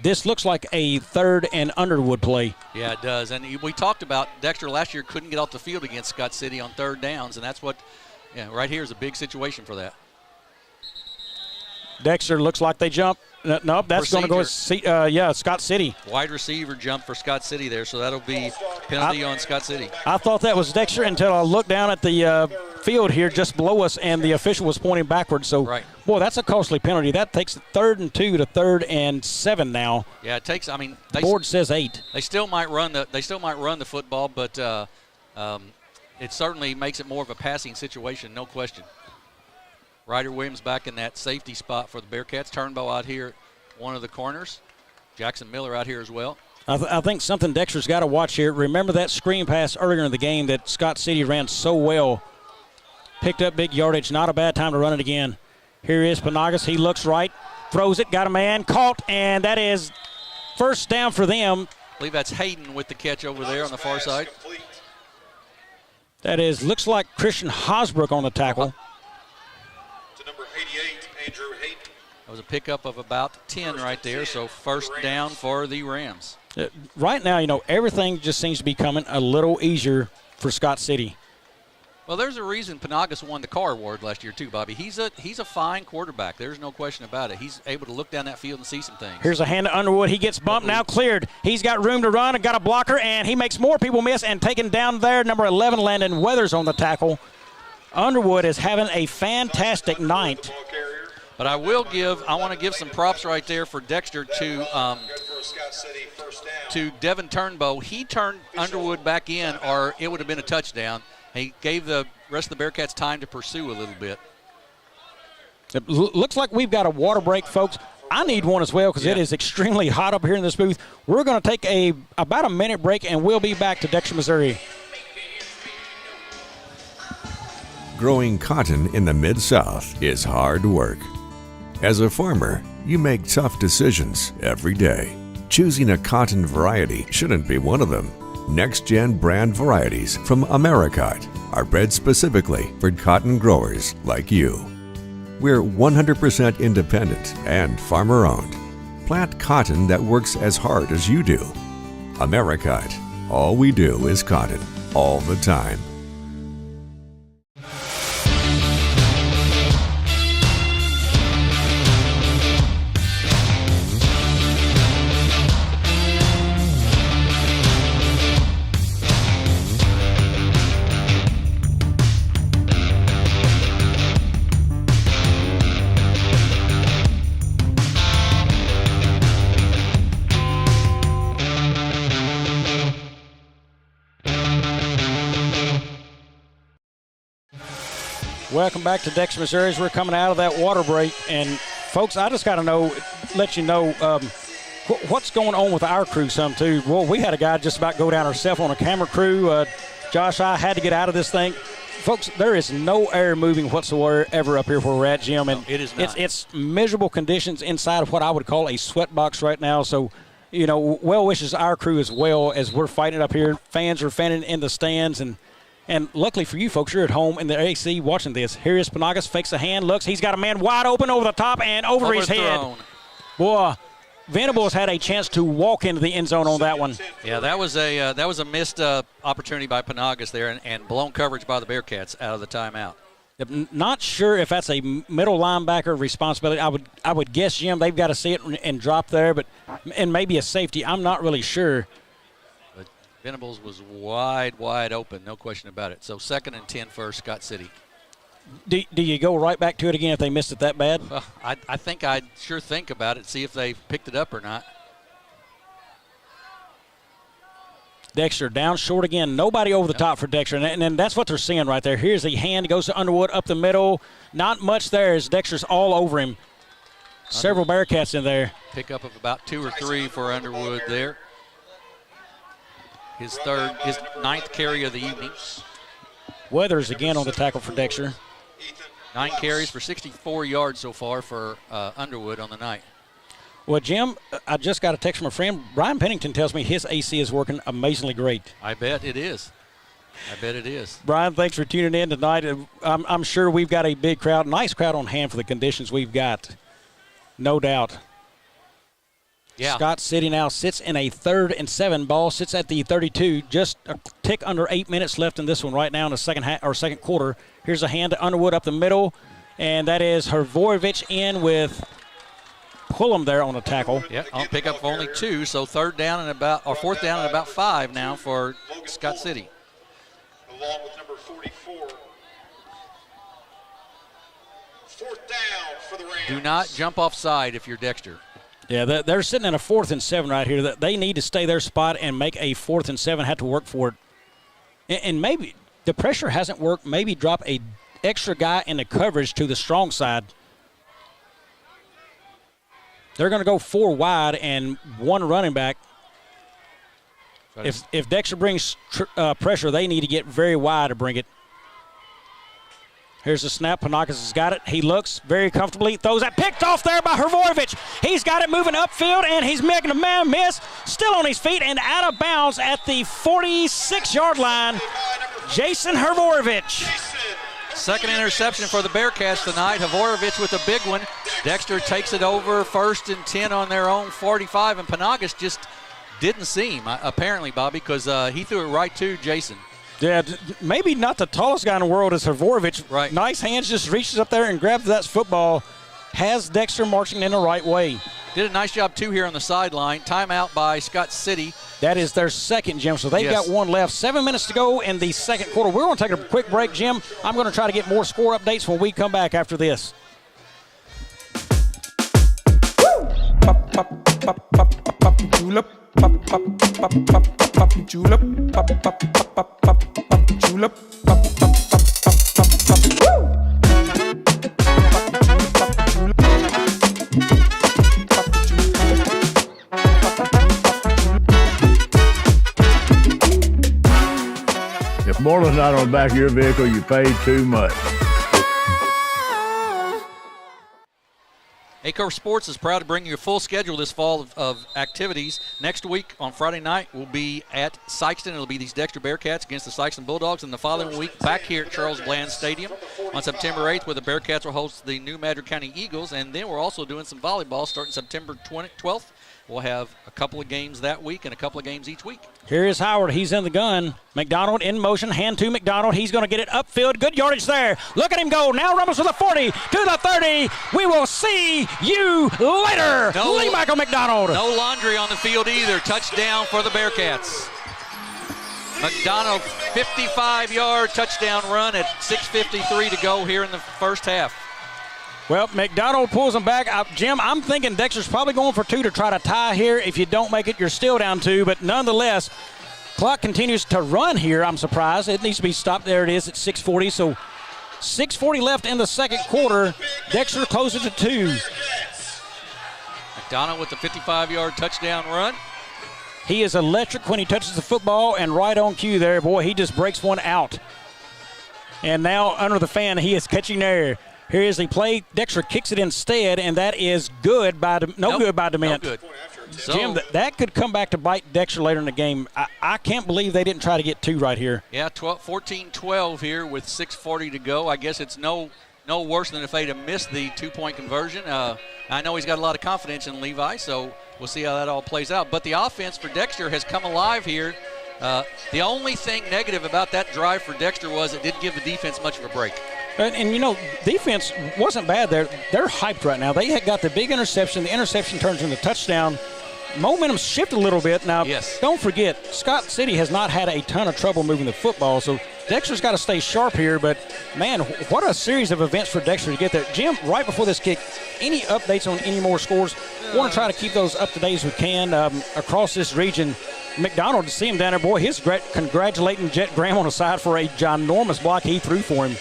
this looks like a 3rd and Underwood play. Yeah, it does. And we talked about Dexter last year couldn't get off the field against Scott City on 3rd downs, and that's what, right here is a big situation for that. Dexter looks like they jump. Nope, that's going to go Scott City. Wide receiver jump for Scott City there, so that'll be penalty on Scott City. I thought that was Dexter until I looked down at the field here just below us, and the official was pointing backwards. So, boy, that's a costly penalty. That takes it 3rd and 2 to 3rd and 7 now. Yeah, it takes. I mean, board says 8. They still might run the football, but It certainly makes it more of a passing situation, no question. Ryder Williams back in that safety spot for the Bearcats. Turnbow out here at one of the corners. Jackson Miller out here as well. I think something Dexter's got to watch here. Remember that screen pass earlier in the game that Scott City ran so well. Picked up big yardage. Not a bad time to run it again. Here is Panagas. He looks right, throws it, got a man, caught, and that is first down for them. I believe that's Hayden with the catch over there on the far side. That is, looks like Christian Hosbrook on the tackle. To number 88, Andrew Hayden. That was a pickup of about 10 right there, so first down for the Rams. Right now, everything just seems to be coming a little easier for Scott City. Well, there's a reason Panagas won the Carr Award last year too, Bobby. He's a fine quarterback. There's no question about it. He's able to look down that field and see some things. Here's a hand to Underwood. He gets bumped, now cleared. He's got room to run and got a blocker, and he makes more people miss and taken down there. Number 11, Landon Weathers on the tackle. Underwood is having a fantastic night. But I want to give some props right there for Dexter to Devin Turnbow. He turned Underwood back in, or it would have been a touchdown. He gave the rest of the Bearcats time to pursue a little bit. It looks like we've got a water break, folks. I need one as well because it is extremely hot up here in this booth. We're going to take about a minute break, and we'll be back to Dexter, Missouri. Growing cotton in the Mid-South is hard work. As a farmer, you make tough decisions every day. Choosing a cotton variety shouldn't be one of them. Next-gen brand varieties from Americot are bred specifically for cotton growers like you. We're 100% independent and farmer-owned. Plant cotton that works as hard as you do. Americot. All we do is cotton, all the time. Welcome back to Dexter, Missouri. We're coming out of that water break. And, folks, I just got to let you know what's going on with our crew some, too. Well, we had a guy just about go down ourselves on a camera crew. Josh, I had to get out of this thing. Folks, there is no air moving whatsoever up here where we're at, Jim. And it is not. It's miserable conditions inside of what I would call a sweat box right now. So, well wishes our crew as well as we're fighting up here. Fans are fanning in the stands, and luckily for you folks, you're at home in the AC watching this. Here is Panagas, fakes a hand, looks. He's got a man wide open over the top and over his head. Boy, Venables had a chance to walk into the end zone on that one. Yeah, that was a missed opportunity by Panagas there, and blown coverage by the Bearcats out of the timeout. Not sure if that's a middle linebacker responsibility. I would guess, Jim, they've got to see it and drop there, and maybe a safety. I'm not really sure. Venables was wide open, no question about it. So 2nd and 10 for Scott City. Do you go right back to it again if they missed it that bad? I think I'd sure think about it, see if they picked it up or not. Dexter down short again. Nobody over the top for Dexter, and that's what they're seeing right there. Here's a hand, goes to Underwood up the middle. Not much there as Dexter's all over him. Several Bearcats in there. Pickup of about 2 or 3 for Underwood there. His 9th carry of the evening. Weathers again on the tackle for Dexter. 9 carries for 64 yards so far for Underwood on the night. Well, Jim, I just got a text from a friend. Brian Pennington tells me his AC is working amazingly great. I bet it is. Brian, thanks for tuning in tonight. I'm sure we've got a big crowd, nice crowd on hand for the conditions we've got. No doubt. Yeah. Scott City now sits in a 3rd and 7 ball, sits at the 32. Just a tick under 8 minutes left in this one right now in the second quarter. Here's a hand to Underwood up the middle, and that is Hrvojevic in with Pullum there on the tackle. Yeah, on pickup of only 2, so 4th down and about 5 now for Scott City. Along with number 44. 4th down for the Rams. Do not jump offside if you're Dexter. Yeah, they're sitting in a 4th and 7 right here. They need to stay their spot and make a 4th and 7, have to work for it. And maybe the pressure hasn't worked. Maybe drop a extra guy in the coverage to the strong side. They're going to go 4 wide and 1 running back. If Dexter brings pressure, they need to get very wide to bring it. Here's the snap. Panakas has got it. He looks very comfortably. Throws that picked off there by Hrvojevic. He's got it moving upfield, and he's making a man miss. Still on his feet and out of bounds at the 46-yard line. Jason Hrvojevic. Second interception for the Bearcats tonight. Hrvojevic with a big one. Dexter takes it over 1st and 10 on their own 45, and Panagas just didn't see him, apparently, Bobby, because he threw it right to Jason. Yeah, maybe not the tallest guy in the world is Hrvojevic. Right. Nice hands, just reaches up there and grabs that football. Has Dexter marching in the right way. Did a nice job, too, here on the sideline. Timeout by Scott City. That is their second, Jim, so they've got 1 left. 7 minutes to go in the second quarter. We're going to take a quick break, Jim. I'm going to try to get more score updates when we come back after this. Julep, julep, julep, If Moreland's not on the back of your vehicle, you paid too much. Aycorp Sports is proud to bring you a full schedule this fall of activities. Next week on Friday night, we'll be at Sykeston. It'll be these Dexter Bearcats against the Sykeston Bulldogs. And the following week, back here at Charles Bland Stadium on September 8th, where the Bearcats will host the New Madrid County Eagles. And then we're also doing some volleyball starting September 12th. We'll have a couple of games that week and a couple of games each week. Here is Howard. He's in the gun. McDonald in motion. Hand to McDonald. He's going to get it upfield. Good yardage there. Look at him go. Now rumbles to the 40, to the 30. We will see you later. Lee Michael McDonald. No laundry on the field either. Touchdown for the Bearcats. McDonald, 55-yard touchdown run at 6:53 to go here in the first half. Well, McDonald pulls them back. Jim, I'm thinking Dexter's probably going for 2 to try to tie here. If you don't make it, you're still down 2. But nonetheless, clock continues to run here. I'm surprised. It needs to be stopped. There it is at 6:40. So 6:40 left in the second quarter. Dexter closes to 2. McDonald with the 55-yard touchdown run. He is electric when he touches the football, and right on cue there, boy, he just breaks one out. And now under the fan, he is catching air. Here is the play. Dexter kicks it instead, and that is good by good by DeMint. No good. So, Jim, that could come back to bite Dexter later in the game. I can't believe they didn't try to get 2 right here. Yeah, 14-12 here with 6:40 to go. I guess it's no worse than if they'd have missed the 2-point conversion. I know he's got a lot of confidence in Levi, so we'll see how that all plays out. But the offense for Dexter has come alive here. The only thing negative about that drive for Dexter was it didn't give the defense much of a break. And you know, defense wasn't bad there. They're hyped right now. They had got the big interception. The interception turns into a touchdown. Momentum shifted a little bit. Now, Don't forget, Scott City has not had a ton of trouble moving the football, so Dexter's got to stay sharp here. But, man, what a series of events for Dexter to get there. Jim, right before this kick, any updates on any more scores? We want to try to keep those up to date as we can across this region. McDonald, to see him down there, boy, he's congratulating Jet Graham on the side for a ginormous block he threw for him.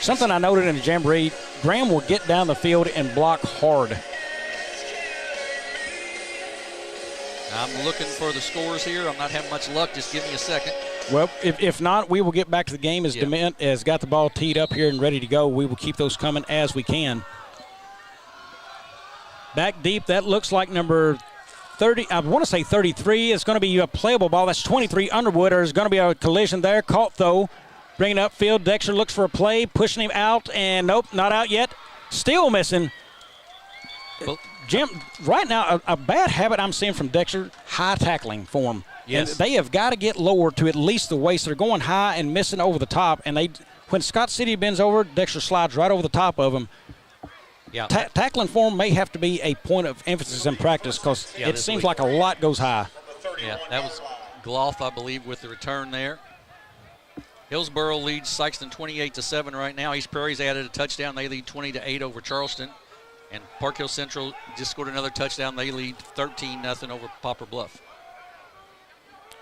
Something I noted in the jamboree, Graham will get down the field and block hard. I'm looking for the scores here. I'm not having much luck. Just give me a second. Well, if not, we will get back to the game as DeMint has got the ball teed up here and ready to go. We will keep those coming as we can. Back deep, that looks like number 30. I want to say 33. It's going to be a playable ball. That's 23 Underwood. There's going to be a collision there. Caught, though. Bringing it upfield. Dexter looks for a play, pushing him out, and nope, not out yet. Still missing. Well, Jim, right now, a bad habit I'm seeing from Dexter, high tackling for him. Yes. And they have got to get lower to at least the waist. They're going high and missing over the top, and when Scott City bends over, Dexter slides right over the top of him. Yeah. Tackling for him may have to be a point of emphasis in practice because it seems like a lot goes high. Yeah, that was Gloth, I believe, with the return there. Hillsboro leads Sykeston 28-7 right now. East Prairie's added a touchdown. They lead 20-8 over Charleston. And Park Hill Central just scored another touchdown. They lead 13-0 over Poplar Bluff.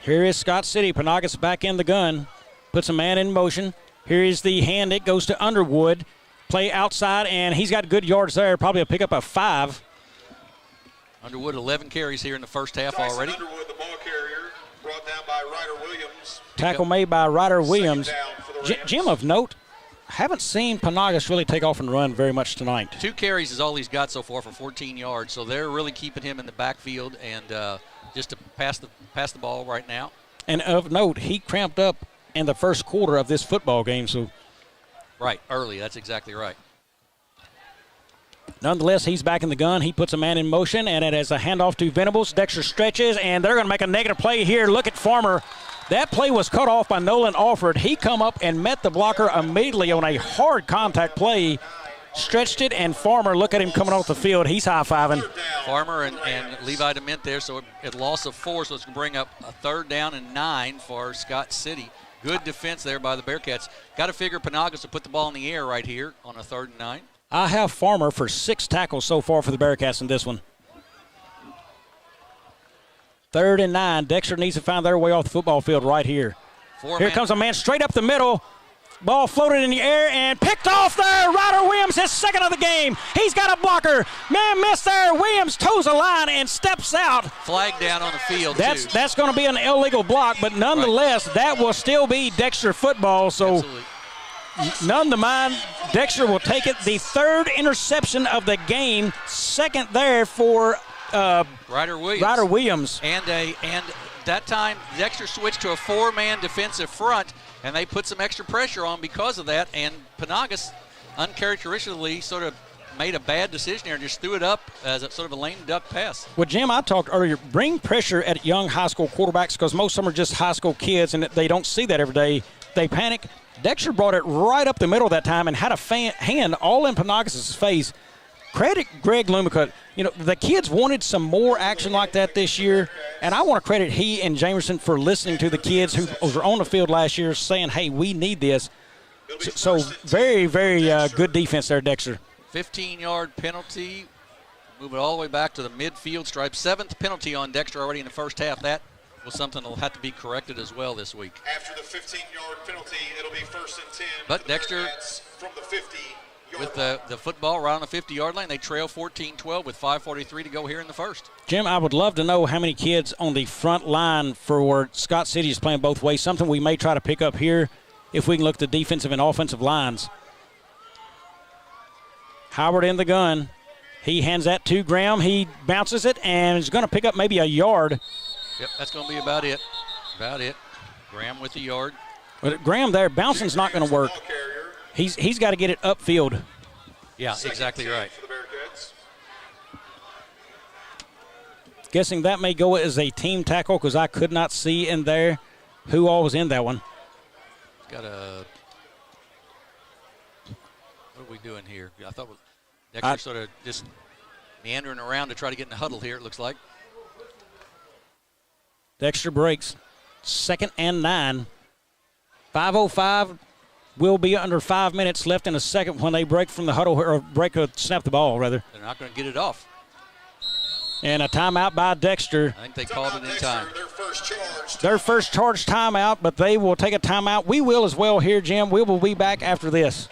Here is Scott City. Panagas back in the gun. puts a man in motion. Here is the hand. It goes to Underwood. Play outside, and he's got good yards there. Probably a pickup of 5. Underwood, 11 carries here in the first half already. Underwood, the ball carrier, brought down by Ryder Williams. Tackle made by Ryder Williams. Second down for the Rams. Jim, of note, haven't seen Panagas really take off and run very much tonight. 2 carries is all he's got so far for 14 yards, so they're really keeping him in the backfield and just to pass the ball right now. And of note, he cramped up in the first quarter of this football game. So, right, early. That's exactly right. Nonetheless, he's back in the gun. He puts a man in motion, and it is a handoff to Venables. Dexter stretches, and they're going to make a negative play here. Look at Farmer. That play was cut off by Nolan Alford. He come up and met the blocker immediately on a hard contact play. Stretched it, and Farmer, look at him coming off the field. He's high-fiving. Farmer and Levi Dement there, so at loss of 4, so it's going to bring up a 3rd down and 9 for Scott City. Good defense there by the Bearcats. Got to figure Panagas will put the ball in the air right here on a 3rd and 9. I have Farmer for 6 tackles so far for the Bearcats in this one. 3rd and 9. Dexter needs to find their way off the football field right here. Here comes a man straight up the middle. Ball floated in the air and picked off there. Ryder Williams, his 2nd of the game. He's got a blocker. Man missed there. Williams toes a line and steps out. Flag down on the field, That's going to be an illegal block, but nonetheless, that will still be Dexter football. So absolutely. None to mind. Dexter will take it. The 3rd interception of the game. 2nd there for Ryder Williams. And that time, Dexter switched to a 4-man defensive front, and they put some extra pressure on because of that. And Panagas, uncharacteristically, sort of made a bad decision here and just threw it up as a sort of a lame duck pass. Well, Jim, I talked earlier, bring pressure at young high school quarterbacks because most of them are just high school kids, and they don't see that every day. They panic. Dexter brought it right up the middle that time and had a hand all in Panagas' face. Credit Greg Lumicut. You know, the kids wanted some more action like that this year, and I want to credit he and Jamerson for listening to the kids who were on the field last year saying, hey, we need this. So very, very good defense there, Dexter. 15-yard penalty. Move it all the way back to the midfield stripe. 7th penalty on Dexter already in the first half. That was something that will have to be corrected as well this week. After the 15-yard penalty, it'll be 1st and 10. But Dexter from the 50. With the football right on the 50-yard line, they trail 14-12 with 5:43 to go here in the first. Jim, I would love to know how many kids on the front line for Scott City is playing both ways, something we may try to pick up here if we can look at the defensive and offensive lines. Howard in the gun. He hands that to Graham. He bounces it and is going to pick up maybe a yard. Yep, that's going to be about it. Graham with the yard. But Graham there, bouncing's not going to work. He's got to get it upfield. Yeah, exactly right. Guessing that may go as a team tackle because I could not see in there who all was in that one. Got a. What are we doing here? I thought Dexter sort of just meandering around to try to get in the huddle here, it looks like. Dexter breaks. 2nd and 9. 5:05. Will be under 5 minutes left in a second when they break from the huddle, or snap the ball, rather. They're not going to get it off. And a timeout by Dexter. I think they called it in time. Their first charge timeout, but they will take a timeout. We will as well here, Jim. We will be back after this.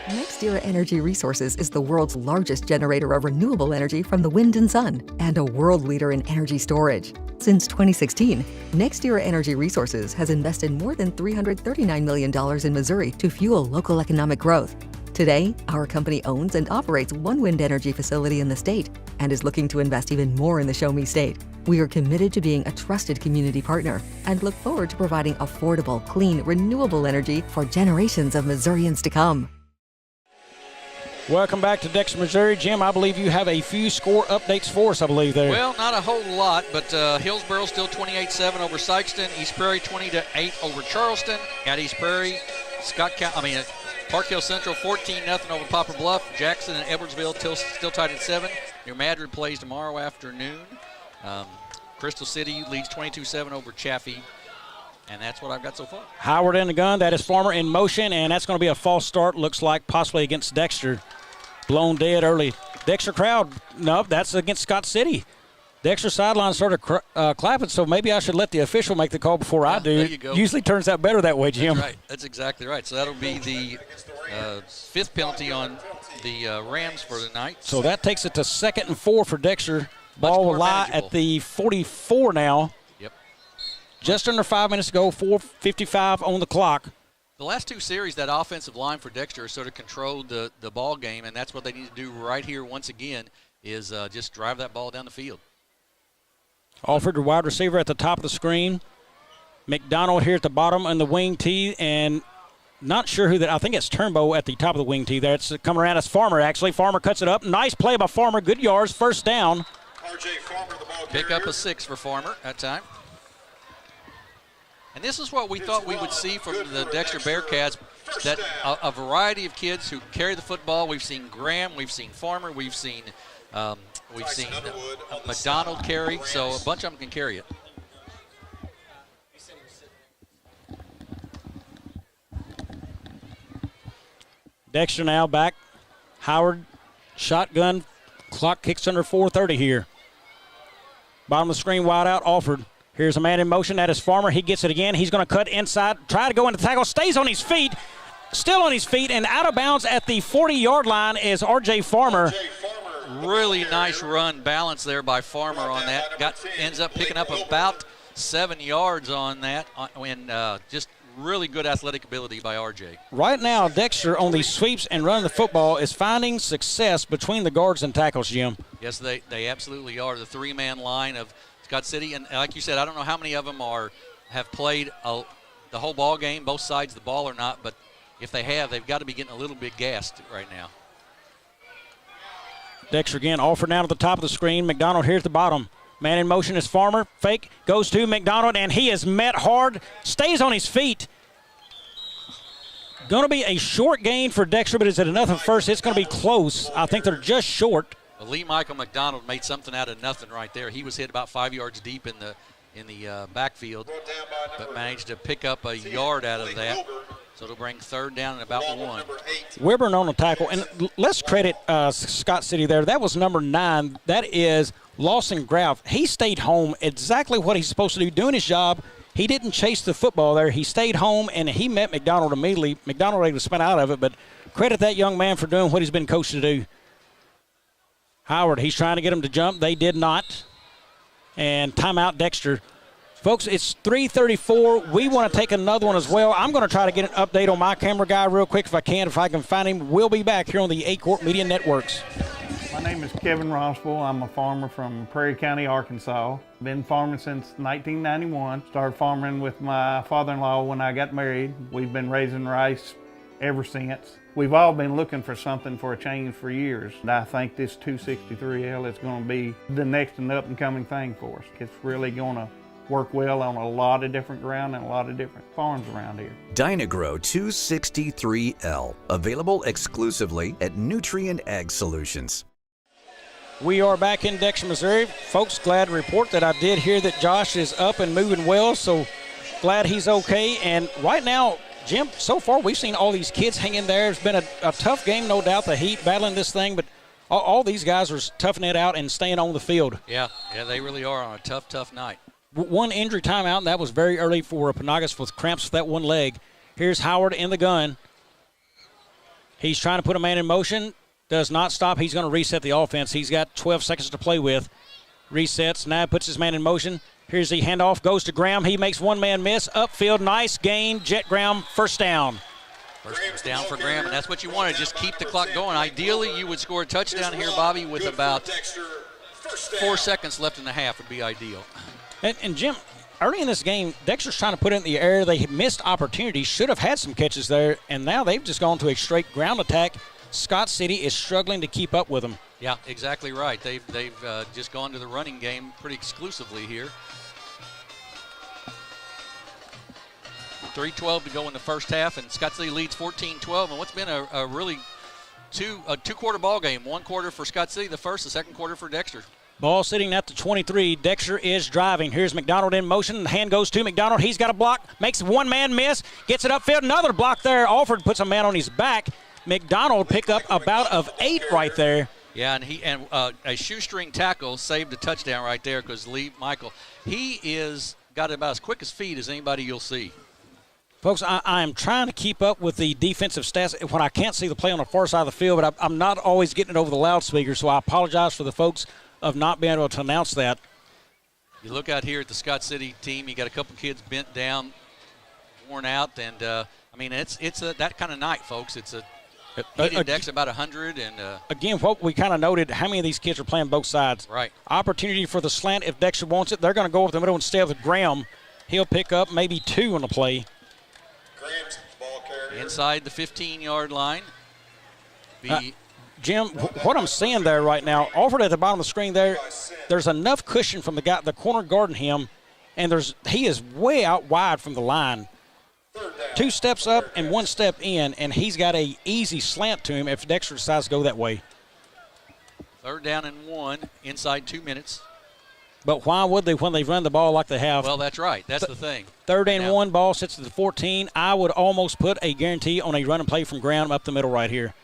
NextEra Energy Resources is the world's largest generator of renewable energy from the wind and sun, and a world leader in energy storage. Since 2016, NextEra Energy Resources has invested more than $339 million in Missouri to fuel local economic growth. Today, our company owns and operates one wind energy facility in the state and is looking to invest even more in the Show Me State. We are committed to being a trusted community partner and look forward to providing affordable, clean, renewable energy for generations of Missourians to come. Welcome back to Dexter, Missouri. Jim, I believe you have a few score updates for us, I believe, there. Well, not a whole lot, but Hillsboro still 28-7 over Sykeston. East Prairie 20-8 over Charleston. At East Prairie, Park Hill Central 14-0 over Poplar Bluff. Jackson and Edwardsville still tied at 7. New Madrid plays tomorrow afternoon. Crystal City leads 22-7 over Chaffee. And that's what I've got so far. Howard in the gun. That is Farmer in motion, and that's going to be a false start, looks like, possibly against Dexter. Blown dead early. Dexter crowd, no, that's against Scott City. Dexter sideline started clapping, so maybe I should let the official make the call before I do. There you go. Usually turns out better that way, Jim. That's right. That's exactly right. So that'll be the 5th penalty on the Rams for the night. So that takes it to 2nd and 4 for Dexter. Ball will lie at the 44 now. Yep. Just under 5 minutes to go, 4:55 on the clock. The last 2 series, that offensive line for Dexter has sort of controlled the ball game, and that's what they need to do right here once again is just drive that ball down the field. Offered to wide receiver at the top of the screen. McDonald here at the bottom on the wing tee, and not sure who that. I think it's Turnbow at the top of the wing tee there. It's coming around as Farmer, actually. Farmer cuts it up. Nice play by Farmer. Good yards. First down. R.J. Farmer, the ball Pick up a 6 for Farmer that time. And this is what we thought we would see from the Dexter Bearcats, that a variety of kids who carry the football. We've seen Graham. We've seen Farmer. We've seen McDonald carry, so a bunch of them can carry it. Dexter now back. Howard, shotgun. Clock kicks under 4:30 here. Bottom of the screen, wide out, offered. Here's a man in motion. That is Farmer. He gets it again. He's going to cut inside, try to go into the tackle, stays on his feet, still on his feet, and out of bounds at the 40-yard line is R.J. Farmer. Really nice run balance there by Farmer on that. Ends up picking up about 7 yards on that, and just really good athletic ability by R.J. Right now, Dexter on these sweeps and running the football is finding success between the guards and tackles, Jim. Yes, they absolutely are. The 3-man line of Scott City, and like you said, I don't know how many of them have played the whole ball game, both sides of the ball or not, but if they have, they've got to be getting a little bit gassed right now. Dexter again offered down at the top of the screen. McDonald here at the bottom. Man in motion is Farmer. Fake goes to McDonald, and he is met hard. Stays on his feet. Going to be a short gain for Dexter, but is it enough at first? It's going to be close. I think they're just short. Well, Lee Michael McDonald made something out of nothing right there. He was hit about 5 yards deep in the backfield, but managed to pick up a yard out of that. So it'll bring 3rd down and about 1. Wilburn on the tackle. And let's credit Scott City there. That was number 9. That is Lawson Graff. He stayed home, exactly what he's supposed to do, doing his job. He didn't chase the football there. He stayed home, and he met McDonald immediately. McDonald able to spin out of it, but credit that young man for doing what he's been coached to do. Howard, he's trying to get him to jump. They did not. And timeout Dexter. Folks, it's 3:34. We want to take another one as well. I'm going to try to get an update on my camera guy real quick if I can find him. We'll be back here on the Aycorp Media Networks. My name is Kevin Rossville. I'm a farmer from Prairie County, Arkansas. Been farming since 1991. Started farming with my father-in-law when I got married. We've been raising rice ever since. We've all been looking for something for a change for years. And I think this 263L is going to be the next and up-and-coming thing for us. It's really going to work well on a lot of different ground and a lot of different farms around here. Dynagro 263L, available exclusively at Nutrient Ag Solutions. We are back in Dexter, Missouri. Folks, glad to report that I did hear that Josh is up and moving well, so glad he's okay. And right now, Jim, so far we've seen all these kids hang in there. It's been a tough game, no doubt, the heat battling this thing, but all these guys are toughing it out and staying on the field. Yeah, they really are on a tough night. One injury timeout, and that was very early for Panagas with cramps with that one leg. Here's Howard in the gun. He's trying to put a man in motion. Does not stop. He's going to reset the offense. He's got 12 seconds to play with. Resets. Now puts his man in motion. Here's the handoff. Goes to Graham. He makes one man miss. Upfield. Nice gain. Jet Graham. First down. First down for Graham, and that's what you want to just keep the clock going. Ideally, you would score a touchdown here, Bobby, with about 4 seconds left in the half would be ideal. And Jim, early in this game, Dexter's trying to put it in the air. They missed opportunities, should have had some catches there, and now they've just gone to a straight ground attack. Scott City is struggling to keep up with them. Yeah, exactly right. They've just gone to the running game pretty exclusively here. 3:12 to go in the first half, and Scott City leads 14-12, and what's been a really two-quarter ball game. 1 quarter for Scott City, the first, the second quarter for Dexter. Ball sitting at the 23. Dexter is driving. Here's McDonald in motion. The hand goes to McDonald. He's got a block. Makes one man miss. Gets it upfield. Another block there. Alford puts a man on his back. McDonald picked up about of 8 right there. Yeah, and a shoestring tackle saved a touchdown right there because Lee Michael, he is got about as quick as feet as anybody you'll see. Folks, I am trying to keep up with the defensive stats when I can't see the play on the far side of the field, but I'm not always getting it over the loudspeaker, so I apologize for the folks of not being able to announce that. You look out here at the Scott City team, you got a couple kids bent down, worn out, and, it's that kind of night, folks. It's a heat index about 100. Again, what we kind of noted, how many of these kids are playing both sides. Right. Opportunity for the slant if Dexter wants it. They're going to go over the middle and stay with Graham. He'll pick up maybe 2 on the play. Graham's ball carrier. Inside the 15-yard line. Jim, what I'm seeing there right now, offered at the bottom of the screen there's enough cushion from the corner guarding him, and he is way out wide from the line. 2 steps up and 1 step in, and he's got a easy slant to him if Dexter decides to go that way. 3rd down and 1, inside 2 minutes. But why would they when they run the ball like they have? Well, that's right. That's the thing. 3rd and 1, ball sits at the 14. I would almost put a guarantee on a run and play from Graham up the middle right here.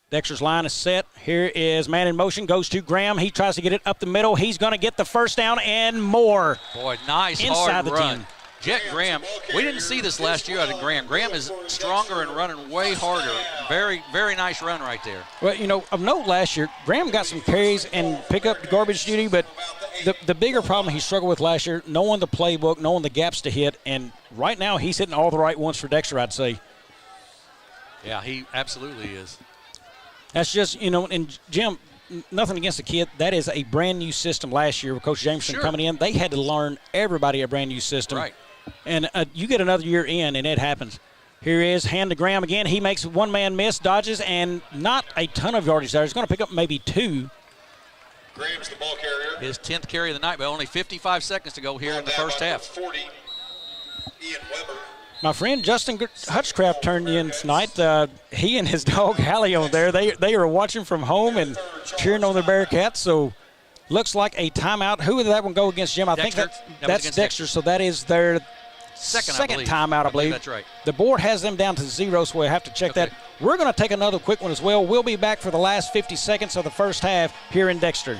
Dexter's line is set. Here is man in motion, goes to Graham. He tries to get it up the middle. He's going to get the first down and more. Boy, nice inside hard the run. 10. Jet Graham, we didn't see this last year out of Graham. Graham is stronger and running way harder. Very, very nice run right there. Well, of note last year, Graham got some carries and pick up garbage duty, but the bigger problem he struggled with last year, knowing the playbook, knowing the gaps to hit, and right now he's hitting all the right ones for Dexter, I'd say. Yeah, he absolutely is. That's just, and Jim, nothing against the kid. That is a brand-new system last year with Coach Jameson coming in. They had to learn everybody a brand-new system. Right. And you get another year in, and it happens. Here is hand to Graham again. He makes one-man miss, dodges, and not a ton of yardage there. He's going to pick up maybe 2. Graham's the ball carrier. His 10th carry of the night, but only 55 seconds to go here in the first half. 40, Ian Weber. My friend Justin Hutchcraft turned in tonight. He and his dog Hallie on there. They are watching from home and cheering on the Bearcats. So looks like a timeout. Who did that one go against, Jim? I think that's Dexter. So that is their second timeout, I believe. That's right. The board has them down to 0, so we'll have to check that. We're going to take another quick one as well. We'll be back for the last 50 seconds of the first half here in Dexter.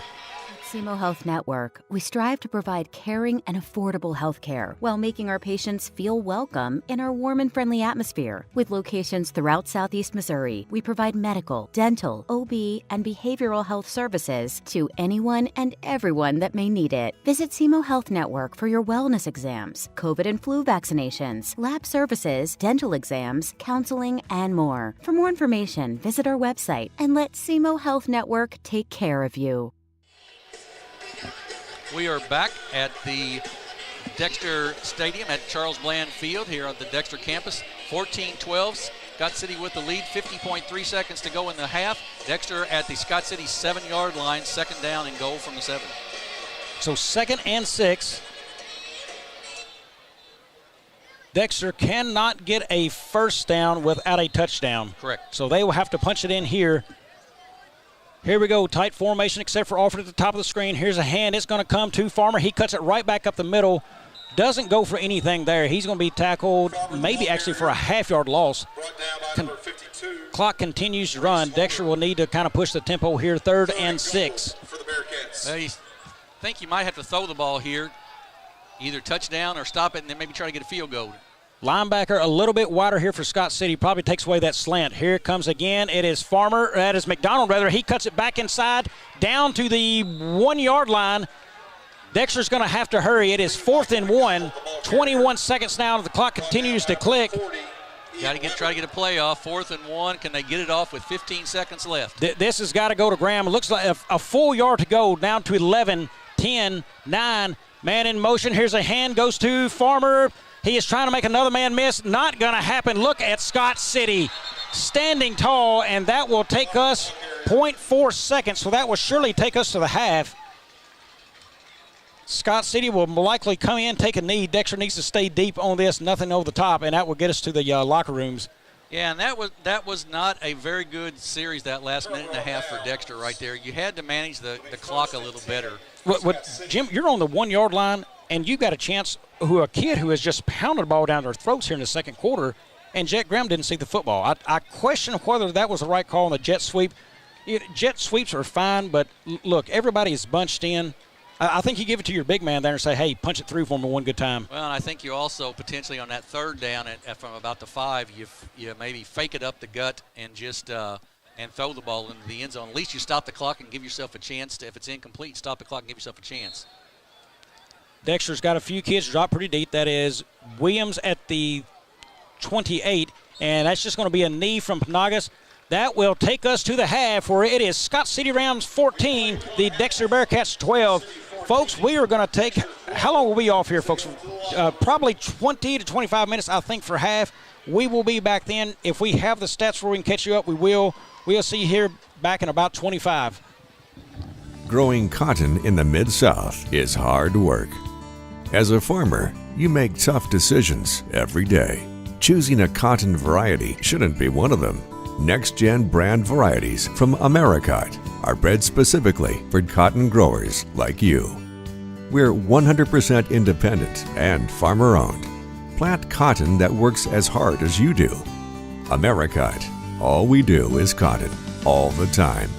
SEMO Health Network, we strive to provide caring and affordable health care while making our patients feel welcome in our warm and friendly atmosphere. With locations throughout Southeast Missouri, we provide medical, dental, OB, and behavioral health services to anyone and everyone that may need it. Visit SEMO Health Network for your wellness exams, COVID and flu vaccinations, lab services, dental exams, counseling, and more. For more information, visit our website and let SEMO Health Network take care of you. We are back at the Dexter Stadium at Charles Bland Field here on the Dexter campus. 14-12, Scott City with the lead, 50.3 seconds to go in the half. Dexter at the Scott City 7-yard line, 2nd down and goal from the 7. So 2nd and 6. Dexter cannot get a first down without a touchdown. Correct. So they will have to punch it in here. Here we go, tight formation except for offered at the top of the screen. Here's a hand. It's going to come to Farmer. He cuts it right back up the middle. Doesn't go for anything there. He's going to be tackled maybe actually for a half-yard loss. Clock continues to run. Dexter will need to kind of push the tempo here. 3rd and 6. I think you might have to throw the ball here. Either touchdown or stop it and then maybe try to get a field goal. Linebacker a little bit wider here for Scott City. Probably takes away that slant. Here it comes again. It is Farmer. That is McDonald, rather. He cuts it back inside down to the 1-yard line. Dexter's going to have to hurry. It is 4th and 1. 21 seconds now. The clock continues to click. Got to try to get a play off. 4th and 1. Can they get it off with 15 seconds left? This has got to go to Graham. It looks like a full yard to go. Down to 11, 10, 9. Man in motion. Here's a hand. Goes to Farmer. He is trying to make another man miss. Not going to happen. Look at Scott City standing tall, and that will take us 0.4 seconds, so that will surely take us to the half. Scott City will likely come in, take a knee. Dexter needs to stay deep on this, nothing over the top, and that will get us to the locker rooms. Yeah, and that was not a very good series, that last minute and a half for Dexter right there. You had to manage the clock a little better. Jim, you're on the 1-yard line, and you've got a chance a kid who has just pounded the ball down their throats here in the second quarter, and Jet Graham didn't see the football. I question whether that was the right call on the jet sweep. jet sweeps are fine, but look, everybody is bunched in. I think you give it to your big man there and say, hey, punch it through for me one good time. Well, and I think you also potentially on that third down from about the 5, you maybe fake it up the gut and just and throw the ball into the end zone. At least you stop the clock and give yourself a chance. If it's incomplete, stop the clock and give yourself a chance. Dexter's got a few kids drop pretty deep. That is Williams at the 28, and that's just going to be a knee from Panagas. That will take us to the half, where it is Scott City Rams 14, the Dexter Bearcats 12. Folks, we are going to take – how long will we be off here, folks? Probably 20 to 25 minutes, I think, for half. We will be back then. If we have the stats where we can catch you up, we will. We'll see you here back in about 25. Growing cotton in the Mid-South is hard work. As a farmer, you make tough decisions every day. Choosing a cotton variety shouldn't be one of them. Next-gen brand varieties from Americot are bred specifically for cotton growers like you. We're 100% independent and farmer-owned. Plant cotton that works as hard as you do. Americot. All we do is cotton, all the time.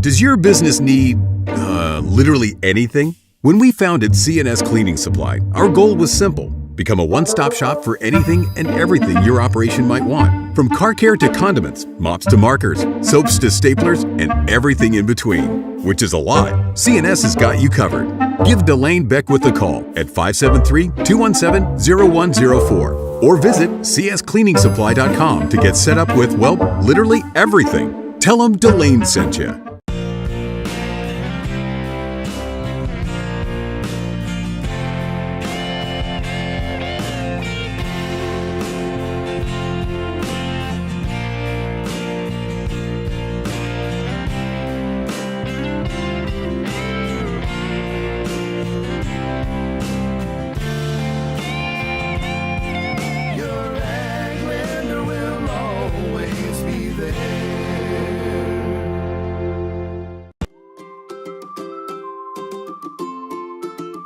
Does your business need, literally anything? When we founded CNS Cleaning Supply, our goal was simple. Become a one-stop shop for anything and everything your operation might want. From car care to condiments, mops to markers, soaps to staplers, and everything in between. Which is a lot. CNS has got you covered. Give Delane Beckwith a call at 573-217-0104 or visit cscleaningsupply.com to get set up with, well, literally everything. Tell them Delane sent you.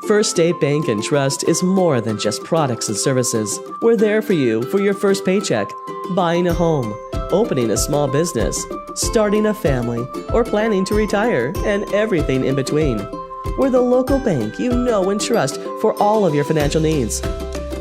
First State Bank and Trust is more than just products and services. We're there for you for your first paycheck, buying a home, opening a small business, starting a family, or planning to retire, and everything in between. We're the local bank you know and trust for all of your financial needs.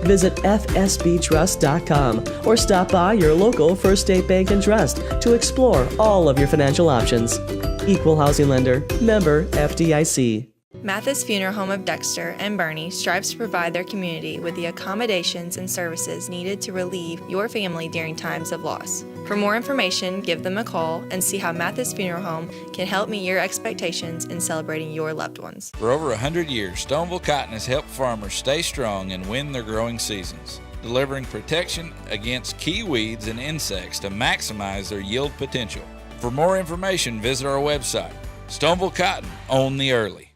Visit fsbtrust.com or stop by your local First State Bank and Trust to explore all of your financial options. Equal housing lender, member FDIC. Mathis Funeral Home of Dexter and Bernie strives to provide their community with the accommodations and services needed to relieve your family during times of loss. For more information, give them a call and see how Mathis Funeral Home can help meet your expectations in celebrating your loved ones. For over 100 years, Stoneville Cotton has helped farmers stay strong and win their growing seasons, delivering protection against key weeds and insects to maximize their yield potential. For more information, visit our website. Stoneville Cotton, own the early.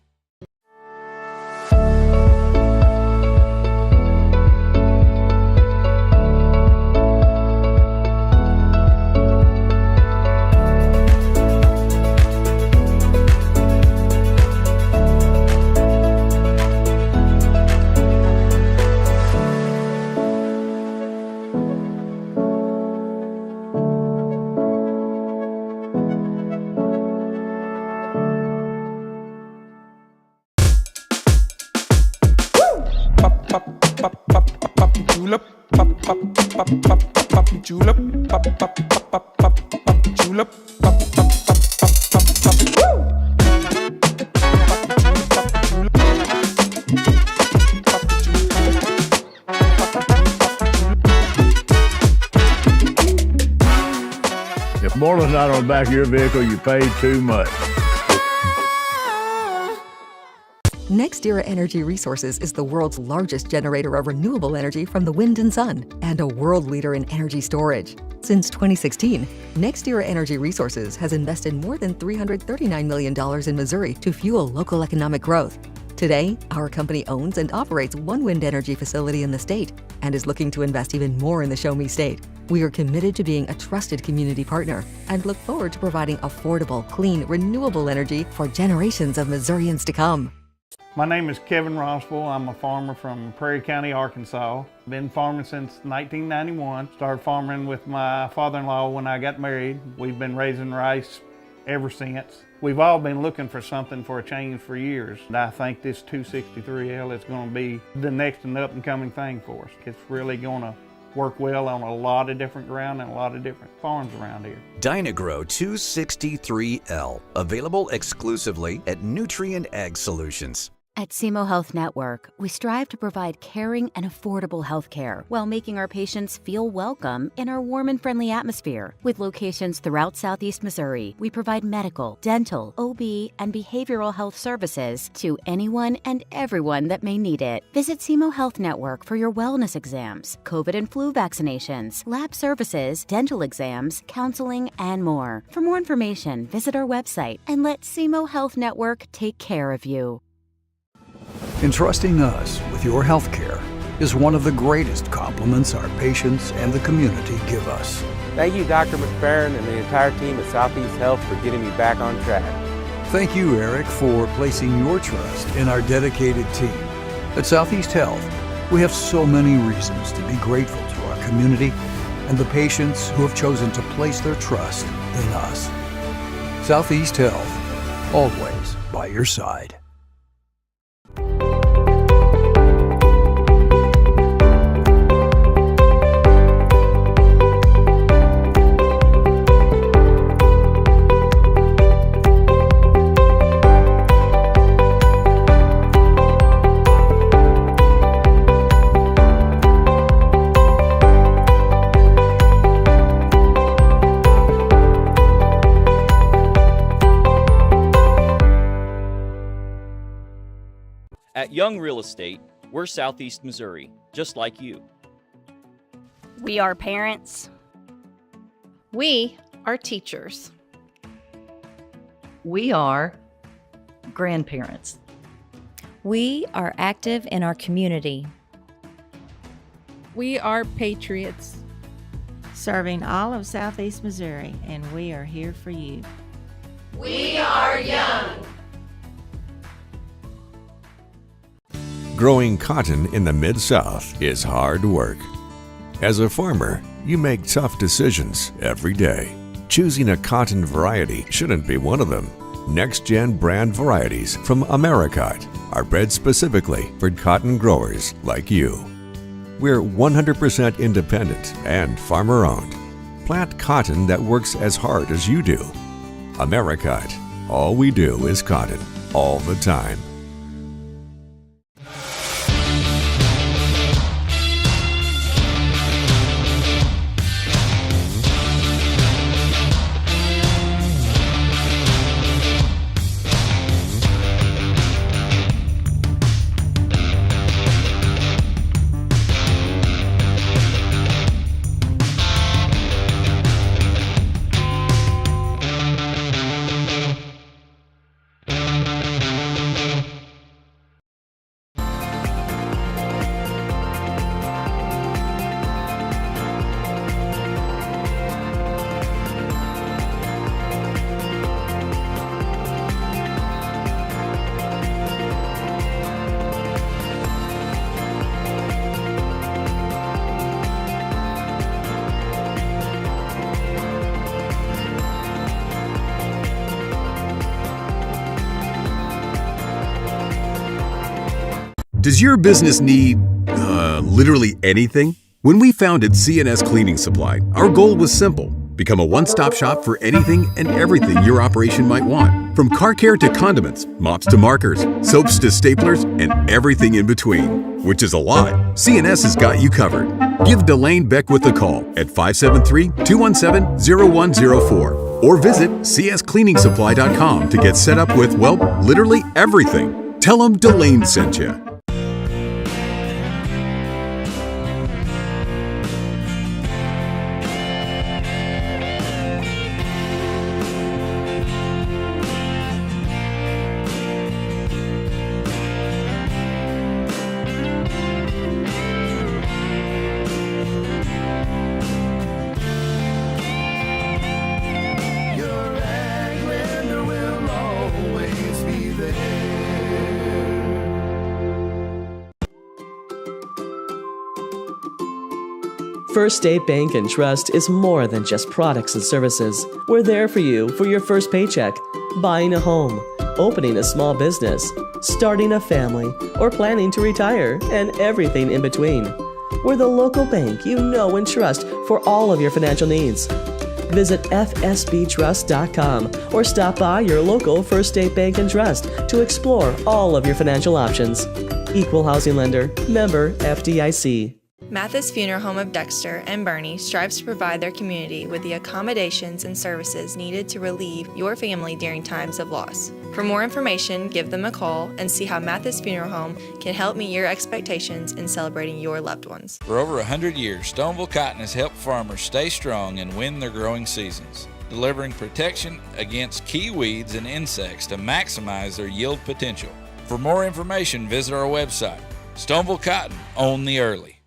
julep, out on the back of your vehicle, you paid too much. NextEra Energy Resources is the world's largest generator of renewable energy from the wind and sun and a world leader in energy storage. Since 2016, NextEra Energy Resources has invested more than $339 million in Missouri to fuel local economic growth. Today, our company owns and operates one wind energy facility in the state and is looking to invest even more in the Show Me State. We are committed to being a trusted community partner and look forward to providing affordable, clean, renewable energy for generations of Missourians to come. My name is Kevin Rossville. I'm a farmer from Prairie County, Arkansas. Been farming since 1991. Started farming with my father-in-law when I got married. We've been raising rice ever since. We've all been looking for something for a change for years. And I think this 263L is going to be the next and up-and-coming thing for us. It's really going to work well on a lot of different ground and a lot of different farms around here. Dynagro 263L, available exclusively at Nutrient Ag Solutions. At SEMO Health Network, we strive to provide caring and affordable health care while making our patients feel welcome in our warm and friendly atmosphere. With locations throughout Southeast Missouri, we provide medical, dental, OB, and behavioral health services to anyone and everyone that may need it. Visit SEMO Health Network for your wellness exams, COVID and flu vaccinations, lab services, dental exams, counseling, and more. For more information, visit our website and let SEMO Health Network take care of you. Entrusting us with your health care is one of the greatest compliments our patients and the community give us. Thank you, Dr. McFerrin and the entire team at Southeast Health for getting me back on track. Thank you, Eric, for placing your trust in our dedicated team. At Southeast Health, we have so many reasons to be grateful to our community and the patients who have chosen to place their trust in us. Southeast Health, always by your side. At Young Real Estate, we're Southeast Missouri, just like you. We are parents. We are teachers. We are grandparents. We are active in our community. We are patriots. Serving all of Southeast Missouri, and we are here for you. We are young. Growing cotton in the Mid-South is hard work. As a farmer, you make tough decisions every day. Choosing a cotton variety shouldn't be one of them. Next-gen brand varieties from Americot are bred specifically for cotton growers like you. We're 100% independent and farmer-owned. Plant cotton that works as hard as you do. Americot. All we do is cotton, all the time. Does your business need, literally anything? When we founded CNS Cleaning Supply, our goal was simple. Become a one-stop shop for anything and everything your operation might want. From car care to condiments, mops to markers, soaps to staplers, and everything in between. Which is a lot. CNS has got you covered. Give Delane Beckwith a call at 573-217-0104 Or visit cscleaningsupply.com to get set up with, well, literally everything. Tell them Delane sent you. First State Bank and Trust is more than just products and services. We're there for you for your first paycheck, buying a home, opening a small business, starting a family, or planning to retire, and everything in between. We're the local bank you know and trust for all of your financial needs. Visit fsbtrust.com or stop by your local First State Bank and Trust to explore all of your financial options. Equal housing lender, member FDIC. Mathis Funeral Home of Dexter and Bernie strives to provide their community with the accommodations and services needed to relieve your family during times of loss. For more information, give them a call and see how Mathis Funeral Home can help meet your expectations in celebrating your loved ones. For over 100 years, Stoneville Cotton has helped farmers stay strong and win their growing seasons, delivering protection against key weeds and insects to maximize their yield potential. For more information, visit our website. Stoneville Cotton, own the early.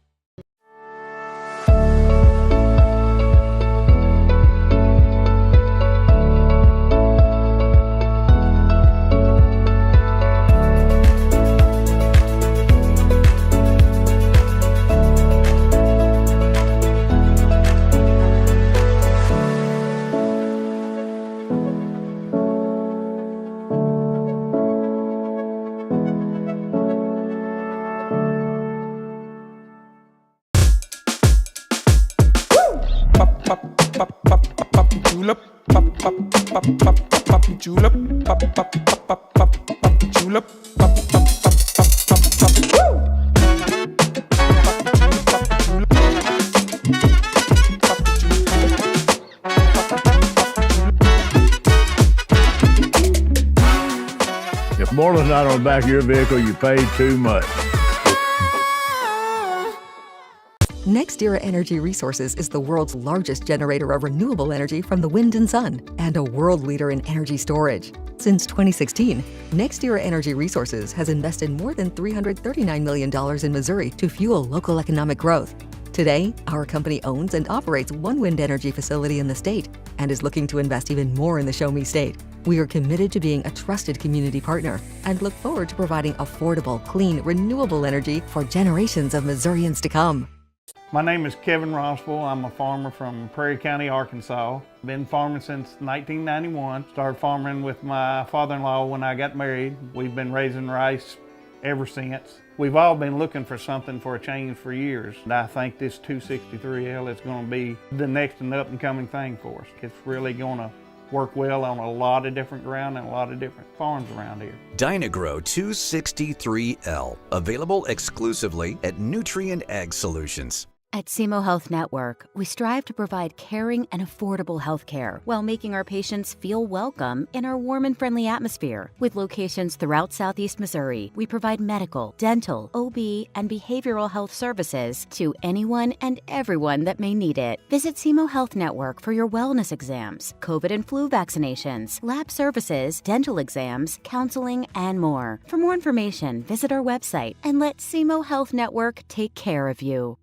If more than not on the back of your vehicle, you paid too much. NextEra Energy Resources is the world's largest generator of renewable energy from the wind and sun, and a world leader in energy storage. Since 2016, NextEra Energy Resources has invested more than $339 million in Missouri to fuel local economic growth. Today, our company owns and operates one wind energy facility in the state and is looking to invest even more in the Show Me State. We are committed to being a trusted community partner and look forward to providing affordable, clean, renewable energy for generations of Missourians to come. My name is Kevin Rossville. I'm a farmer from Prairie County, Arkansas. Been farming since 1991. Started farming with my father-in-law when I got married. We've been raising rice ever since. We've all been looking for something for a change for years. And I think this 263L is going to be the next and up-and-coming thing for us. It's really going to work well on a lot of different ground and a lot of different farms around here. Dynagro 263L, available exclusively at Nutrient Ag Solutions. At SEMO Health Network, we strive to provide caring and affordable health care while making our patients feel welcome in our warm and friendly atmosphere. With locations throughout Southeast Missouri, we provide medical, dental, OB, and behavioral health services to anyone and everyone that may need it. Visit SEMO Health Network for your wellness exams, COVID and flu vaccinations, lab services, dental exams, counseling, and more. For more information, visit our website and let SEMO Health Network take care of you.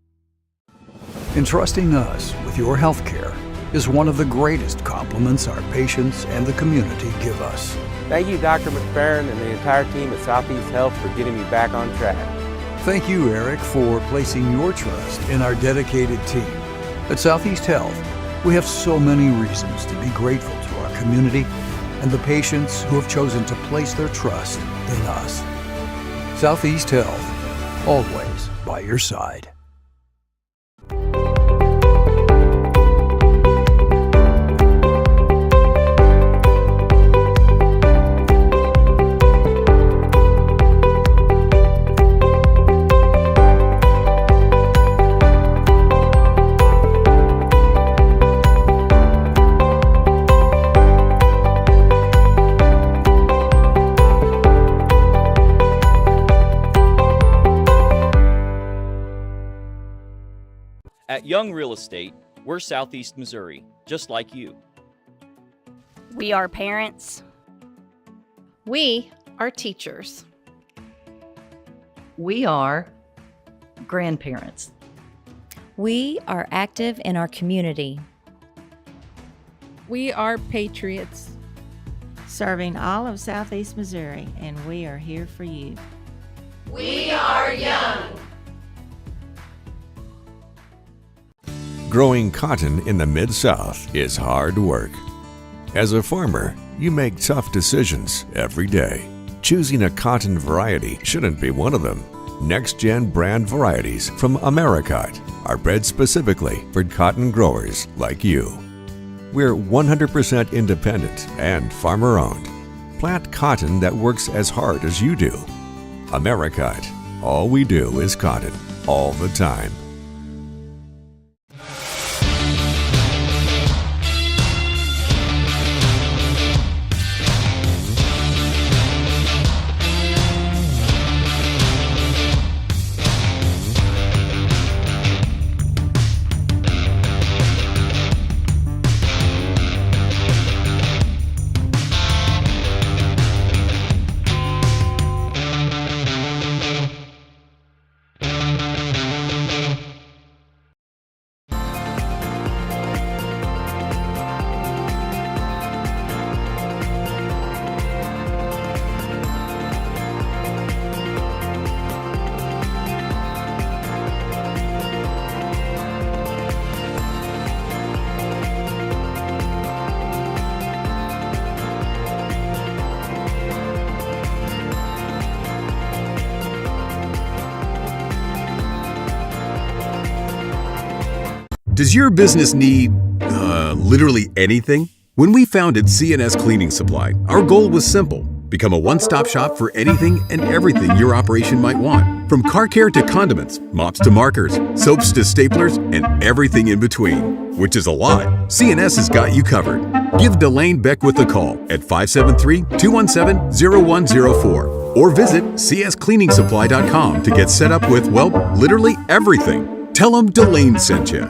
Entrusting us with your health care is one of the greatest compliments our patients and the community give us. Thank you, Dr. McFerrin and the entire team at Southeast Health for getting me back on track. Thank you, Eric, for placing your trust in our dedicated team. At Southeast Health, we have so many reasons to be grateful to our community and the patients who have chosen to place their trust in us. Southeast Health, always by your side. At Young Real Estate, we're Southeast Missouri, just like you. We are parents. We are teachers. We are grandparents. We are active in our community. We are patriots. Serving all of Southeast Missouri, and we are here for you. We are young. Growing cotton in the Mid-South is hard work. As a farmer, you make tough decisions every day. Choosing a cotton variety shouldn't be one of them. Next-gen brand varieties from Americot are bred specifically for cotton growers like you. We're 100% independent and farmer-owned. Plant cotton that works as hard as you do. Americot. All we do is cotton, all the time. Does your business need, literally anything? When we founded CNS Cleaning Supply, our goal was simple. Become a one-stop shop for anything and everything your operation might want. From car care to condiments, mops to markers, soaps to staplers, and everything in between. Which is a lot. CNS has got you covered. Give Delane Beckwith a call at 573-217-0104 or visit cscleaningsupply.com to get set up with, well, literally everything. Tell them Delane sent you.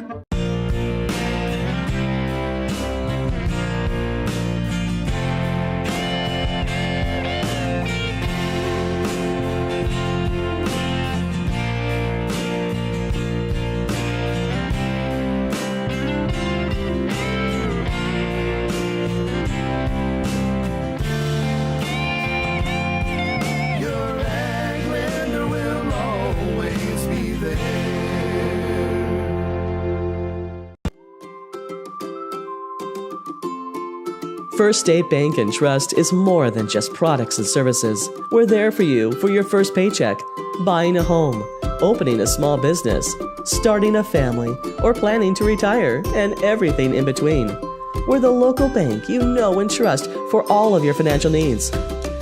First State Bank and Trust is more than just products and services. We're there for you for your first paycheck, buying a home, opening a small business, starting a family, or planning to retire, and everything in between. We're the local bank you know and trust for all of your financial needs.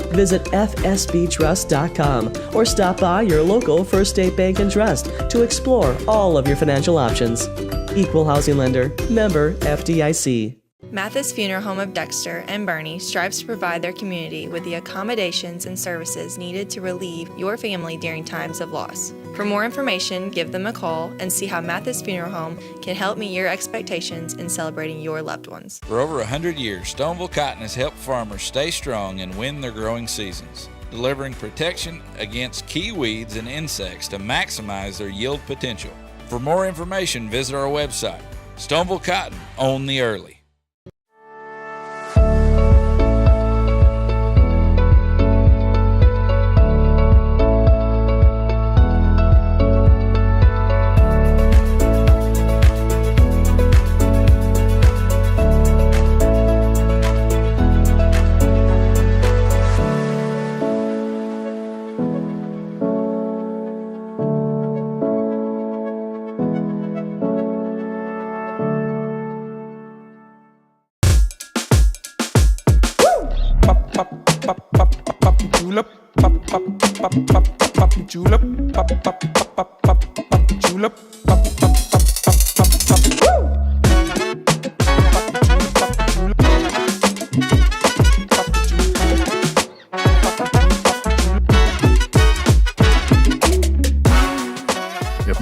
Visit fsbtrust.com or stop by your local First State Bank and Trust to explore all of your financial options. Equal housing lender, member FDIC. Mathis Funeral Home of Dexter and Bernie strives to provide their community with the accommodations and services needed to relieve your family during times of loss. For more information, give them a call and see how Mathis Funeral Home can help meet your expectations in celebrating your loved ones. For over 100 years, Stoneville Cotton has helped farmers stay strong and win their growing seasons, delivering protection against key weeds and insects to maximize their yield potential. For more information, visit our website. Stoneville Cotton, own the early.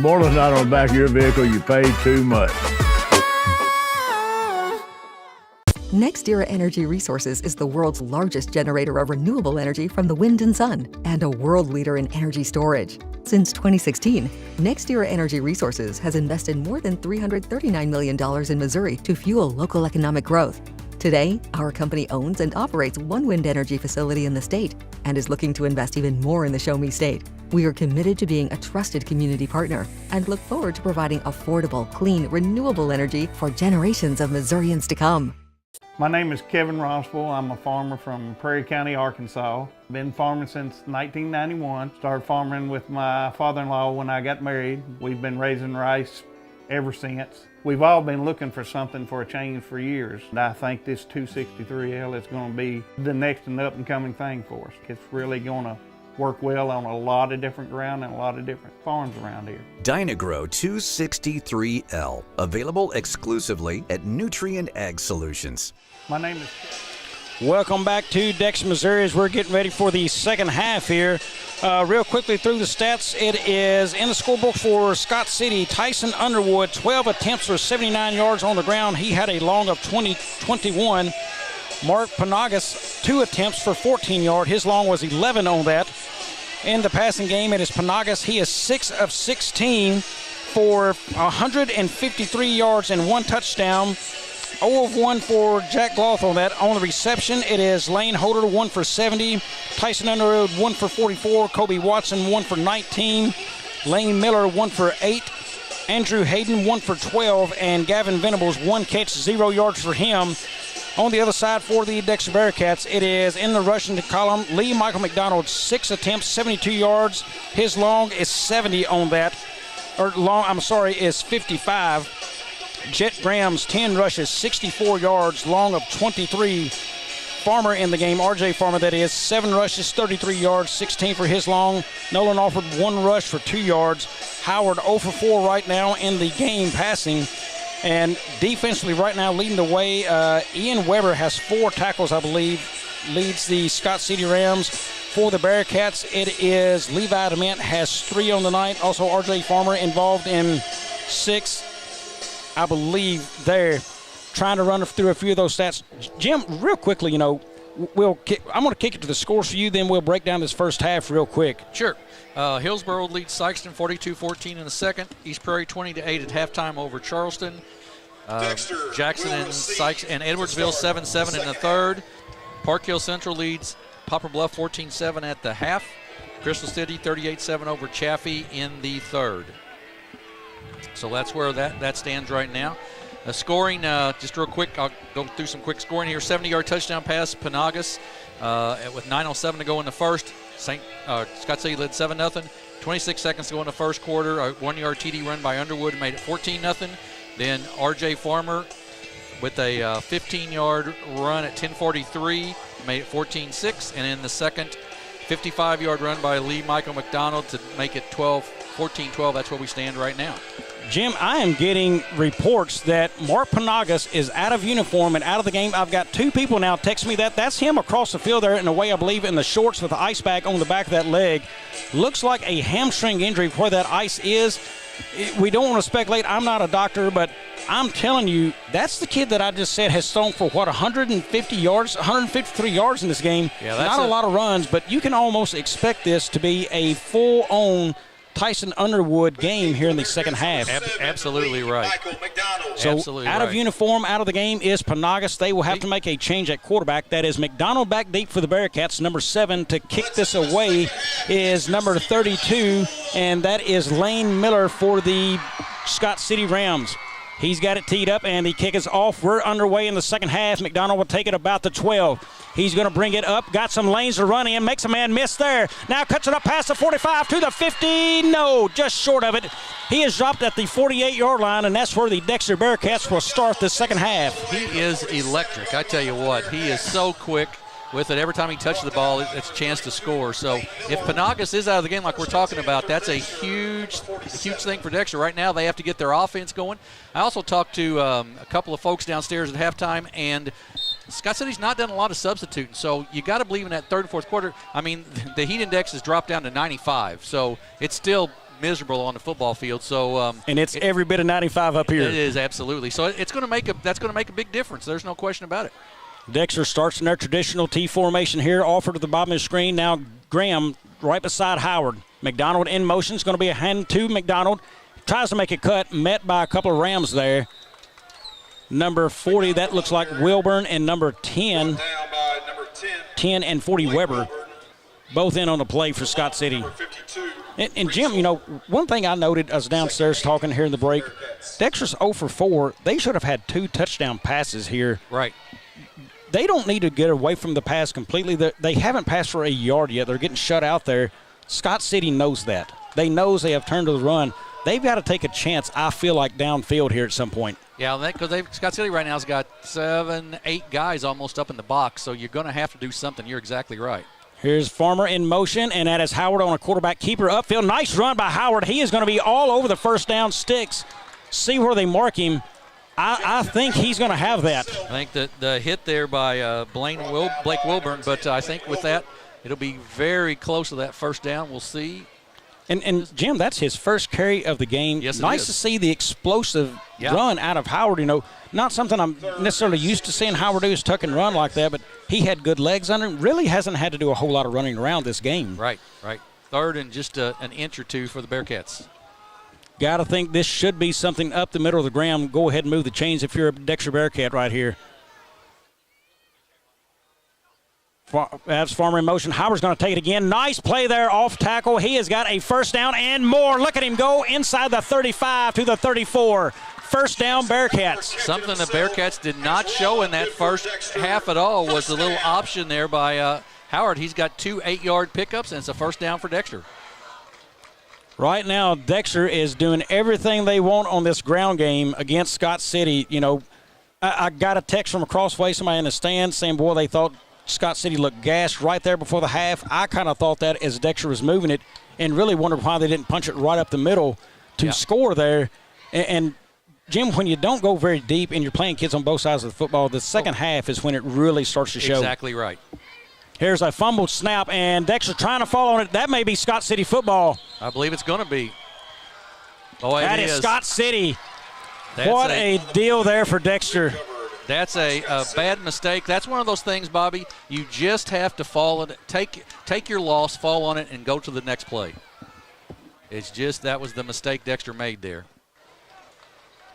spoiler's not on the back of your vehicle, you paid too much. NextEra Energy Resources is the world's largest generator of renewable energy from the wind and sun and a world leader in energy storage. Since 2016, NextEra Energy Resources has invested more than $339 million in Missouri to fuel local economic growth. Today, our company owns and operates one wind energy facility in the state and is looking to invest even more in the Show Me State. We are committed to being a trusted community partner and look forward to providing affordable, clean, renewable energy for generations of Missourians to come. My name is Kevin Rossville. I'm a farmer from Prairie County, Arkansas. Been farming since 1991. Started farming with my father-in-law when I got married. We've been raising rice ever since. We've all been looking for something for a change for years. And I think this 263L is going to be the next and up and coming thing for us. It's really going to work well on a lot of different ground and a lot of different farms around here. Dynagrow 263L, available exclusively at Nutrient Ag Solutions. My name is... Welcome back to Dexter, Missouri, as we're getting ready for the second half here. Real quickly through the stats, it is in the scorebook for Scott City. Tyson Underwood, 12 attempts for 79 yards on the ground. He had a long of 21. Mark Panagas, 2 attempts for 14 yards. His long was 11 on that. In the passing game, it is Panagas. He is 6 of 16 for 153 yards and 1 touchdown. 0 of 1 for Jack Gloth on that. On the reception, it is Lane Holder, 1 for 70. Tyson Underwood, 1 for 44. Kobe Watson, 1 for 19. Lane Miller, 1 for 8. Andrew Hayden, 1 for 12. And Gavin Venables, 1 catch, 0 yards for him. On the other side for the Dexter Bearcats, it is in the rushing column. Lee Michael McDonald, 6 attempts, 72 yards. His long is 70 on that. Is 55. Jet Graham's 10 rushes, 64 yards, long of 23. Farmer in the game, RJ Farmer that is, 7 rushes, 33 yards, 16 for his long. Nolan offered 1 rush for 2 yards. Howard 0 for 4 right now in the game passing. And defensively right now leading the way, Ian Weber has 4 tackles, I believe, leads the Scott City Rams. For the Bearcats, it is Levi Dement has 3 on the night. Also RJ Farmer involved in 6. I believe they're trying to run through a few of those stats. Jim, real quickly, I'm going to kick it to the scores for you, then we'll break down this first half real quick. Sure. Hillsboro leads Sykeston 42-14 in the second. East Prairie 20-8 at halftime over Charleston. Jackson and Sykes and Edwardsville 7-7 in the third. Park Hill Central leads Poplar Bluff 14-7 at the half. Crystal City 38-7 over Chaffee in the third. So that's where that stands right now. Scoring, just real quick, I'll go through some quick scoring here. 70-yard touchdown pass, Panagas, with 9:07 to go in the first. Scott City led 7-0. 26 seconds to go in the first quarter. A 1-yard TD run by Underwood made it 14-0. Then R.J. Farmer with a 15-yard run at 10:43 made it 14-6. And in the second, 55-yard run by Lee Michael McDonald to make it 14-12. That's where we stand right now. Jim, I am getting reports that Mark Panagas is out of uniform and out of the game. I've got 2 people now text me that. That's him across the field there in the way, I believe, in the shorts with the ice pack on the back of that leg. Looks like a hamstring injury where that ice is. We don't want to speculate. I'm not a doctor, but I'm telling you, that's the kid that I just said has thrown for, 150 yards, 153 yards in this game. Yeah, that's not a lot of runs, but you can almost expect this to be a full-on Tyson Underwood game here in the second half. Absolutely right. So absolutely out of uniform, out of the game is Panagas. They will have to make a change at quarterback. That is McDonald back deep for the Bearcats. Number 7 to kick this away is number 32, and that is Lane Miller for the Scott City Rams. He's got it teed up, and the kick is off. We're underway in the second half. McDonald will take it about the 12. He's going to bring it up. Got some lanes to run in. Makes a man miss there. Now cuts it up past the 45 to the 50. No, just short of it. He is dropped at the 48-yard line, and that's where the Dexter Bearcats will start the second half. He is electric. I tell you what, he is so quick with it. Every time he touches the ball, it's a chance to score. So if Panagas is out of the game like we're talking about, that's a huge thing for Dexter. Right now they have to get their offense going. I also talked to a couple of folks downstairs at halftime, and Scott City's not done a lot of substituting, so you got to believe in that third and fourth quarter. I mean, the heat index has dropped down to 95, so it's still miserable on the football field. So and it's every bit of 95 up here. It is, absolutely. So that's going to make a big difference. There's no question about it. Dexter starts in their traditional T formation here, offered to the bottom of the screen. Now Graham right beside Howard. McDonald in motion. It's going to be a hand to McDonald. Tries to make a cut, met by a couple of Rams there. Number 40, that looks like Wilburn, and number 10, 10 and 40 Weber, both in on the play for Scott City. And Jim, you know, one thing I noted, I was downstairs talking here in the break, Dexter's 0 for 4. They should have had 2 touchdown passes here. Right. They don't need to get away from the pass completely. They haven't passed for a yard yet. They're getting shut out there. Scott City knows that. They knows they have turned to the run. They've got to take a chance, I feel like, downfield here at some point. Yeah, because Scott City right now has got 7, 8 guys almost up in the box, so you're going to have to do something. You're exactly right. Here's Farmer in motion, and that is Howard on a quarterback keeper upfield. Nice run by Howard. He is going to be all over the first down sticks. See where they mark him. I think he's going to have that. I think that the hit there by Blake Wilburn, but I think with that, it'll be very close to that first down. We'll see. And Jim, that's his first carry of the game. Yes, nice to see the explosive run out of Howard. You know, not something I'm necessarily used to seeing Howard do is tuck and run like that, but he had good legs under him. Really hasn't had to do a whole lot of running around this game. Right. Third and just an inch or two for the Bearcats. Got to think this should be something up the middle of the ground. Go ahead and move the chains if you're a Dexter Bearcat right here. That's Farmer in motion. Howard's going to take it again. Nice play there off tackle. He has got a first down and more. Look at him go inside the 35 to the 34. First down, Bearcats. Something the Bearcats did not show in that first half at all was the little option there by Howard. He's got 2 8-yard pickups, and it's a first down for Dexter. Right now, Dexter is doing everything they want on this ground game against Scott City. You know, I got a text from across the way, somebody in the stand saying, boy, they thought Scott City looked gassed right there before the half. I kind of thought that as Dexter was moving it and really wondered why they didn't punch it right up the middle to score there. And Jim, when you don't go very deep and you're playing kids on both sides of the football, the second half is when it really starts to show. Exactly right. Here's a fumbled snap, and Dexter trying to fall on it. That may be Scott City football. I believe it's going to be. Oh, that is Scott City. What a deal there for Dexter. That's a bad mistake. That's one of those things, Bobby. You just have to fall on it. Take your loss, fall on it, and go to the next play. It's just that was the mistake Dexter made there.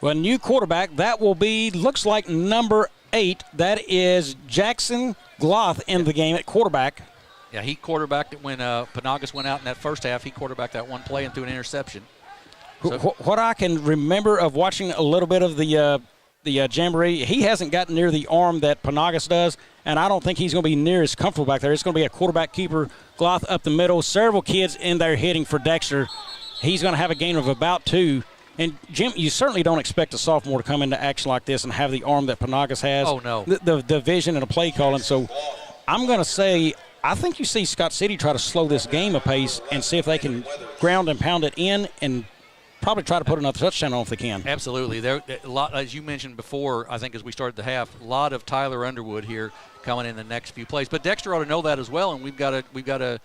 Well, new quarterback, that will be, looks like number 8. That is Jackson Gloth in the game at quarterback. Yeah, he quarterbacked it when Panagas went out in that first half. He quarterbacked that one play and threw an interception. So, what I can remember of watching a little bit of the jamboree, he hasn't gotten near the arm that Panagas does, and I don't think he's going to be near as comfortable back there. It's going to be a quarterback keeper, Gloth up the middle, several kids in there hitting for Dexter. He's going to have a gain of about 2. And, Jim, you certainly don't expect a sophomore to come into action like this and have the arm that Panagas has. Oh, no. The vision and the play calling. So I'm going to say I think you see Scott City try to slow this game a pace and see if they can ground and pound it in and probably try to put another touchdown on if they can. Absolutely. There a lot, as you mentioned before, I think as we started the half, a lot of Tyler Underwood here coming in the next few plays. But Dexter ought to know that as well, and we've got to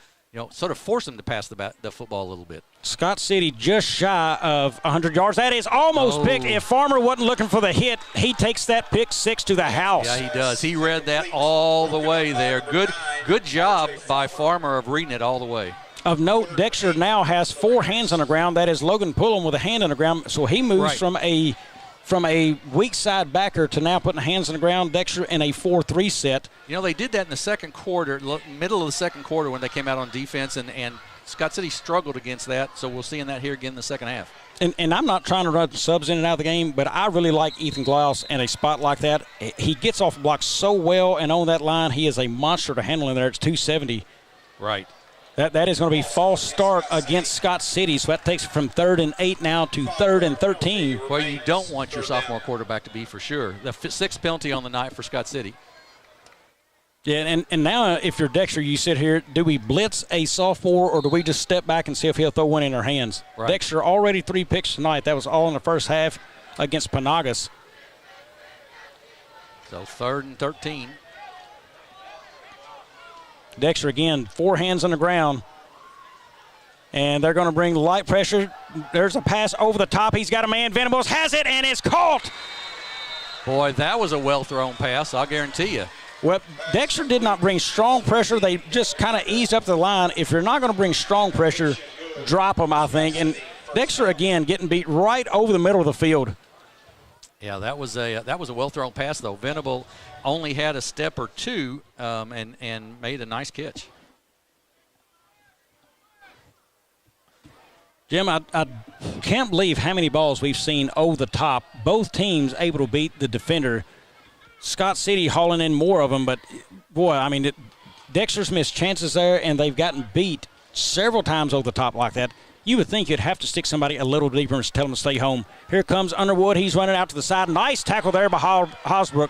sort of force him to pass the football a little bit. Scott City just shy of 100 yards. That is almost picked. If Farmer wasn't looking for the hit, he takes that pick 6 to the house. Yeah, he does. He read that all the way there. Good job by Farmer of reading it all the way. Of note, Dexter now has 4 hands on the ground. That is Logan Pullum with a hand on the ground. So he moves from a weak side backer to now putting hands on the ground. Dexter in a 4-3 set. You know, they did that in the second quarter, middle of the second quarter when they came out on defense, and Scott City struggled against that. So we'll see that here again in the second half. And I'm not trying to run subs in and out of the game, but I really like Ethan Glaus in a spot like that. He gets off blocks so well, and on that line, he is a monster to handle in there. It's 270. Right. That is going to be false start against Scott City, so that takes it from 3rd and 8 now to 3rd and 13. Where you don't want your sophomore quarterback to be for sure. The 6th penalty on the night for Scott City. Yeah, and now if you're Dexter, you sit here, do we blitz a sophomore or do we just step back and see if he'll throw one in our hands? Right. Dexter already 3 picks tonight. That was all in the first half against Panagas. So 3rd and 13. Dexter again, 4 hands on the ground. And they're going to bring light pressure. There's a pass over the top. He's got a man. Venables has it, and it's caught. Boy, that was a well-thrown pass, I'll guarantee you. Well, Dexter did not bring strong pressure. They just kind of eased up the line. If you're not going to bring strong pressure, drop them, I think. And Dexter, again, getting beat right over the middle of the field. Yeah, that was a well-thrown pass, though. Venable only had a step or two and made a nice catch. Jim, I can't believe how many balls we've seen over the top. Both teams able to beat the defender. Scott City hauling in more of them, but, boy, I mean, Dexter's missed chances there, and they've gotten beat several times over the top like that. You would think you'd have to stick somebody a little deeper and tell them to stay home. Here comes Underwood. He's running out to the side. Nice tackle there by Hosbrook.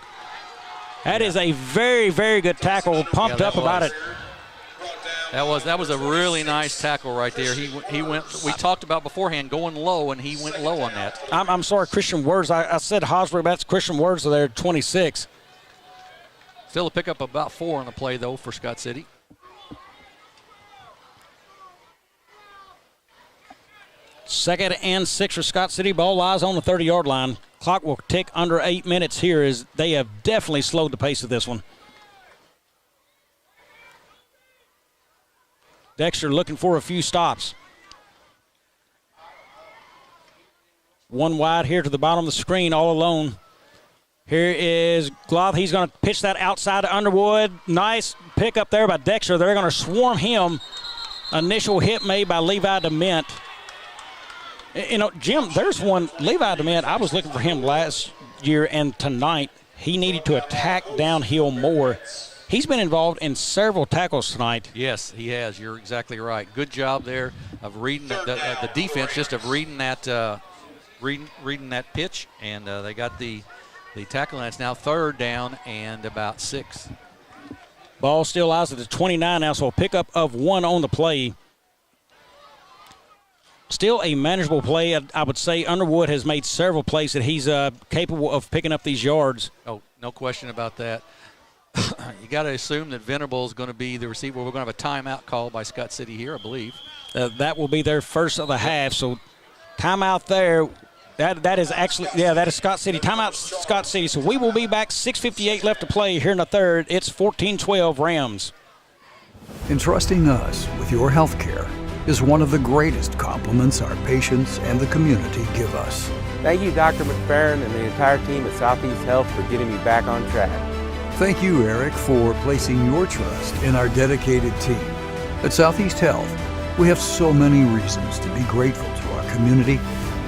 That is a very, very good tackle. Pumped up about it. That was a really nice tackle right there. He went. We talked about beforehand going low, and he went low on that. I'm sorry, Christian Words. I said Hosbrook. That's Christian Words there, 26. Still a pickup of about 4 on the play, though, for Scott City. Second and 6 for Scott City. Ball lies on the 30-yard line. Clock will tick under 8 minutes here as they have definitely slowed the pace of this one. Dexter looking for a few stops. One wide here to the bottom of the screen all alone. Here is Gloth. He's going to pitch that outside to Underwood. Nice pick up there by Dexter. They're going to swarm him. Initial hit made by Levi DeMint. You know, Jim, there's one, Levi DeMint, I was looking for him last year, and tonight he needed to attack downhill more. He's been involved in several tackles tonight. Yes, he has. You're exactly right. Good job there of reading the defense, just of reading that reading that pitch, and they got the tackle, and it's now 3rd down and about 6. Ball still lies at the 29 now, so a pickup of 1 on the play. Still a manageable play. I would say Underwood has made several plays that he's capable of picking up these yards. Oh, no question about that. You got to assume that Venable is going to be the receiver. We're going to have a timeout called by Scott City here, I believe. That will be their first of the half. So timeout there. That is actually, that is Scott City. Timeout Scott City. So we will be back. 6:58 left to play here in the third. It's 14-12 Rams. Entrusting us with your health care is one of the greatest compliments our patients and the community give us. Thank you, Dr. McFerrin and the entire team at Southeast Health for getting me back on track. Thank you, Eric, for placing your trust in our dedicated team. At Southeast Health, we have so many reasons to be grateful to our community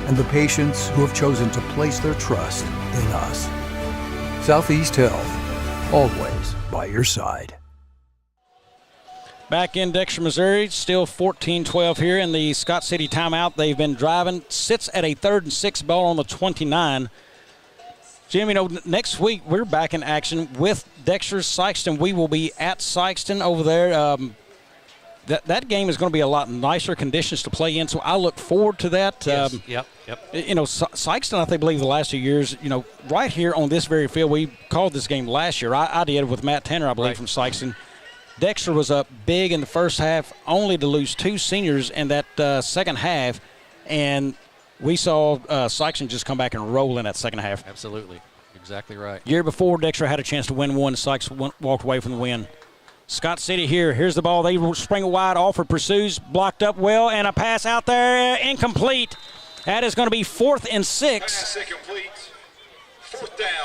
and the patients who have chosen to place their trust in us. Southeast Health, always by your side. Back in Dexter, Missouri, still 14-12 here in the Scott City timeout. They've been driving. Sits at a 3rd and 6 ball on the 29. Jim, you know, next week we're back in action with Dexter's Sykeston. We will be at Sykeston over there. That game is going to be a lot nicer conditions to play in, so I look forward to that. Yes. Yep. You know, Sykeston, I believe the last 2 years, you know, right here on this very field, we called this game last year. I did with Matt Tanner, I believe, from Sykeston. Dexter was up big in the first half, only to lose 2 seniors in that second half, and we saw Sykeston just come back and roll in that second half. Absolutely. Exactly right. Year before, Dexter had a chance to win one. Sykes walked away from the win. Scott City here. Here's the ball. They spring it wide. Alford pursues. Blocked up well. And a pass out there. Incomplete. That is going to be 4th and 6.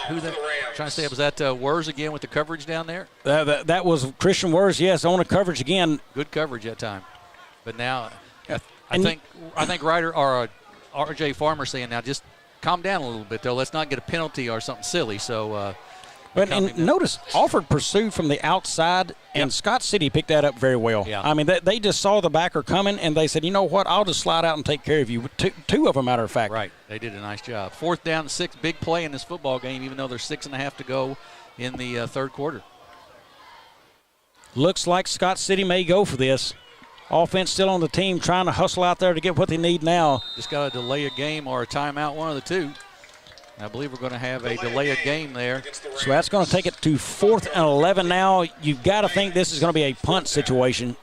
Who that? Trying to say, was that Wurs again with the coverage down there? That was Christian Wurs, yes, on the coverage again. Good coverage that time. But now I think Ryder or R.J. Farmer saying, now just calm down a little bit, though. Let's not get a penalty or something silly. So, and notice, Alford pursued from the outside, and Scott City picked that up very well. Yeah. I mean, they just saw the backer coming, and they said, you know what, I'll just slide out and take care of you. Two of them, matter of fact. Right. They did a nice job. 4th down and 6, big play in this football game, even though there's 6.5 to go in the 3rd quarter. Looks like Scott City may go for this. Offense still on the team, trying to hustle out there to get what they need now. Just got to delay a game or a timeout, one of the two. I believe we're going to have a delay of game there. So that's going to take it to 4th and 11 now. You've got to think this is going to be a punt situation.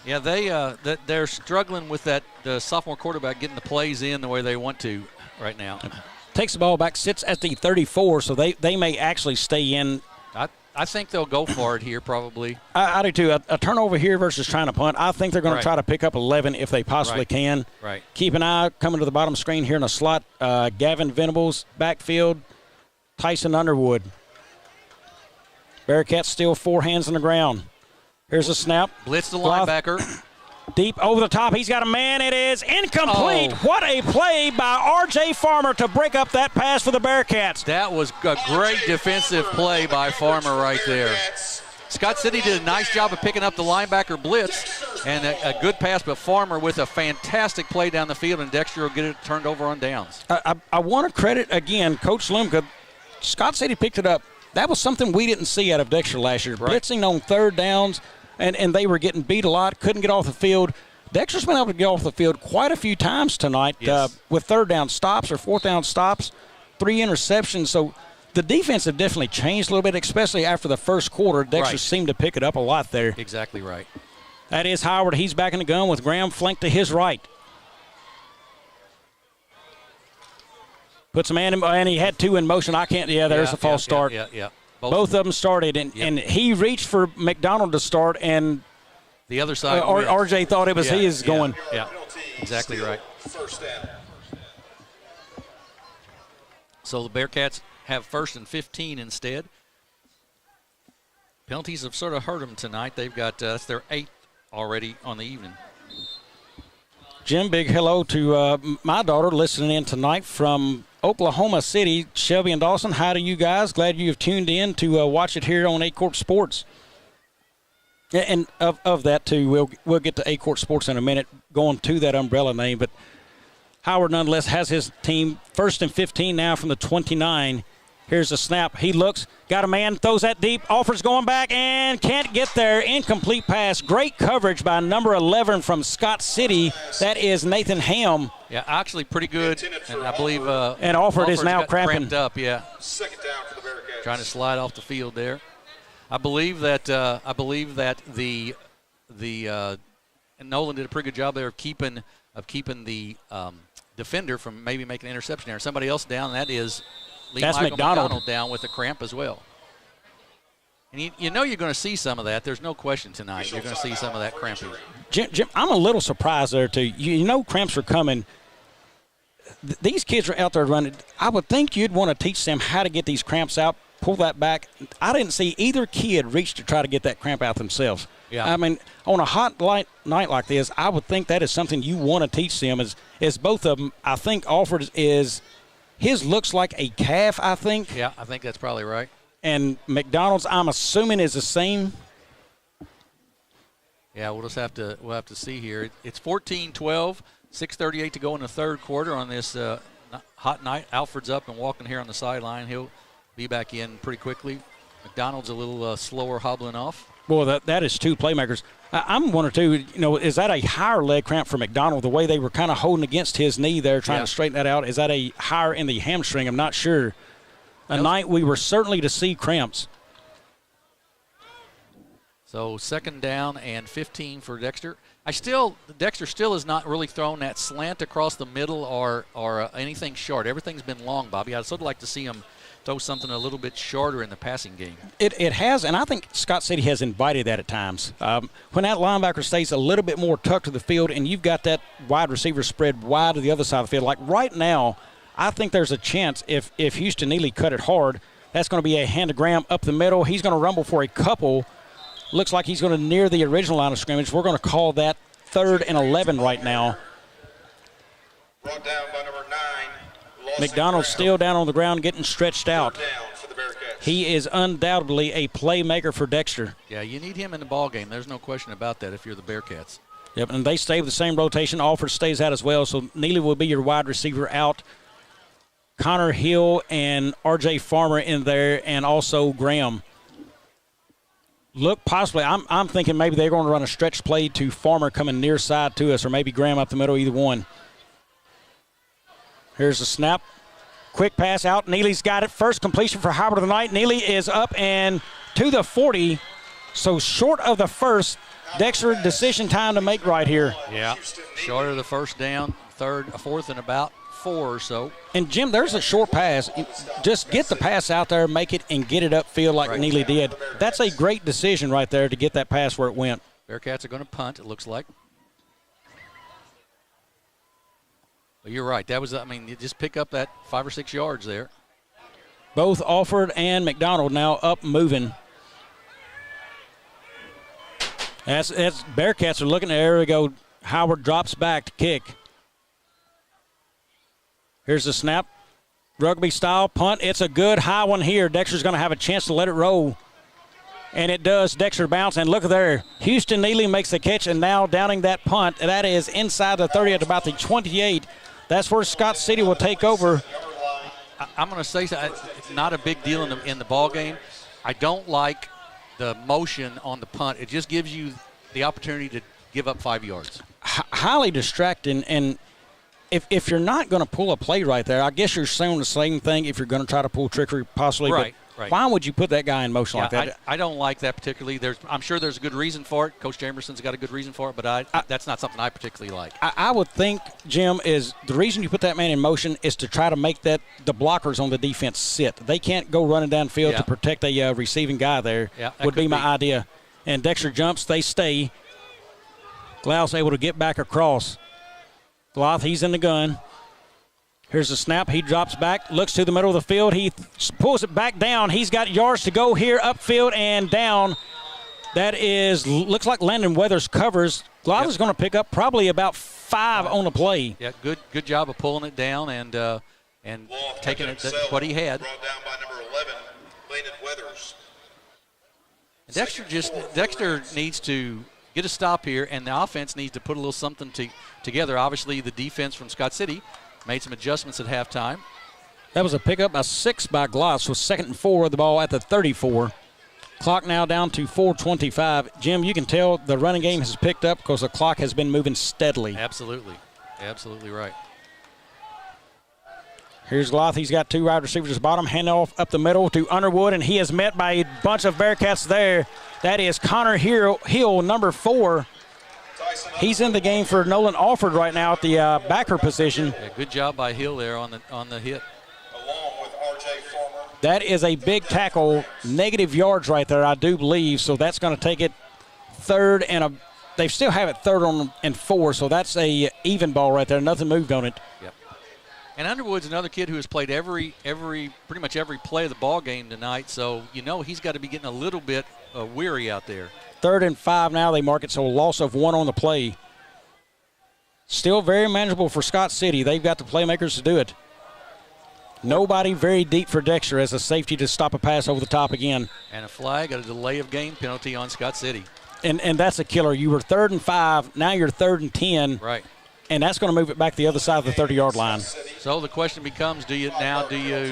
Yeah, they're struggling with that sophomore quarterback getting the plays in the way they want to right now. Takes the ball back, sits at the 34, so they may actually stay in. I think they'll go for it here probably. I do too. A turnover here versus trying to punt. I think they're going to try to pick up 11 if they possibly can. Right. Keep an eye coming to the bottom screen here in a slot. Gavin Venables, backfield. Tyson Underwood. Bearcats still 4 hands on the ground. Here's a snap. Blitz the linebacker. Deep over the top. He's got a man. It is incomplete. Oh. What a play by R.J. Farmer to break up that pass for the Bearcats. That was a great defensive play by Farmer right there. Scott City did a nice job of picking up the linebacker blitz and a good pass, but Farmer with a fantastic play down the field, and Dexter will get it turned over on downs. I want to credit, again, Coach Lumka. Scott City picked it up. That was something we didn't see out of Dexter last year. Right. Blitzing on third downs. And they were getting beat a lot, couldn't get off the field. Dexter's been able to get off the field quite a few times tonight with third down stops or fourth down stops, 3 interceptions. So the defense have definitely changed a little bit, especially after the first quarter. Dexter seemed to pick it up a lot there. Exactly right. That is Howard. He's back in the gun with Graham flanked to his right. Puts a man in, and he had 2 in motion. There's a false start. Yeah. Both of them started, and he reached for McDonald to start, and the other side. RJ thought it was his going. Yeah, exactly right. So the Bearcats have 1st and 15 instead. Penalties have sort of hurt them tonight. They've got that's their 8th already on the evening. Jim, big hello to my daughter listening in tonight from Oklahoma City. Shelby and Dawson, hi to you guys. Glad you have tuned in to watch it here on Aycorp Sports. And of that, too, we'll get to Aycorp Sports in a minute, going to that umbrella name. But Howard, nonetheless, has his team 1st and 15 now from the 29. Here's the snap. He looks, got a man, throws that deep, offers going back, and can't get there. Incomplete pass. Great coverage by number 11 from Scott City. That is Nathan Ham. Yeah, actually pretty good. And I believe and Alford is now cramped up. Yeah, Second down for the Bearcats. Trying to slide off the field there. I believe that the Nolan did a pretty good job there of keeping the defender from maybe making an interception there. Somebody else down. That is. That's McDonald down with a cramp as well. And you know you're going to see some of that. There's no question tonight. You're going to see some of that cramping. Jim, I'm a little surprised there, too. You know cramps are coming. These kids are out there running. I would think you'd want to teach them how to get these cramps out, pull that back. I didn't see either kid reach to try to get that cramp out themselves. Yeah. I mean, on a hot night like this, I would think that is something you want to teach them. Is both of them, I think Alford is – his looks like a calf, I think. Yeah, I think that's probably right. And McDonald's, I'm assuming, is the same. Yeah, we'll have to see here. It's 14-12, 6:38 to go in the third quarter on this hot night. Alfred's up and walking here on the sideline. He'll be back in pretty quickly. McDonald's a little slower, hobbling off. Boy, that is 2 playmakers. I'm one or two. Is that a higher leg cramp for McDonald? The way they were kind of holding against his knee there, trying to straighten that out. Is that a higher in the hamstring? I'm not sure. Night we were certainly to see cramps. So 2nd down and 15 for Dexter. Dexter still has not really thrown that slant across the middle or anything short. Everything's been long, Bobby. I'd sort of like to see him throw something a little bit shorter in the passing game. It has, and I think Scott City has invited that at times. When that linebacker stays a little bit more tucked to the field and you've got that wide receiver spread wide to the other side of the field, like right now, I think there's a chance if Houston Neely cut it hard, that's going to be a hand to Graham up the middle. He's going to rumble for a couple. Looks like he's going to near the original line of scrimmage. We're going to call that 3rd and 11 right now. Brought down by number 9. McDonald's still down on the ground getting stretched out. He is undoubtedly a playmaker for Dexter. Yeah, you need him in the ball game. There's no question about that if you're the Bearcats. Yep, and they stay with the same rotation. Alford stays out as well, so Neely will be your wide receiver out. Connor Hill and R.J. Farmer in there, and also Graham. Look, possibly, I'm thinking maybe they're going to run a stretch play to Farmer coming near side to us, or maybe Graham up the middle, either one. Here's the snap. Quick pass out. Neely's got it. First completion for Howard of the night. Neely is up and to the 40. So short of the first, Dexter, decision time to make right here. Yeah, short of the first down, fourth and about 4 or so. And, Jim, there's a short pass. Just get the pass out there, make it, and get it upfield like Neely did. That's a great decision right there to get that pass where it went. Bearcats are going to punt, it looks like. But you're right. That was, you just pick up that 5 or 6 yards there. Both Alford and McDonald now up moving. As Bearcats are looking, there we go. Howard drops back to kick. Here's the snap. Rugby style punt. It's a good high one here. Dexter's going to have a chance to let it roll. And it does. Dexter bounce. And look there. Houston Neely makes the catch and now downing that punt. That is inside the 30 at about the 28. That's where Scott City will take over. I'm going to say it's not a big deal in the ball game. I don't like the motion on the punt. It just gives you the opportunity to give up 5 yards. Highly distracting, and if you're not going to pull a play right there, I guess you're saying the same thing if you're going to try to pull trickery possibly. Right. Why would you put that guy in motion like that? I don't like that particularly. I'm sure there's a good reason for it. Coach Jamerson's got a good reason for it, but that's not something I particularly like. I would think, Jim, is the reason you put that man in motion is to try to make the blockers on the defense sit. They can't go running downfield to protect a receiving guy there, would be my idea. And Dexter jumps, they stay. Glau's able to get back across. Gloth, he's in the gun. Here's the snap. He drops back, looks to the middle of the field. He pulls it back down. He's got yards to go here, upfield and down. That looks like Landon Weathers covers. Gloth is going to pick up probably about 5 on the play. Yeah, good job of pulling it down and taking it what he had. Brought down by number 11, Landon Weathers. Dexter needs to get a stop here, and the offense needs to put a little something together. Obviously, the defense from Scott City made some adjustments at halftime. That was a pickup, a 6 by Gloss with 2nd and 4 of the ball at the 34. Clock now down to 4:25. Jim, you can tell the running game has picked up because the clock has been moving steadily. Absolutely right. Here's Gloth. He's got 2 wide receivers at the bottom. Handoff up the middle to Underwood, and he is met by a bunch of Bearcats there. That is Connor Hill, number 4. He's in the game for Nolan Alford right now at the backer position. Yeah, good job by Hill there on the hit. Along with R.J. Farmer. That is a big tackle, negative yards right there, I do believe. So that's going to take it 3rd and they still have it 3rd and 4. So that's a even ball right there. Nothing moved on it. Yep. And Underwood's another kid who has played pretty much every play of the ball game tonight. So he's got to be getting a little bit weary out there. 3rd and 5 now they mark it, so a loss of 1 on the play. Still very manageable for Scott City. They've got the playmakers to do it. Nobody very deep for Dexter as a safety to stop a pass over the top again. And a flag, a delay of game penalty on Scott City. And that's a killer. You were 3rd and 5, now you're 3rd and 10. Right. And that's going to move it back the other side of the 30-yard line. So the question becomes, do you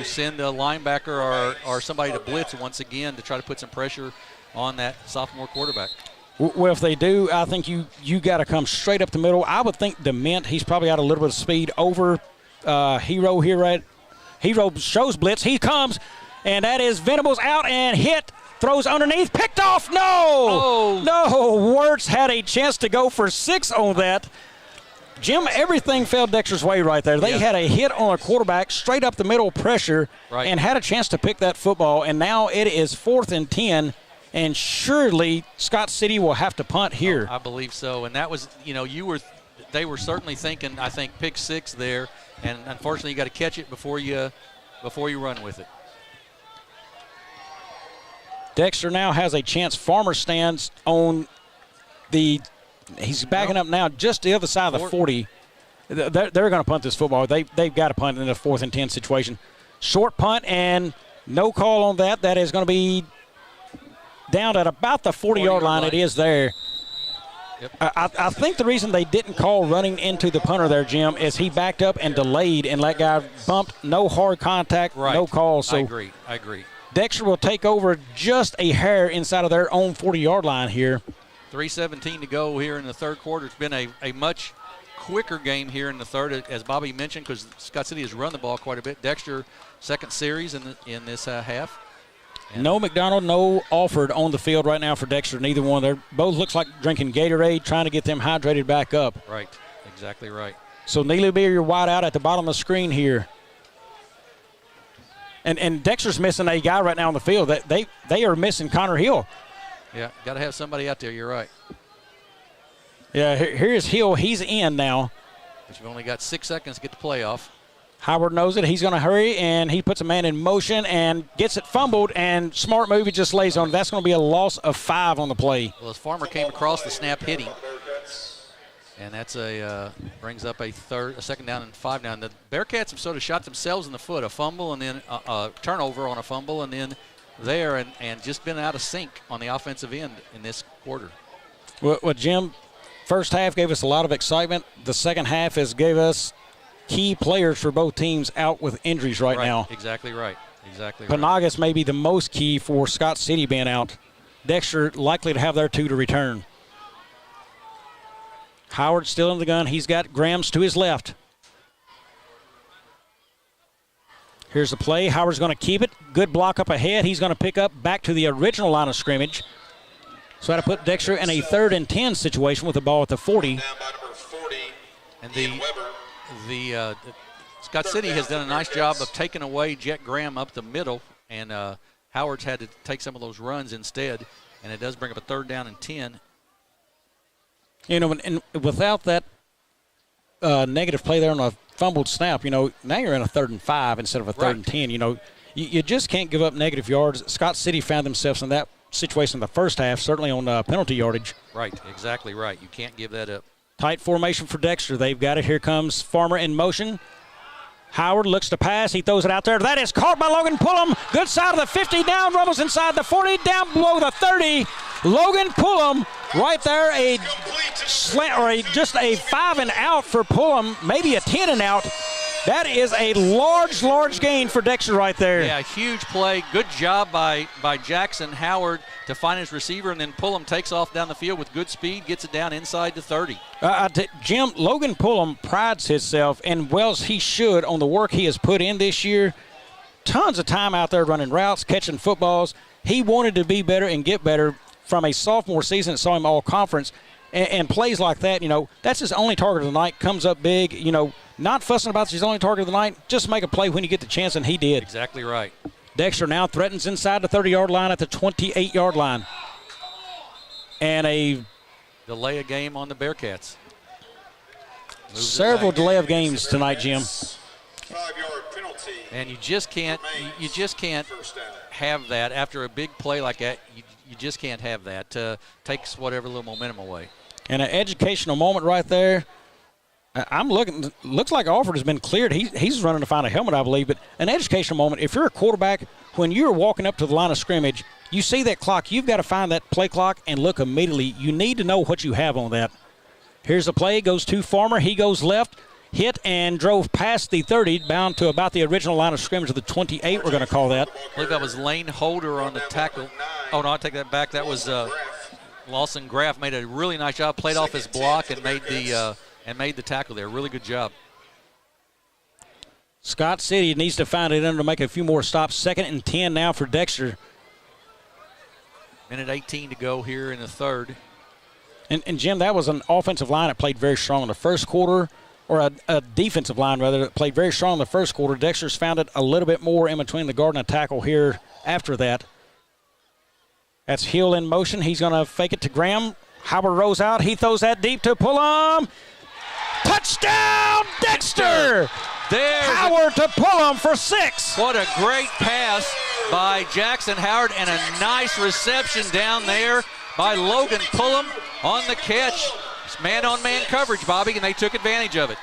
send a linebacker or somebody to blitz once again to try to put some pressure on that sophomore quarterback? Well, if they do, I think you got to come straight up the middle. I would think Dement, he's probably got a little bit of speed over Hero here, right? Hero shows blitz. He comes, and that is Venables out and hit. Throws underneath. Picked off. No. Oh. No. Wirtz had a chance to go for 6 on that. Jim, everything fell Dexter's way right there. They had a hit on a quarterback, straight up the middle pressure, and had a chance to pick that football. And now it is 4th and 10. And surely Scott City will have to punt here. I believe so. And that was, they were certainly thinking, I think, pick 6 there. And unfortunately, you got to catch it before you run with it. Dexter now has a chance. Farmer stands on he's backing up now just the other side of the 40. They're going to punt this football. They've got to punt in a 4th and 10 situation. Short punt and no call on that. That is going to be down at about the 40-yard line. It is there. Yep. I think the reason they didn't call running into the punter there, Jim, is he backed up and delayed and that guy bumped. No hard contact, no call. So I agree. Dexter will take over just a hair inside of their own 40-yard line here. 3:17 to go here in the 3rd quarter. It's been a much quicker game here in the 3rd, as Bobby mentioned, because Scott City has run the ball quite a bit. Dexter, 2nd series in this half. No McDonald, no Alford on the field right now for Dexter. Neither one. They're both looks like drinking Gatorade, trying to get them hydrated back up. Right, exactly right. So Neely Beer, you're wide out at the bottom of the screen here. And Dexter's missing a guy right now on the field. That they are missing Connor Hill. Yeah, got to have somebody out there. You're right. Yeah, here's Hill. He's in now. But you've only got 6 seconds to get the play off. Howard knows it. He's going to hurry, and he puts a man in motion and gets it fumbled, and smart move, he just lays on. That's going to be a loss of 5 on the play. Well, as Farmer came across, the snap hit him. And that's brings up a second down and 5 down. The Bearcats have sort of shot themselves in the foot. A fumble and then a turnover on a fumble and then there and just been out of sync on the offensive end in this quarter. Well, Jim, first half gave us a lot of excitement. The second half has gave us key players for both teams out with injuries right now. Exactly right. Exactly Panagas may be the most key for Scott City being out. Dexter likely to have their 2 to return. Howard still in the gun. He's got Grams to his left. Here's the play. Howard's going to keep it. Good block up ahead. He's going to pick up back to the original line of scrimmage. So that'll put Dexter in a 3rd and 10 situation with the ball at the 40. And the Scott City has done a nice job of taking away Jet Graham up the middle, and Howard's had to take some of those runs instead, and it does bring up a 3rd down and 10. You know, and without that negative play there on a fumbled snap, you know, now you're in a 3rd and 5 instead of a 3rd and 10. You know, you just can't give up negative yards. Scott City found themselves in that situation in the first half, certainly on penalty yardage. Right, exactly right. You can't give that up. Tight formation for Dexter. They've got it. Here comes Farmer in motion. Howard looks to pass. He throws it out there. That is caught by Logan Pullum. Good side of the 50. Down rumbles inside the 40. Down below the 30. Logan Pullum right there. A slant or just a 5 and out for Pullum. Maybe a 10 and out. That is a large gain for Dexter right there. Yeah, huge play. Good job by Jackson Howard to find his receiver, and then Pullum takes off down the field with good speed, gets it down inside the 30. Jim, Logan Pullum prides himself, and well as he should, on the work he has put in this year. Tons of time out there running routes, catching footballs. He wanted to be better and get better from a sophomore season that saw him all conference. And plays like that, you know, that's his only target of the night. Comes up big, you know, not fussing about his only target of the night. Just make a play when you get the chance, and he did. Exactly right. Dexter now threatens inside the 30-yard line at the 28-yard line. And a delay of game on the Bearcats. Several delay of games tonight, Jim. 5-yard penalty. And you just can't have that after a big play like that. You just can't have that. Takes whatever little momentum away. And an educational moment right there. I'm looking. Looks like Alford has been cleared. He's running to find a helmet, I believe. But an educational moment. If you're a quarterback, when you're walking up to the line of scrimmage, you see that clock. You've got to find that play clock and look immediately. You need to know what you have on that. Here's the play. Goes to Farmer. He goes left. Hit and drove past the 30, bound to about the original line of scrimmage of the 28, we're going to call that. I believe that was Lane Holder on the tackle. Oh, no, I take that back. That was Lawson Graff. Made a really nice job, played off his block and made the tackle there. Really good job. Scott City needs to find it in to make a few more stops. 2nd and 10 now for Dexter. Minute 18 to go here in the 3rd. And Jim, that was an offensive line that played very strong in the first quarter. Or a defensive line, rather, that played very strong in the first quarter. Dexter's found it a little bit more in between the guard and the tackle here after that. That's Hill in motion. He's going to fake it to Graham. Howard rolls out. He throws that deep to Pullum. Touchdown, Dexter! Howard to Pullum for 6. What a great pass by Jackson Howard and a nice reception down there by Logan Pullum on the catch. It's man-on-man coverage, Bobby, and they took advantage of it.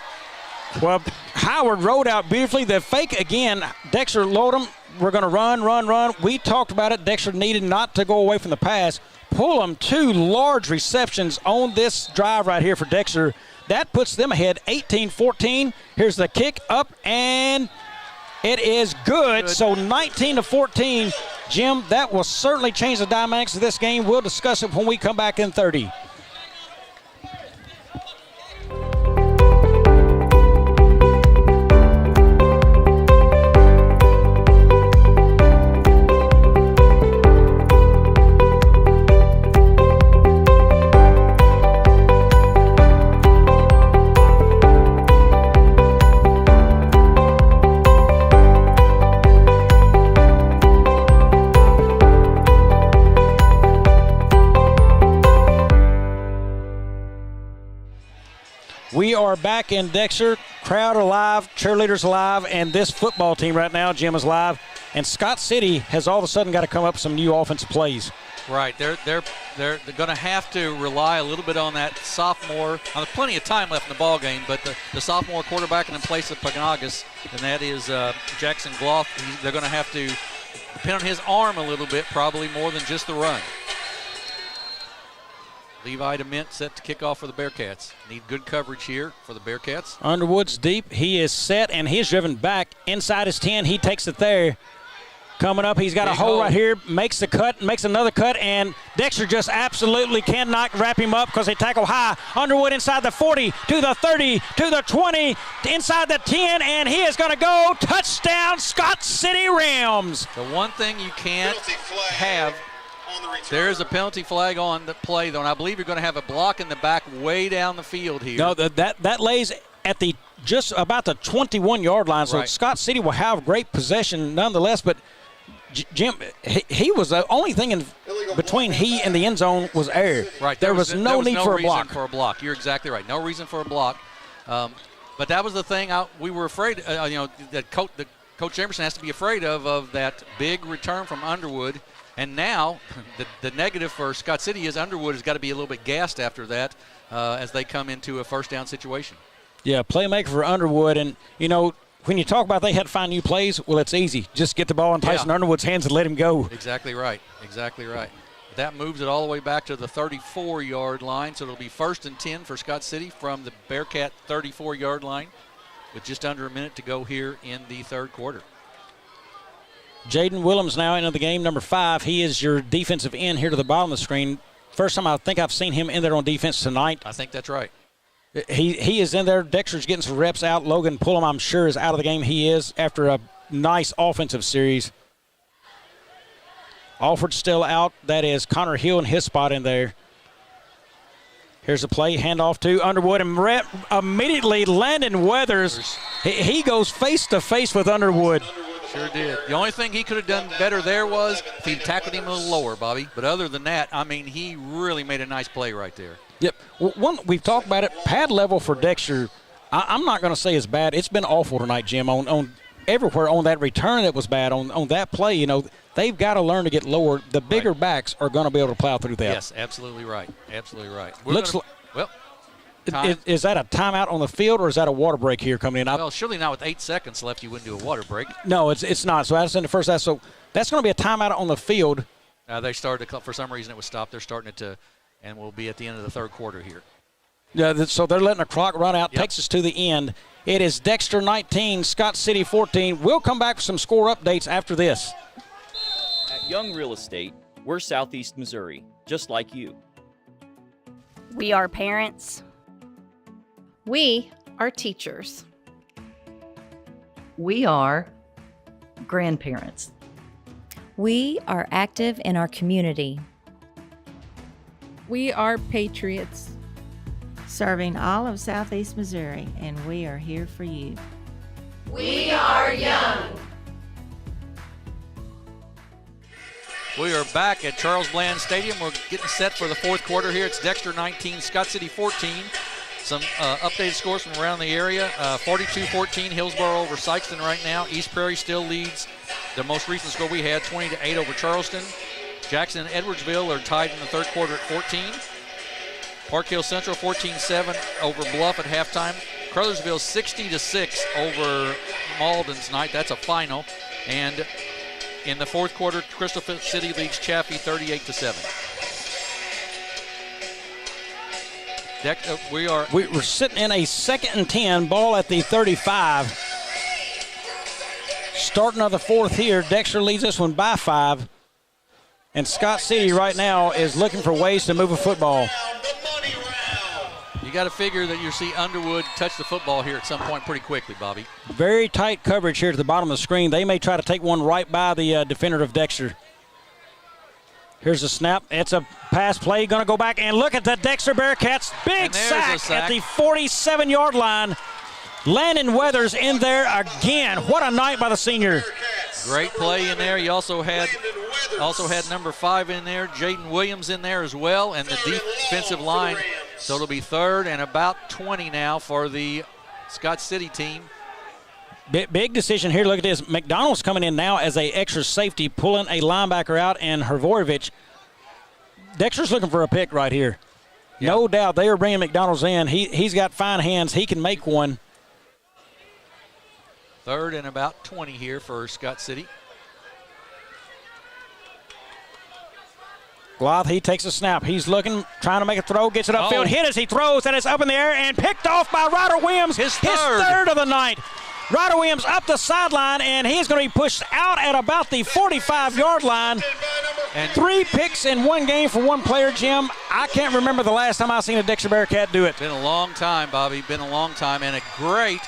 Well, Howard rode out beautifully. The fake again, Dexter load him. We're going to run. We talked about it. Dexter needed not to go away from the pass. Pullum 2 large receptions on this drive right here for Dexter. That puts them ahead 18-14. Here's the kick up, and it is good. So 19-14. Jim, that will certainly change the dynamics of this game. We'll discuss it when we come back in 30. We are back in Dexter. Crowd alive, cheerleaders alive, and this football team right now, Jim, is live. And Scott City has all of a sudden got to come up with some new offensive plays. Right, they're going to have to rely a little bit on that sophomore. There's plenty of time left in the ball game, but the sophomore quarterback in place of Paganagas, and that is Jackson Gloff. They're going to have to depend on his arm a little bit, probably more than just the run. Levi DeMint set to kick off for the Bearcats. Need good coverage here for the Bearcats. Underwood's deep. He is set, and he's driven back inside his 10. He takes it there. Coming up, he's got a hole right here, makes the cut, makes another cut, and Dexter just absolutely cannot wrap him up because they tackle high. Underwood inside the 40, to the 30, to the 20, inside the 10, and he is going to go. Touchdown, Scott City Rams. The one thing you can't have, there's a penalty flag on the play, though, and I believe you're going to have a block in the back way down the field here. No, that lays at the just about the 21-yard line, so Scott City will have great possession nonetheless, but Jim, he was the only thing in between he and the end zone was air. Right. There was no need for a block. For a block. You're exactly right. No reason for a block. But that was the thing we were afraid, that Coach Emerson has to be afraid of that big return from Underwood. And now the negative for Scott City is Underwood has got to be a little bit gassed after that as they come into a first down situation. Yeah, playmaker for Underwood. And, when you talk about they had to find new plays, well, it's easy. Just get the ball in Tyson Underwood's hands and let him go. Exactly right. Exactly right. That moves it all the way back to the 34-yard line, so it'll be 1st and 10 for Scott City from the Bearcat 34-yard line with just under a minute to go here in the third quarter. Jaden Willems now into the game, number 5. He is your defensive end here to the bottom of the screen. First time I think I've seen him in there on defense tonight. I think that's right. He is in there. Dexter's getting some reps out. Logan Pullum, I'm sure, is out of the game. He is after a nice offensive series. Alford's still out. That is Connor Hill in his spot in there. Here's a play. Handoff to Underwood. And immediately Landon Weathers, he goes face-to-face with Underwood. Sure did. The only thing he could have done better there was if he tackled him a little lower, Bobby. But other than that, he really made a nice play right there. Yep. We've talked about it. Pad level for Dexter, I'm not going to say it's bad. It's been awful tonight, Jim. On everywhere on that return that was bad. On that play, they've got to learn to get lower. The bigger backs are going to be able to plow through that. Yes, absolutely right. Absolutely right. Is that a timeout on the field or is that a water break here coming in? Well, surely not with 8 seconds left you wouldn't do a water break. No, it's not. So that's in the first half. So that's going to be a timeout on the field. They started for some reason it was stopped. They're starting it to, and we'll be at the end of the third quarter here. Yeah, so they're letting the clock run out. Takes us to the end. It is Dexter 19, Scott City 14. We'll come back with some score updates after this. At Young Real Estate, we're Southeast Missouri, just like you. We are parents. We are teachers. We are grandparents. We are active in our community. We are patriots. Serving all of Southeast Missouri, and we are here for you. We are young. We are back at Charles Bland Stadium. We're getting set for the fourth quarter here. It's Dexter 19, Scott City 14. Some updated scores from around the area. 42-14, Hillsborough over Sykeston right now. East Prairie still leads. The most recent score we had, 20-8 over Charleston. Jackson and Edwardsville are tied in the third quarter at 14. Park Hill Central 14-7 over Bluff at halftime. Crothersville 60-6 over Malden tonight. That's a final. And in the fourth quarter, Crystal City leads Chaffee 38-7. We're sitting in a 2nd and 10, ball at the 35. Starting of the fourth here, Dexter leads this one by 5. And Scott City right now is looking for ways to move a football. You got to figure that you'll see Underwood touch the football here at some point pretty quickly, Bobby. Very tight coverage here at the bottom of the screen. They may try to take one right by the defender of Dexter. Here's a snap. It's a pass play. Going to go back and look at the Dexter Bearcats. Big sack at the 47-yard line. Landon Weathers in there again. What a night by the senior. Great play in there. You also had number 5 in there. Jaden Williams in there as well. And the defensive line So it'll be 3rd and about 20 now for the Scott City team. Big decision here. Look at this. McDonald's coming in now as a extra safety, pulling a linebacker out, and Hrvojevic. Dexter's looking for a pick right here. Yeah. No doubt they are bringing McDonald's in. He's got fine hands. He can make one. 3rd and about 20 here for Scott City. Gloth, he takes a snap. He's looking, trying to make a throw, gets it upfield, hit as he throws, and it's up in the air and picked off by Ryder Williams. His third of the night. Ryder Williams up the sideline, and he's going to be pushed out at about the 45-yard line. And 3 picks in one game for one player, Jim. I can't remember the last time I've seen a Dexter Bearcat do it. Been a long time, Bobby. Been a long time, and a great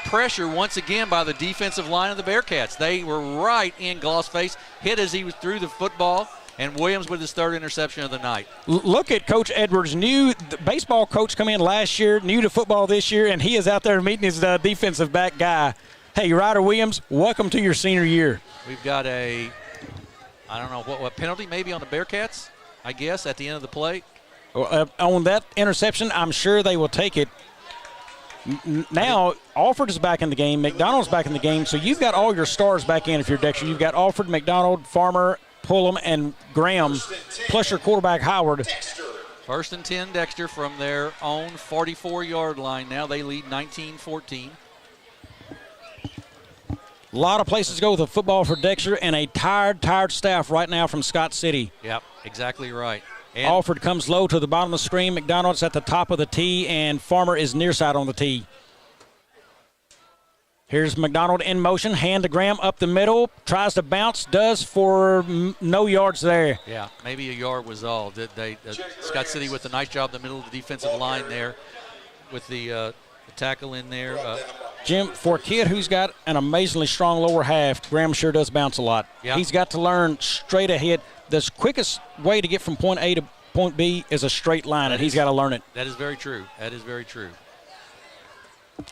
pressure once again by the defensive line of the Bearcats. They were right in Gloth's face, hit as he threw the football, and Williams with his 3rd interception of the night. Look at Coach Edwards, the baseball coach come in last year, new to football this year, and he is out there meeting his defensive back guy. Hey, Ryder Williams, welcome to your senior year. We've got I don't know, what penalty maybe on the Bearcats, I guess, at the end of the play. On that interception, I'm sure they will take it. Now, Alford is back in the game. McDonald's back in the game, so you've got all your stars back in if you're Dexter. You've got Alford, McDonald, Farmer, Pullum, and Graham, plus your quarterback, Howard. 1st and 10, Dexter from their own 44-yard line. Now they lead 19-14. A lot of places to go with the football for Dexter, and a tired staff right now from Scott City. Yep, exactly right. And Alford comes low to the bottom of the screen. McDonald's at the top of the tee, and Farmer is near side on the tee. Here's McDonald in motion, hand to Graham up the middle, tries to bounce, does for no yards there. Yeah, maybe a yard was all. Scott City with a nice job in the middle of the defensive line there with the tackle in there. Jim, for a kid who's got an amazingly strong lower half, Graham sure does bounce a lot. Yeah. He's got to learn straight ahead. The quickest way to get from point A to point B is a straight line, and he's got to learn it. That is very true. That is very true.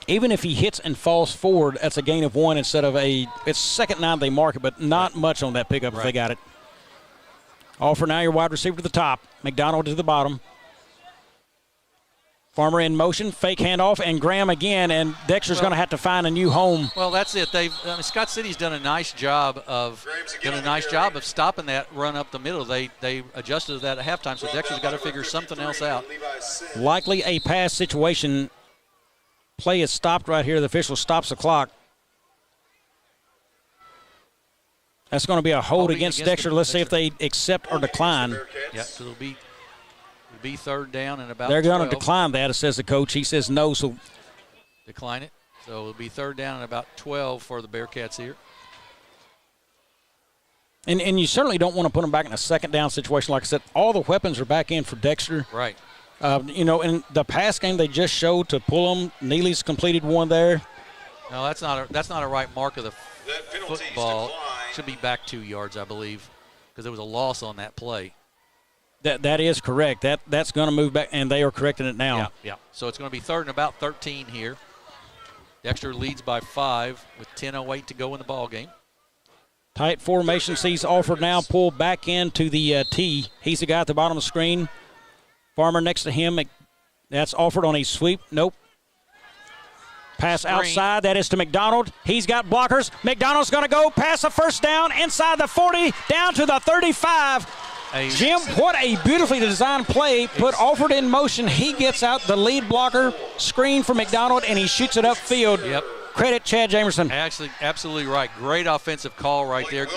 Even if he hits and falls forward, that's a gain of 1 instead of it's 2nd and 9 they mark it, but not much on that pickup if they got it. Alford now your wide receiver to the top. McDonald to the bottom. Farmer in motion, fake handoff, and Graham again, and Dexter's going to have to find a new home. Well, that's it. Scott City's done a nice job of stopping that run up the middle. They adjusted that at halftime, so Dexter's got to figure something else out. Likely a pass situation. Play is stopped right here. The official stops the clock. That's going to be a hold against Dexter. Let's see if they accept or decline. Yeah, so it'll be 3rd down and about They're 12. going to decline that, says the coach. He says no, so decline it. So it'll be 3rd down and about 12 for the Bearcats here. And you certainly don't want to put them back in a 2nd down situation. Like I said, all the weapons are back in for Dexter. Right. In the pass game they just showed to pull them, Neely's completed one there. No, that's not a right mark of the football. Should be back 2 yards, I believe, because there was a loss on that play. That is correct. That's going to move back, and they are correcting it now. Yeah. So it's going to be 3rd and about 13 here. Dexter leads by 5 with 10:08 to go in the ball game. Tight formation sees Alford now pull back into the tee. He's the guy at the bottom of the screen. Farmer next to him. That's Alford on a sweep. Nope. Pass outside. That is to McDonald. He's got blockers. McDonald's going to go pass a 1st down inside the 40 down to the 35. Jim, what a beautifully designed play. Put Alford in motion. He gets out the lead blocker, screen for McDonald, and he shoots it upfield. Yep. Credit Chad Jamerson. Actually, absolutely right. Great offensive call right there.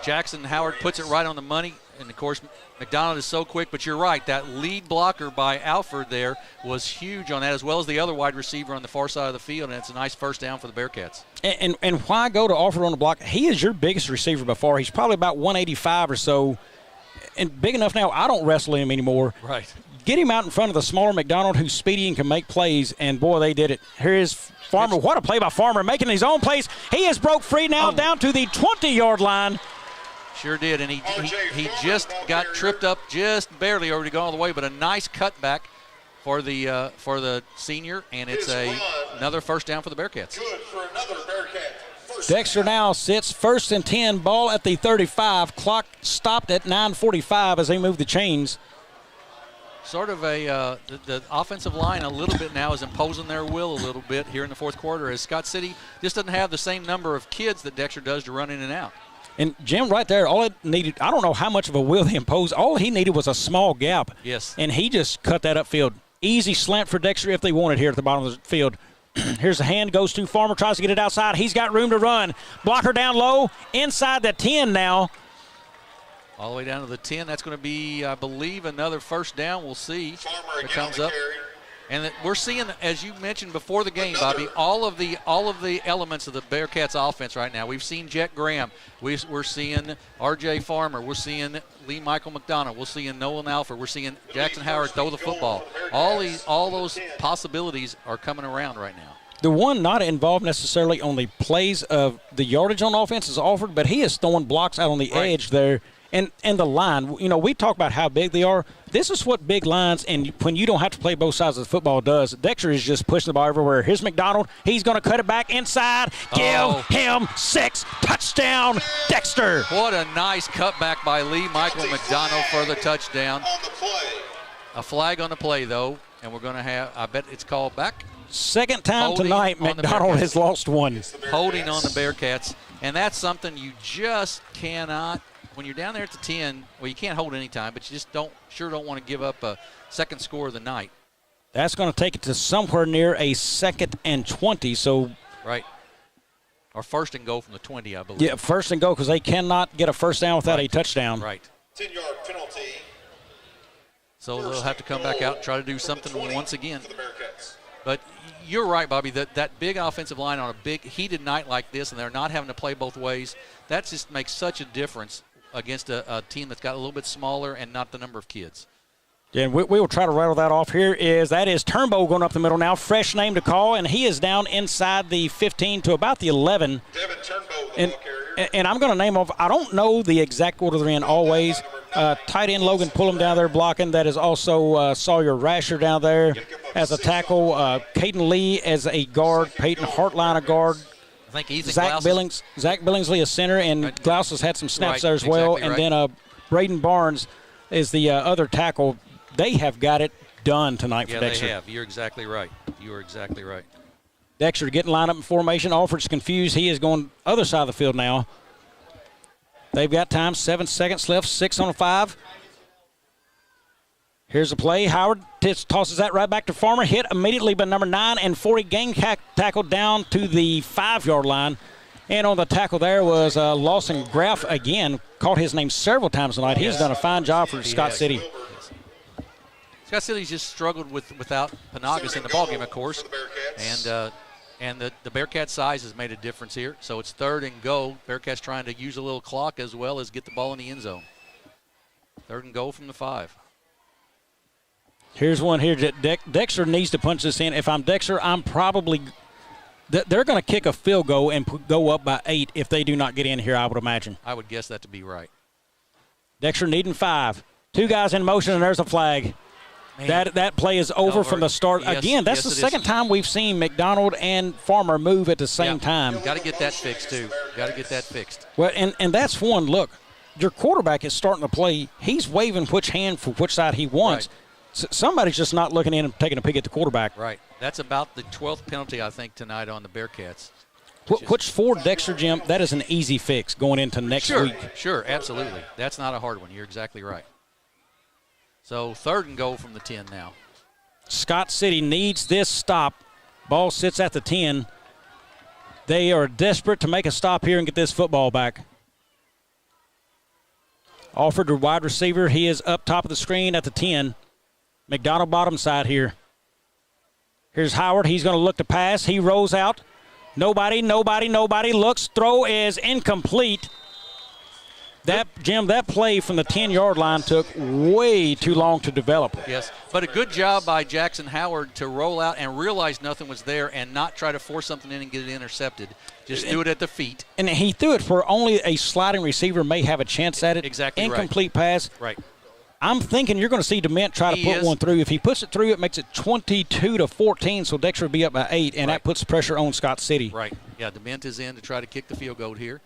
Jackson Howard puts it right on the money. And, of course, McDonald is so quick, but you're right. That lead blocker by Alford there was huge on that, as well as the other wide receiver on the far side of the field, and it's a nice 1st down for the Bearcats. And why go to Alford on the block? He is your biggest receiver by far. He's probably about 185 or so, and big enough now I don't wrestle him anymore. Right. Get him out in front of the smaller McDonald who's speedy and can make plays, and, boy, they did it. Here is Farmer. What a play by Farmer, making his own plays. He is broke free now down to the 20-yard line. Sure did, and he just got tripped up just barely over to go all the way, but a nice cutback for the senior, and it's another 1st down for the Bearcats. Good for another Bearcat. Dexter now sits 1st and 10, ball at the 35. Clock stopped at 9:45 as they move the chains. sort of the offensive line a little bit now is imposing their will a little bit here in the fourth quarter, as Scott City just doesn't have the same number of kids that Dexter does to run in and out. And Jim, right there, all it needed, I don't know how much of a will he imposed. All he needed was a small gap. Yes. And he just cut that upfield. Easy slant for Dexter if they wanted here at the bottom of the field. Here's the hand, goes to Farmer, tries to get it outside. He's got room to run. Blocker down low, inside the 10 now. All the way down to the 10. That's going to be, I believe, another first down. We'll see if it comes up. And we're seeing, as you mentioned before the game, Bobby, all of the elements of the Bearcats offense right now. We've seen Jet Graham. We're seeing R.J. Farmer. We're seeing Lee Michael McDonough. We're seeing Nolan Alford. We're seeing Jackson Howard throw the football. All those possibilities are coming around right now. The one not involved necessarily on the plays of the yardage on offense is Alford, but he is throwing blocks out on the edge there. And the line, you know, we talk about how big they are. This is what big lines and when you don't have to play both sides of the football does. Dexter is just pushing the ball everywhere. Here's McDonald. He's going to cut it back inside. Give him 6. Touchdown, Dexter. What a nice cutback by Lee Michael McDonald for the touchdown. A flag on the play, though, and we're going to have, I bet it's called back. Second time tonight, McDonald has lost one. Holding on the Bearcats, and that's something you just cannot. When you're down there at the 10, well, you can't hold any time, but you just don't want to give up a second score of the night. That's going to take it to somewhere near a 2nd and 20. So right. Or first and goal from the 20, I believe. Yeah, first and goal because they cannot get a first down without a touchdown. Right. 10-yard penalty. So they'll have to come back out and try to do something once again. But you're right, Bobby, that big offensive line on a big heated night like this, and they're not having to play both ways, that just makes such a difference against a team that's got a little bit smaller and not the number of kids. Yeah, and we will try to rattle that off here. That is Turnbow going up the middle now. Fresh name to call, and he is down inside the 15 to about the 11. Devin Turnbow, and I'm going to name off, I don't know the exact order they're in always. Tight end Logan Pullum down there blocking. That is also Sawyer Rasher down there as a tackle. Caden Lee as a guard. Peyton Hartline a guard. I think Ethan Zach Billingsley a center, and Glaus has had some snaps there as well. Exactly and then Braden Barnes is the other tackle. They have got it done tonight for Dexter. Yeah, they have. You're exactly right. You are exactly right. Dexter getting lined up in formation. Alford's confused. He is going other side of the field now. They've got time. 7 seconds left. 6 on a 5. Here's the play. Howard tosses that right back to Farmer. Hit immediately by number 9 and 40. Gang tackled down to the 5-yard line. And on the tackle there was Lawson Graff again. Called his name several times tonight. He's done a fine job for Scott City. Scott City's just struggled without Panagas in the ballgame, of course. And the Bearcats' size has made a difference here. So it's 3rd and goal. Bearcats trying to use a little clock as well as get the ball in the end zone. 3rd and goal from the 5. Here's one here. Dexter needs to punch this in. If I'm Dexter, I'm probably – they're going to kick a field goal and go up by 8 if they do not get in here, I would imagine. I would guess that to be right. Dexter needing 5. 2 guys in motion, and there's a flag. That play is over from the start. Yes, Again, that's the second time we've seen McDonald and Farmer move at the same time. Got to get that fixed, too. Got to get that fixed. Well, and that's one. Look, your quarterback is starting to play. He's waving which hand for which side he wants. Right. Somebody's just not looking in and taking a peek at the quarterback. Right. That's about the 12th penalty, I think, tonight on the Bearcats. Which for Dexter, Jim, that is an easy fix going into next week. Sure, absolutely. That's not a hard one. You're exactly right. So 3rd and goal from the 10 now. Scott City needs this stop. Ball sits at the 10. They are desperate to make a stop here and get this football back. Offered to wide receiver. He is up top of the screen at the 10. McDonald bottom side here. Here's Howard. He's going to look to pass. He rolls out. Nobody looks. Throw is incomplete. That play from the 10-yard line took way too long to develop. Yes, but a good job by Jackson Howard to roll out and realize nothing was there and not try to force something in and get it intercepted. Just do it at the feet. And he threw it where only a sliding receiver may have a chance at it. Exactly Incomplete pass. Right. I'm thinking you're going to see DeMint try to put one through. If he puts it through, it makes it 22-14, so Dexter will be up by 8, and that puts pressure on Scott City. Right. Yeah, DeMint is in to try to kick the field goal here.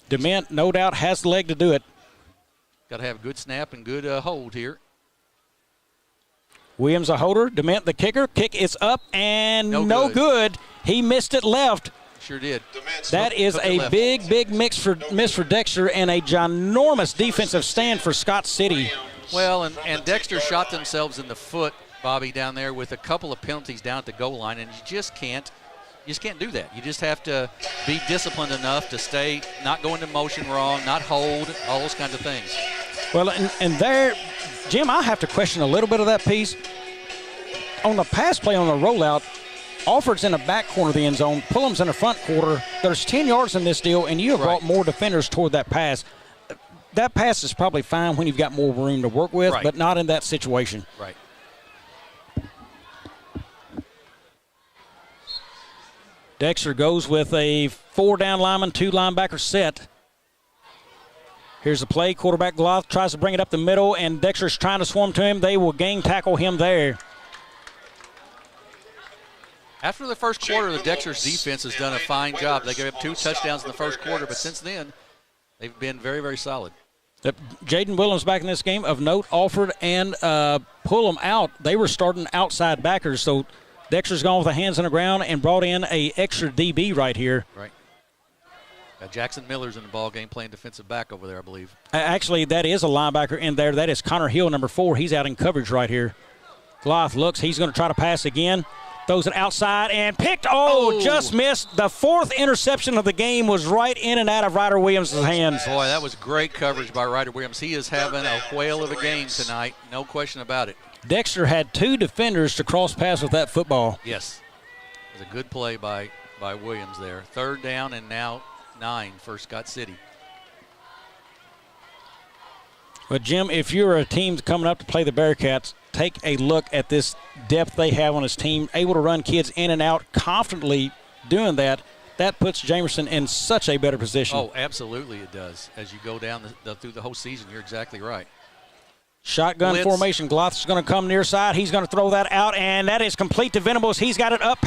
DeMint, no doubt, has the leg to do it. Got to have a good snap and good hold here. Williams a holder. Dement the kicker. Kick is up and no good. He missed it left. Sure did. That is a big miss for Dexter and a ginormous defensive stand for Scott City. Well, and Dexter shot themselves in the foot, Bobby, down there with a couple of penalties down at the goal line, and you just can't do that. You just have to be disciplined enough to stay, not go into motion wrong, not hold, all those kinds of things. Well, and there, Jim, I have to question a little bit of that piece. On the pass play on the rollout, Alford's in the back corner of the end zone, Pullum's in the front quarter. There's 10 yards in this deal, and you have brought more defenders toward that pass. That pass is probably fine when you've got more room to work with, but not in that situation. Right. Dexter goes with a 4-down lineman, 2 linebacker set. Here's the play. Quarterback Gloth tries to bring it up the middle, and Dexter's trying to swarm to him. They will gang tackle him there. After the first quarter, the Dexter's defense has done a fine job. They gave up 2 touchdowns in the first quarter, but since then, they've been very, very solid. Jaden Williams back in this game. Of note, Alford and Pullum out. They were starting outside backers, so Dexter's gone with the hands on the ground and brought in a extra DB right here. Right. Jackson Miller's in the ball game playing defensive back over there, I believe. Actually, that is a linebacker in there. That is Connor Hill, number 4. He's out in coverage right here. Gloth looks. He's going to try to pass again. Throws it outside and picked. Just missed. The 4th interception of the game was right in and out of Ryder Williams' hands. Boy, that was great coverage by Ryder Williams. He is having a whale of a game tonight. No question about it. Dexter had 2 defenders to cross pass with that football. Yes. It was a good play by Williams there. 3rd down and now 9 for Scott City. But, Jim, if you're a team coming up to play the Bearcats, take a look at this depth they have on his team, able to run kids in and out confidently doing that. That puts Jamerson in such a better position. Oh, absolutely it does. As you go down through the whole season, you're exactly right. Shotgun formation. Gloth is going to come near side. He's going to throw that out, and that is complete to Venables. He's got it up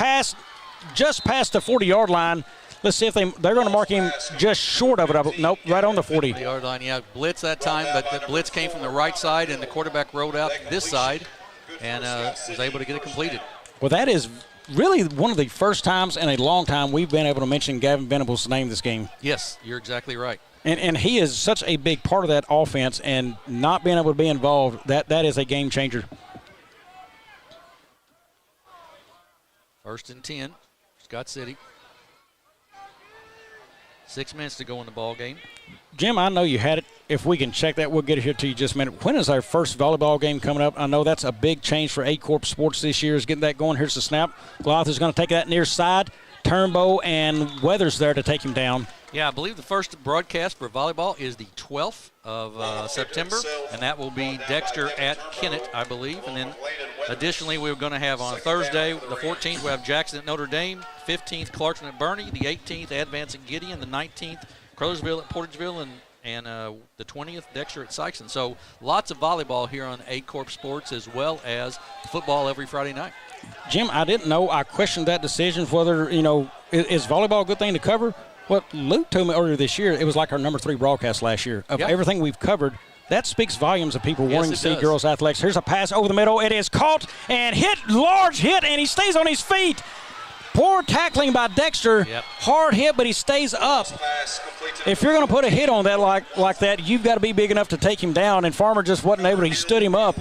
just past the 40-yard line. Let's see if they're going to mark him just short of it. Nope, right on the 40. 40-yard line, yeah. Blitz that time, but the blitz came from the right side, and the quarterback rolled out this side and was able to get it completed. Well, that is really one of the first times in a long time we've been able to mention Gavin Venables' name this game. Yes, you're exactly right. And he is such a big part of that offense, and not being able to be involved, that is a game changer. 1st and 10, Scott City. 6 minutes to go in the ball game. Jim, I know you had it. If we can check that, we'll get it here to you just a minute. When is our first volleyball game coming up? I know that's a big change for Aycorp Sports this year, is getting that going. Here's the snap. Gloth is going to take that near side. Turnbow and Weathers there to take him down. Yeah, I believe the first broadcast for volleyball is the 12th of September, and that will be Dexter at Kennett, I believe. And then additionally, we're going to have on Thursday, the 14th, we have Jackson at Notre Dame, 15th, Clarkson at Bernie, the 18th, Advance at Gideon, the 19th, Crothersville at Portageville, and the 20th, Dexter at Sykeston. So lots of volleyball here on Aycorp Sports, as well as football every Friday night. Jim, I didn't know. I questioned that decision, whether, is volleyball a good thing to cover? What Luke told me earlier this year, it was like our number 3 broadcast last year. Of everything we've covered, that speaks volumes of people wanting to see girls' athletics. Here's a pass over the middle. It is caught and large hit, and he stays on his feet. Poor tackling by Dexter. Hard hit, but he stays up. If you're going to put a hit on that like that, you've got to be big enough to take him down, and Farmer just wasn't able to. He stood him up.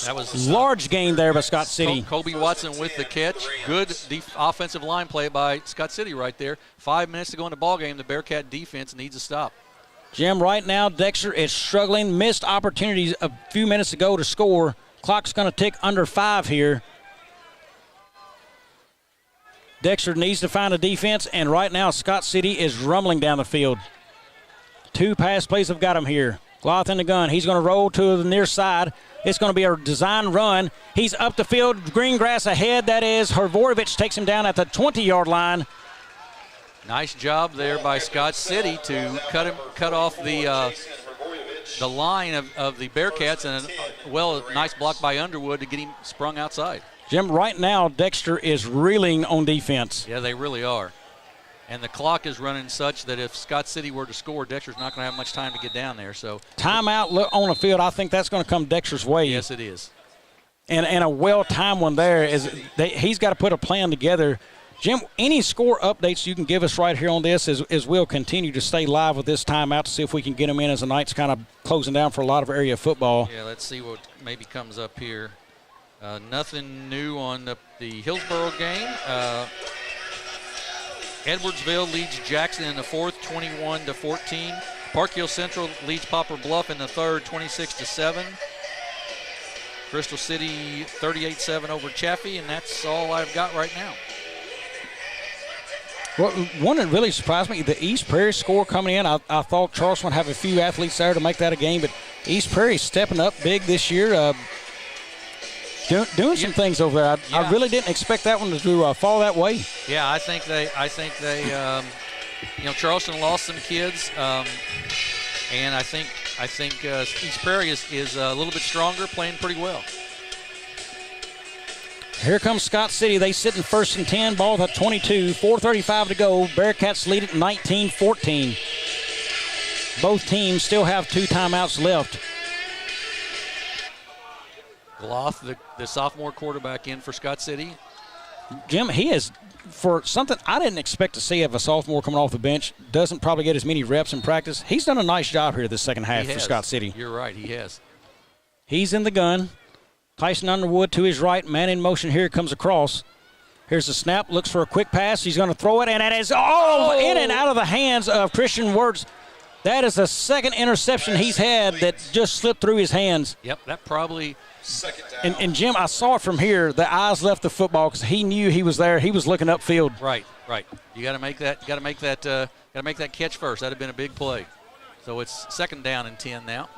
That was large gain there by Scott City. Kobe Watson with the catch. Good offensive line play by Scott City right there. 5 minutes to go in the ball game. The Bearcat defense needs a stop. Jim, right now Dexter is struggling. Missed opportunities a few minutes ago to score. Clock's going to tick under 5 here. Dexter needs to find a defense, and right now Scott City is rumbling down the field. 2 pass plays have got him here. Gloth in the gun. He's going to roll to the near side. It's going to be a design run. He's up the field. Green grass ahead. That is Hrvojevic takes him down at the 20-yard line. Nice job there by Scott City to cut off the line of the Bearcats, and a nice block by Underwood to get him sprung outside. Jim, right now Dexter is reeling on defense. Yeah, they really are. And the clock is running such that if Scott City were to score, Dexter's not going to have much time to get down there. So timeout on the field, I think that's going to come Dexter's way. Yes, it is. and a well-timed one there. He's got to put a plan together. Jim, any score updates you can give us right here on this as we'll continue to stay live with this timeout to see if we can get them in as the night's kind of closing down for a lot of area football. Yeah, let's see what maybe comes up here. Nothing new on the Hillsboro game. Edwardsville leads Jackson in the fourth, 21-14. Park Hill Central leads Poplar Bluff in the third, 26-7. Crystal City 38-7 over Chaffee, and that's all I've got right now. Well, one that really surprised me, the East Prairie score coming in. I thought Charleston would have a few athletes there to make that a game, but East Prairie stepping up big this year, doing some things over there. I really didn't expect that one to fall that way. Yeah, I think they Charleston lost some kids, and I think East Prairie is a little bit stronger, playing pretty well. Here comes Scott City. They sit in first and 10, ball at 22, 4:35 to go. Bearcats lead it 19-14. Both teams still have 2 timeouts left. Gloth, the sophomore quarterback, in for Scott City. Jim, he is, for something I didn't expect to see of a sophomore coming off the bench, doesn't probably get as many reps in practice. He's done a nice job here this second half for Scott City. You're right, he has. He's in the gun. Tyson Underwood to his right, man in motion here, comes across. Here's the snap, looks for a quick pass. He's going to throw it, and it is in and out of the hands of Christian Wirtz. That is the second interception he's had that just slipped through his hands. Yep, that probably. And Jim, I saw it from here. The eyes left the football because he knew he was there. He was looking upfield. Right. You got to make that. Got to make that catch first. That'd have been a big play. So it's second down and 10 now.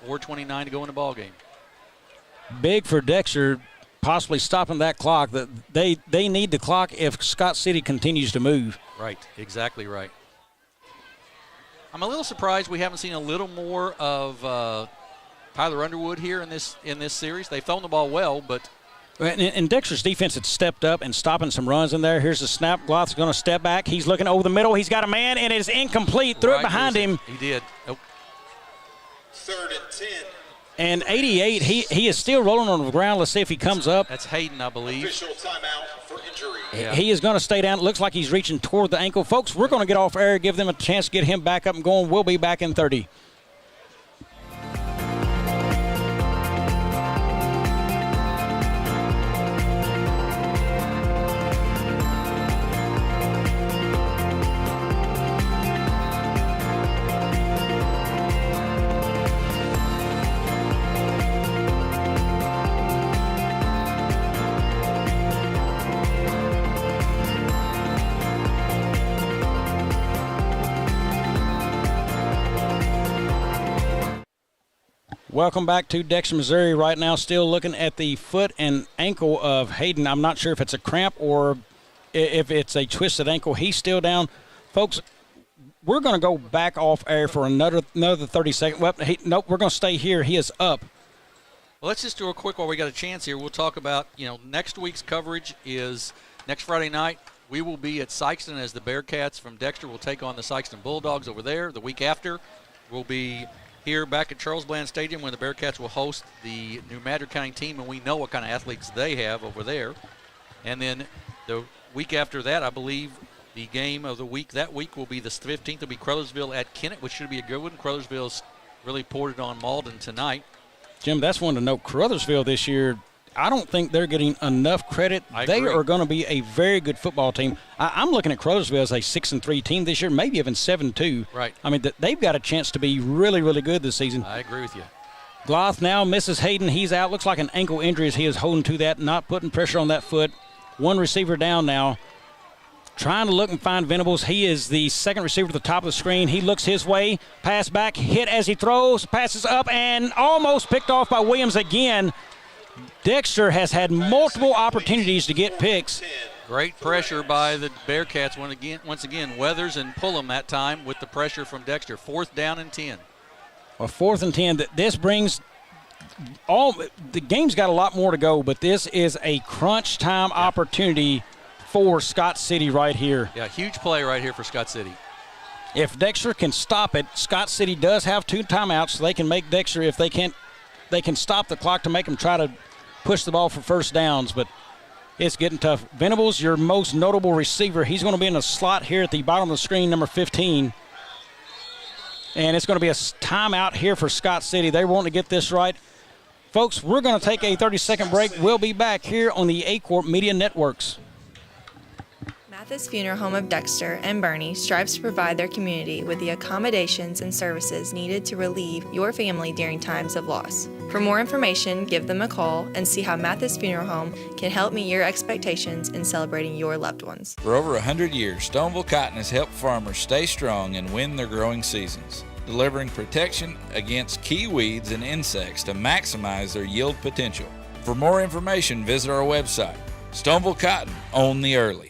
4:29 to go in the ball game. Big for Dexter, possibly stopping that clock. They need the clock if Scott City continues to move. Right, exactly right. I'm a little surprised we haven't seen a little more of Tyler Underwood here in this series. They've thrown the ball well, but. And Dexter's defense had stepped up and stopping some runs in there. Here's the snap. Gloth's going to step back. He's looking over the middle. He's got a man, and it is incomplete. Threw it behind him. He did. Nope. 3rd and 10. And 88, he is still rolling on the ground. Let's see if he comes up. That's Hayden, I believe. Official timeout for injury. Yeah. He is going to stay down. It looks like he's reaching toward the ankle. Folks, we're going to get off air, give them a chance to get him back up and going. We'll be back in 30. Welcome back to Dexter, Missouri. Right now, still looking at the foot and ankle of Hayden. I'm not sure if it's a cramp or if it's a twisted ankle. He's still down. Folks, we're going to go back off air for another 30 seconds. Well, nope, we're going to stay here. He is up. Well, let's just do a quick while we got a chance here. We'll talk about, next week's coverage is next Friday night. We will be at Sykeston as the Bearcats from Dexter will take on the Sykeston Bulldogs over there. The week after, we'll be here back at Charles Bland Stadium when the Bearcats will host the New Madrid County team, and we know what kind of athletes they have over there. And then the week after that, I believe the game of the week, that week will be the 15th. Will be Crothersville at Kennett, which should be a good one. Crothersville's really poured it on Malden tonight. Jim, that's one to note. Crothersville this year, I don't think they're getting enough credit. They are going to be a very good football team. I'm looking at Crothersville as a 6-3 team this year, maybe even 7-2. Right. I mean, they've got a chance to be really, really good this season. I agree with you. Gloth now misses Hayden. He's out. Looks like an ankle injury as he is holding to that, not putting pressure on that foot. One receiver down now. Trying to look and find Venables. He is the second receiver to the top of the screen. He looks his way. Pass back. Hit as he throws. Passes up and almost picked off by Williams again. Dexter has had multiple opportunities to get picks. Great pressure by the Bearcats once again. Weathers and Pullum that time with the pressure from Dexter. 4th down and 10. A 4th and 10. This brings the game's got a lot more to go, but this is a crunch time opportunity for Scott City right here. Yeah, huge play right here for Scott City. If Dexter can stop it, Scott City does have 2 timeouts, so they can make Dexter, if they can stop the clock to make them try to push the ball for first downs, but it's getting tough. Venables, your most notable receiver, he's going to be in the slot here at the bottom of the screen, number 15. And it's going to be a timeout here for Scott City. They want to get this right. Folks, we're going to take a 30-second break. We'll be back here on the Aycorp Media Networks. Mathis Funeral Home of Dexter and Bernie strives to provide their community with the accommodations and services needed to relieve your family during times of loss. For more information, give them a call and see how Mathis Funeral Home can help meet your expectations in celebrating your loved ones. For over 100 years, Stoneville Cotton has helped farmers stay strong and win their growing seasons, delivering protection against key weeds and insects to maximize their yield potential. For more information, visit our website. Stoneville Cotton, own the early.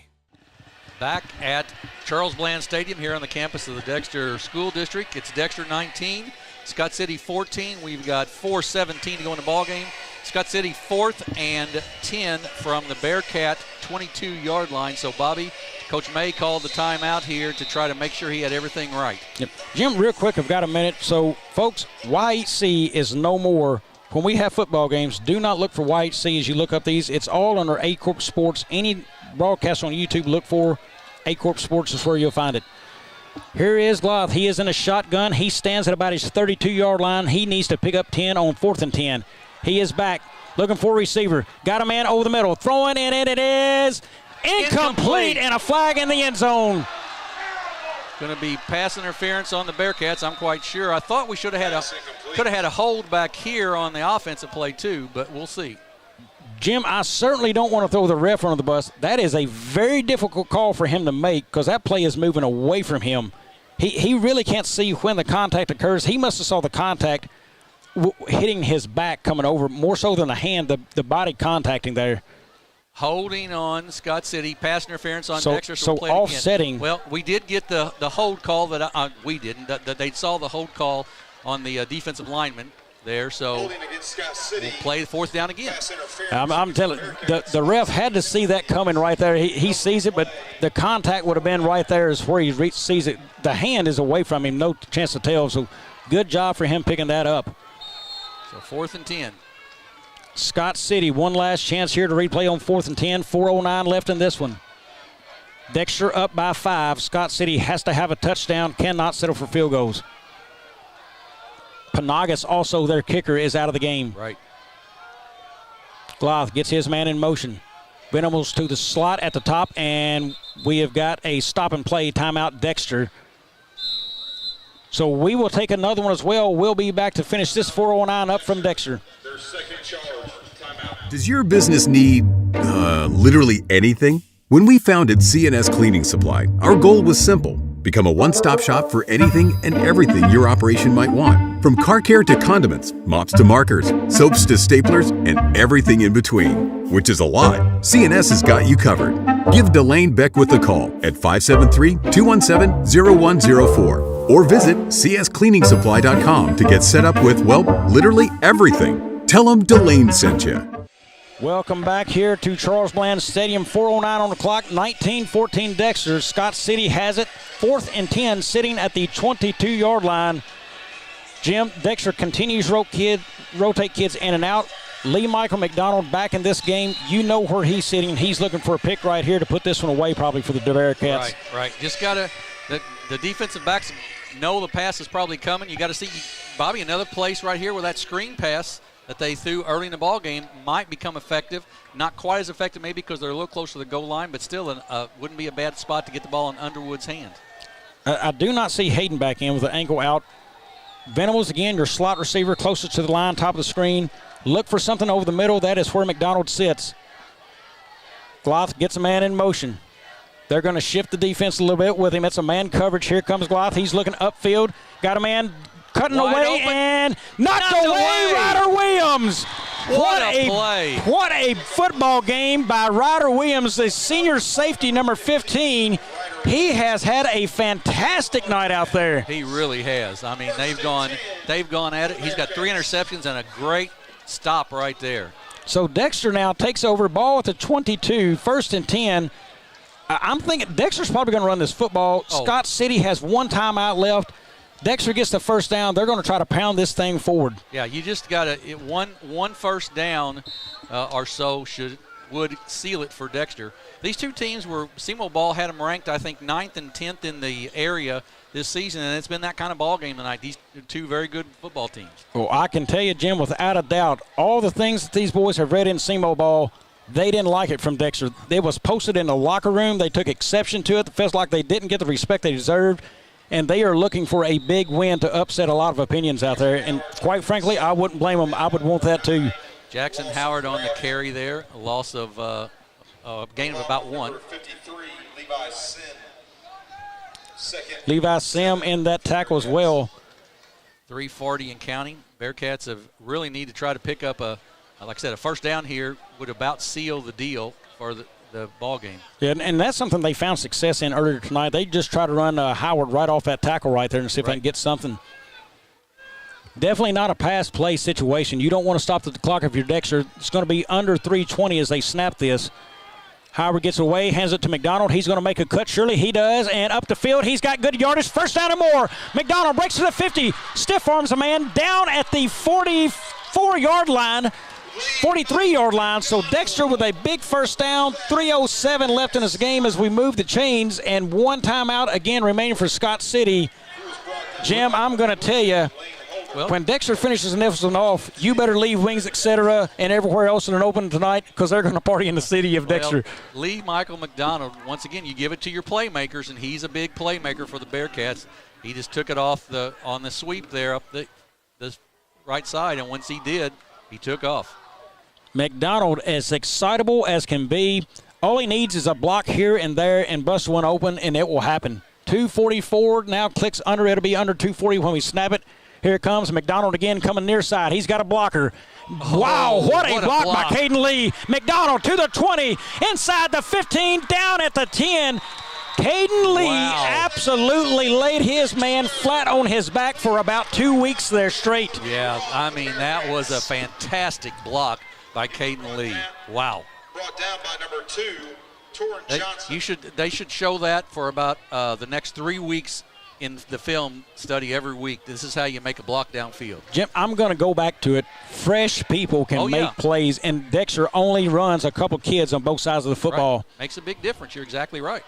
Back at Charles Bland Stadium here on the campus of the Dexter School District. It's Dexter 19, Scott City 14. We've got 4:17 to go in the ball game. Scott City 4th and 10 from the Bearcat 22-yard line. So, Bobby, Coach May called the timeout here to try to make sure he had everything right. Yep. Jim, real quick, I've got a minute. So, folks, YHC is no more. When we have football games, do not look for YHC as you look up these. It's all under Aycorp Sports. Any broadcast on YouTube, look for Aycorp Sports is where you'll find it. Here is Gloth. He is in a shotgun. He stands at about his 32-yard line. He needs to pick up 10 on 4th and 10. He is back, looking for a receiver. Got a man over the middle. Throwing in, and it is incomplete, and a flag in the end zone. Going to be pass interference on the Bearcats, I'm quite sure. I thought we could have had a hold back here on the offensive play too, but we'll see. Jim, I certainly don't want to throw the ref under the bus. That is a very difficult call for him to make because that play is moving away from him. He really can't see when the contact occurs. He must have saw the contact hitting his back coming over, more so than the hand, the body contacting there. Holding on Scott City, pass interference on Dexter. So play offsetting. Well, we did get the hold call that we didn't. That they saw the hold call on the defensive lineman there, so we'll play 4th down again. I'm telling you, the ref had to see that coming right there. He sees it, but the contact would have been right there is where he sees it. The hand is away from him, no chance to tell, so good job for him picking that up. So 4th and 10. Scott City, one last chance here to replay on 4th and 10. 4:09 left in this one. Dexter up by 5. Scott City has to have a touchdown, cannot settle for field goals. Panagas, also their kicker, is out of the game. Right. Gloth gets his man in motion. Venables to the slot at the top, and we have got a stop and play timeout Dexter. So we will take another one as well. We'll be back to finish this 4:09 up from Dexter. Their second charge, timeout. Does your business need literally anything? When we founded CNS Cleaning Supply, our goal was simple. Become a one-stop shop for anything and everything your operation might want. From car care to condiments, mops to markers, soaps to staplers, and everything in between. Which is a lot. CNS has got you covered. Give Delane Beckwith a call at 573-217-0104 or visit cscleaningsupply.com to get set up with, well, literally everything. Tell them Delane sent you. Welcome back here to Charles Bland Stadium. 4:09 on the clock, 19-14 Dexter. Scott City has it. 4th and 10 sitting at the 22-yard line. Jim, Dexter continues rotate kids in and out. Lee Michael McDonald back in this game. You know where he's sitting. He's looking for a pick right here to put this one away probably for the Bearcats. Right. Just got to the defensive backs know the pass is probably coming. You got to see, Bobby, another place right here where that screen pass that they threw early in the ball game might become effective. Not quite as effective maybe because they're a little closer to the goal line, but still wouldn't be a bad spot to get the ball in Underwood's hand. I do not see Hayden back in with the ankle out. Venables, again, your slot receiver closest to the line, top of the screen. Look for something over the middle. That is where McDonald sits. Gloth gets a man in motion. They're going to shift the defense a little bit with him. It's a man coverage. Here comes Gloth. He's looking upfield. Got a man cutting wide away open. And knocked away Ryder Williams. What a play. What a football game by Ryder Williams, the senior safety number 15. He has had a fantastic night out there. He really has. I mean, they've gone at it. He's got 3 interceptions and a great stop right there. So Dexter now takes over, ball at the 22, 1st and 10. I'm thinking Dexter's probably going to run this football. Scott City has one timeout left. Dexter gets the first down, they're going to try to pound this thing forward. Yeah, you just got to one first down or so would seal it for Dexter. These two teams SEMO Ball had them ranked, I think, 9th and 10th in the area this season, and it's been that kind of ball game tonight. These two very good football teams. Well, I can tell you, Jim, without a doubt, all the things that these boys have read in SEMO Ball, they didn't like it from Dexter. It was posted in the locker room. They took exception to it. It feels like they didn't get the respect they deserved. And they are looking for a big win to upset a lot of opinions out there. And quite frankly, I wouldn't blame them. I would want that too. Jackson Howard on the carry there. A loss of a gain of about 1. 53, Levi Sim. Levi Sim in that tackle as well. 3:40 and counting. Bearcats really need to try to pick up like I said, a first down here would about seal the deal for the ball game. Yeah, and that's something they found success in earlier tonight. They just try to run Howard right off that tackle right there and see if they can get something. Definitely not a pass play situation. You don't want to stop the clock if you're Dexter. It's going to be under 3:20 as they snap this. Howard gets away, hands it to McDonald. He's going to make a cut. Surely he does. And up the field, he's got good yardage. First down and more. McDonald breaks to the 50. Stiff arms a man down at the 44-yard line. 43-yard line, so Dexter with a big first down, 3:07 left in this game as we move the chains, and one timeout again remaining for Scott City. Jim, I'm going to tell you, when Dexter finishes this one off, you better leave wings, etc., and everywhere else in an open tonight because they're going to party in the city of Dexter. Lee Michael McDonald, once again, you give it to your playmakers, and he's a big playmaker for the Bearcats. He just took it off on the sweep there up the right side, and once he did, he took off. McDonald as excitable as can be. All he needs is a block here and there and bust one open, and it will happen. 2:44 now clicks under. It'll be under 2:40 when we snap it. Here it comes. McDonald again coming near side. He's got a blocker. Wow, what a block by Caden Lee. McDonald to the 20, inside the 15, down at the 10. Caden Lee absolutely laid his man flat on his back for about 2 weeks there straight. Yeah, I mean, that was a fantastic block by Caden Lee. Wow. Brought down by number 2, Torrin Johnson. They should show that for about the next 3 weeks in the film study every week. This is how you make a block downfield. Jim, I'm going to go back to it. Fresh people can make plays, and Dexter only runs a couple kids on both sides of the football. Right. Makes a big difference. You're exactly right.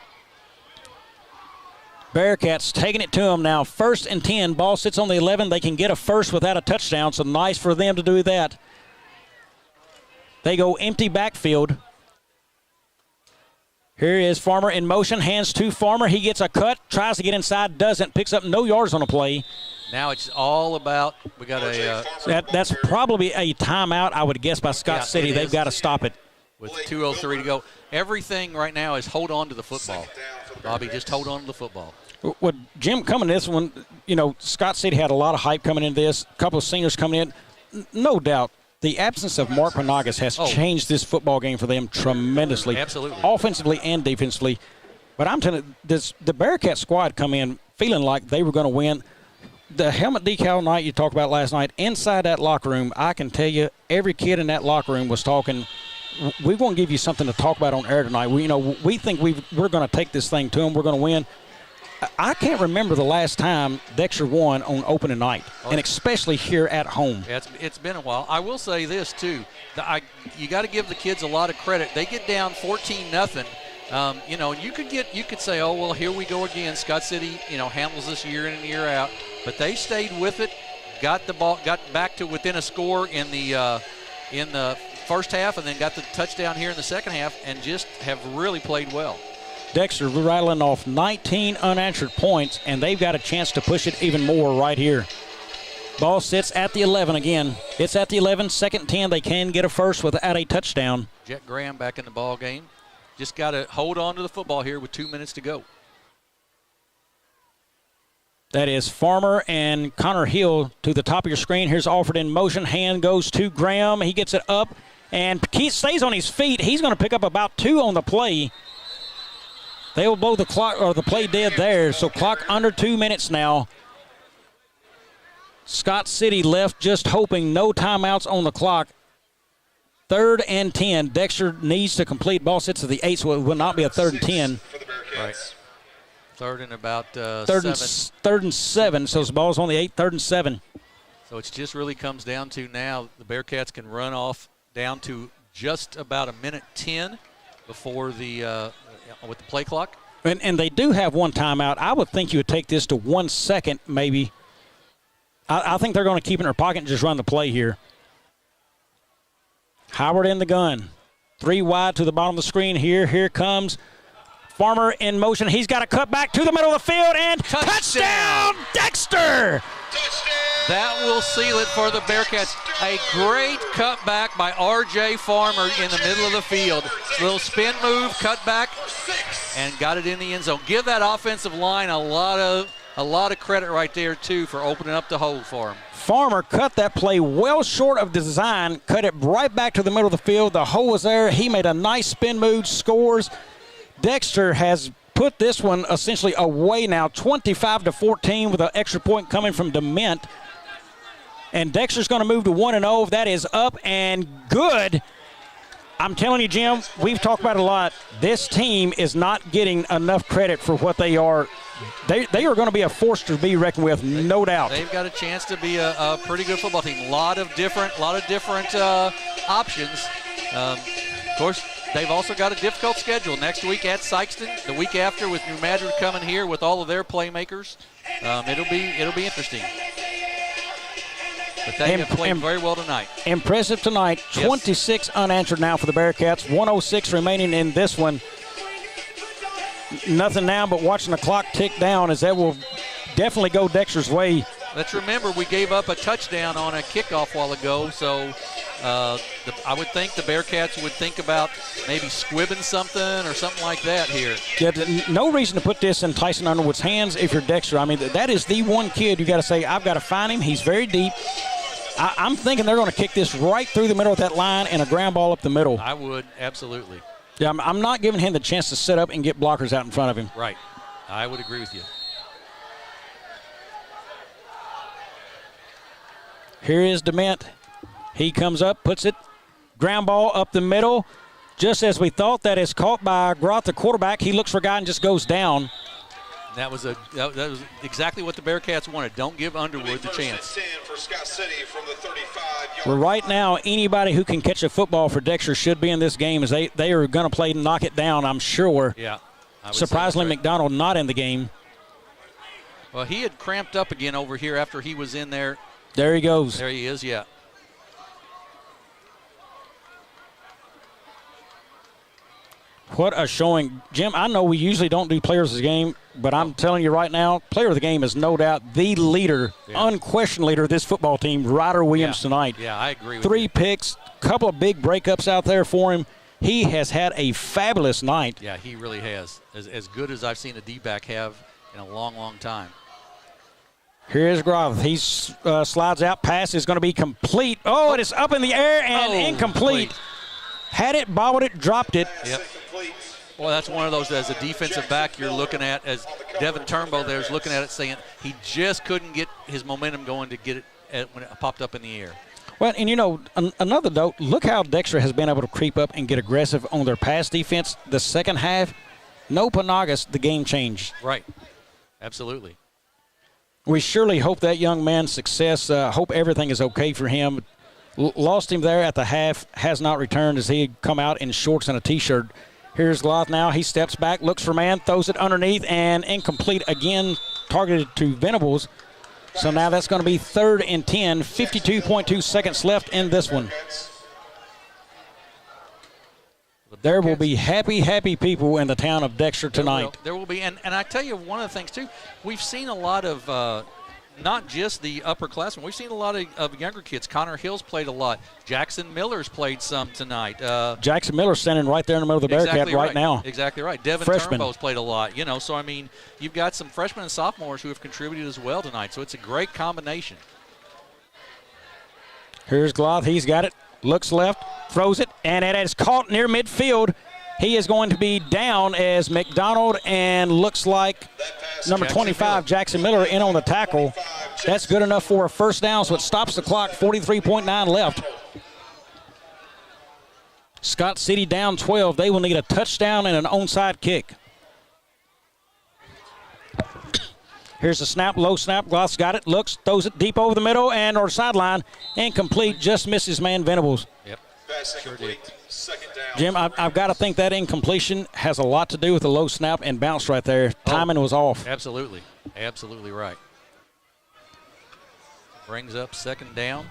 Bearcats taking it to them now. 1st and 10. Ball sits on the 11. They can get a first without a touchdown, so nice for them to do that. They go empty backfield. Here is Farmer in motion. Hands to Farmer. He gets a cut. Tries to get inside. Doesn't. Picks up no yards on a play. Now it's all about, we got a... That's probably a timeout, I would guess, by Scott City. They've got to stop it. With 2:03 to go. Everything right now is hold on to the football. Bobby, just hold on to the football. Well, Jim, coming this one, Scott City had a lot of hype coming into this. A couple of seniors coming in. No doubt. The absence of Mark Panagas has changed this football game for them tremendously. Absolutely. Offensively and defensively. But I'm telling you, the Bearcat squad come in feeling like they were going to win. The helmet decal night you talked about last night, inside that locker room, I can tell you every kid in that locker room was talking, we're going to give you something to talk about on air tonight. We think we're going to take this thing to them. We're going to win. I can't remember the last time Dexter won on opening night, and especially here at home. Yeah, it's been a while. I will say this, too. You got to give the kids a lot of credit. They get down 14-0. You could say, oh, well, here we go again. Scott City, handles this year in and year out. But they stayed with it, got the ball, got back to within a score in the first half, and then got the touchdown here in the second half, and just have really played well. Dexter rattling off 19 unanswered points, and they've got a chance to push it even more right here. Ball sits at the 11 again. It's at the 11, 2nd and 10. They can get a first without a touchdown. Jet Graham back in the ball game. Just got to hold on to the football here with 2 minutes to go. That is Farmer and Connor Hill to the top of your screen. Here's Alford in motion. Hand goes to Graham. He gets it up, and Keith stays on his feet. He's going to pick up about 2 on the play. They will blow the clock or the play dead there. So clock under 2 minutes now. Scott City left just hoping, no timeouts on the clock. 3rd and 10. Dexter needs to complete. Ball sits at the 8, so it will not be a 3rd and 10. Right. Third and about third 7. Third and 7, so the ball's on the 8, 3rd and 7. So it just really comes down to now the Bearcats can run off down to just about 1:10 before the with the play clock. And they do have one timeout. I would think you would take this to 1 second maybe. I think they're going to keep it in their pocket and just run the play here. Howard in the gun. 3 wide to the bottom of the screen here. Here comes Farmer in motion. He's got to cut back to the middle of the field, and touchdown Dexter! That will seal it for the Bearcats. A great cutback by R.J. Farmer in the middle of the field. Little spin move, cut back, and got it in the end zone. Give that offensive line a lot of credit right there, too, for opening up the hole for him. Farmer cut that play well short of the design, cut it right back to the middle of the field. The hole was there. He made a nice spin move, scores. Dexter has put this one essentially away now, 25-14, with an extra point coming from Dement. And Dexter's going to move to 1-0. That is up and good. I'm telling you, Jim, we've talked about it a lot. This team is not getting enough credit for what they are. They are going to be a force to be reckoned with, no doubt. They've got a chance to be a pretty good football team. A lot of different options. Of course, they've also got a difficult schedule. Next week at Sykeston, the week after with New Madrid coming here with all of their playmakers. It'll be interesting. But they have played very well tonight. Impressive tonight. Yes. 26 unanswered now for the Bearcats. 1:06 remaining in this one. Nothing now but watching the clock tick down, as that will definitely go Dexter's way. Let's remember we gave up a touchdown on a kickoff a while ago, so I would think the Bearcats would think about maybe squibbing something or something like that here. Yeah, no reason to put this in Tyson Underwood's hands if you're Dexter. I mean, that is the one kid you got to say, I've got to find him. He's very deep. I'm thinking they're going to kick this right through the middle of that line and a ground ball up the middle. I would, absolutely. Yeah, I'm not giving him the chance to sit up and get blockers out in front of him. Right. I would agree with you. Here is Dement. He comes up, puts it, ground ball up the middle. Just as we thought, that is caught by Groth, the quarterback. He looks for a guy and just goes down. That was exactly what the Bearcats wanted. Don't give Underwood the chance. Well, right now, anybody who can catch a football for Dexter should be in this game, as they are going to play knock it down, I'm sure. Yeah. Surprisingly, McDonald not in the game. Well, he had cramped up again over here after he was in there. There he goes. There he is, yeah. What a showing. Jim, I know we usually don't do players of the game, but I'm telling you right now, player of the game is no doubt the leader, unquestioned leader of this football team, Ryder Williams tonight. Yeah, I agree with 3 picks, couple of big breakups out there for him. He has had a fabulous night. Yeah, he really has. As good as I've seen a D-back have in a long, long time. Here's Groth. He slides out. Pass is going to be complete. Oh, it is up in the air and incomplete. Had it, bobbled it, dropped it. Yep. Well, that's one of those as a defensive back you're looking at, as Devin Turnbow there's looking at it saying he just couldn't get his momentum going to get it when it popped up in the air. Well, and you know, another note, look how Dexter has been able to creep up and get aggressive on their pass defense. The second half, no Panagas, the game changed. Right. Absolutely. We surely hope that young man's success, hope everything is okay for him. Lost him there at the half, has not returned as he had come out in shorts and a T-shirt. Here's Gloth now. He steps back, looks for man, throws it underneath, and incomplete again, targeted to Venables. So now that's going to be 3rd and 10, 52.2 seconds left in this one. There will be happy, happy people in the town of Dexter tonight. There will be. And I tell you one of the things, too, we've seen a lot of not just the upperclassmen. We've seen a lot of younger kids. Connor Hill's played a lot. Jackson Miller's played some tonight. Jackson Miller's standing right there in the middle of the Bearcat right now. Exactly right. Devin Turnbow's played a lot. You know, so, I mean, you've got some freshmen and sophomores who have contributed as well tonight. So it's a great combination. Here's Gloth. He's got it. Looks left, throws it, and it is caught near midfield. He is going to be down as McDonald and looks like number 25, Jackson Miller, in on the tackle. That's good enough for a first down, so it stops the clock, 43.9 left. Scott City down 12. They will need a touchdown and an onside kick. Here's the snap, low snap. Gloss got it, looks, throws it deep over the middle and or sideline. Incomplete, just misses man Venables. Yep. Sure did. Second down. Jim, I've got to think that incompletion has a lot to do with the low snap and bounce right there. Timing was off. Absolutely. Absolutely right. Brings up second down.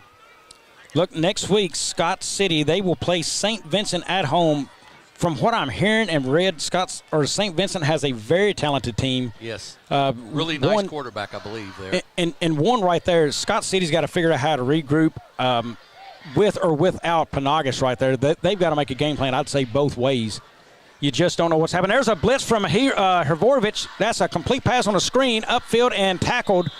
Look, next week, Scott City, they will play St. Vincent at home. From what I'm hearing and read, St. Vincent has a very talented team. Yes. Really nice quarterback, I believe, there. And one right there, Scott City's got to figure out how to regroup with or without Panagas right there. They've got to make a game plan, I'd say, both ways. You just don't know what's happening. There's a blitz from Hrvorovich. That's a complete pass on the screen, upfield and tackled.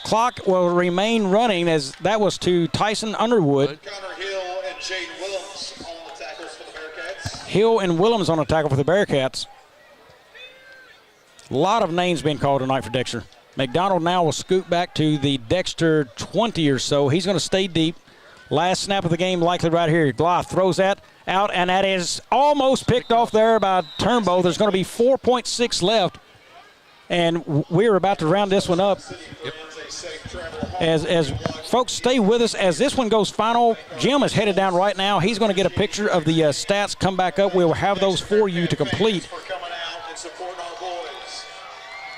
Clock will remain running as that was to Tyson Underwood. Connor Hill and Jaden Willems on the tackles for the Bearcats. Hill and Willems on a tackle for the Bearcats. A lot of names being called tonight for Dexter. McDonald now will scoot back to the Dexter 20 or so. He's going to stay deep. Last snap of the game likely right here. Gloth throws that out, and that is almost picked off there by Turnbow. There's going to be 4.6 left, and we're about to round this one up. Yep. As folks stay with us as this one goes final. Jim is headed down right now. He's going to get a picture of the stats, come back up. We'll have those for you to complete.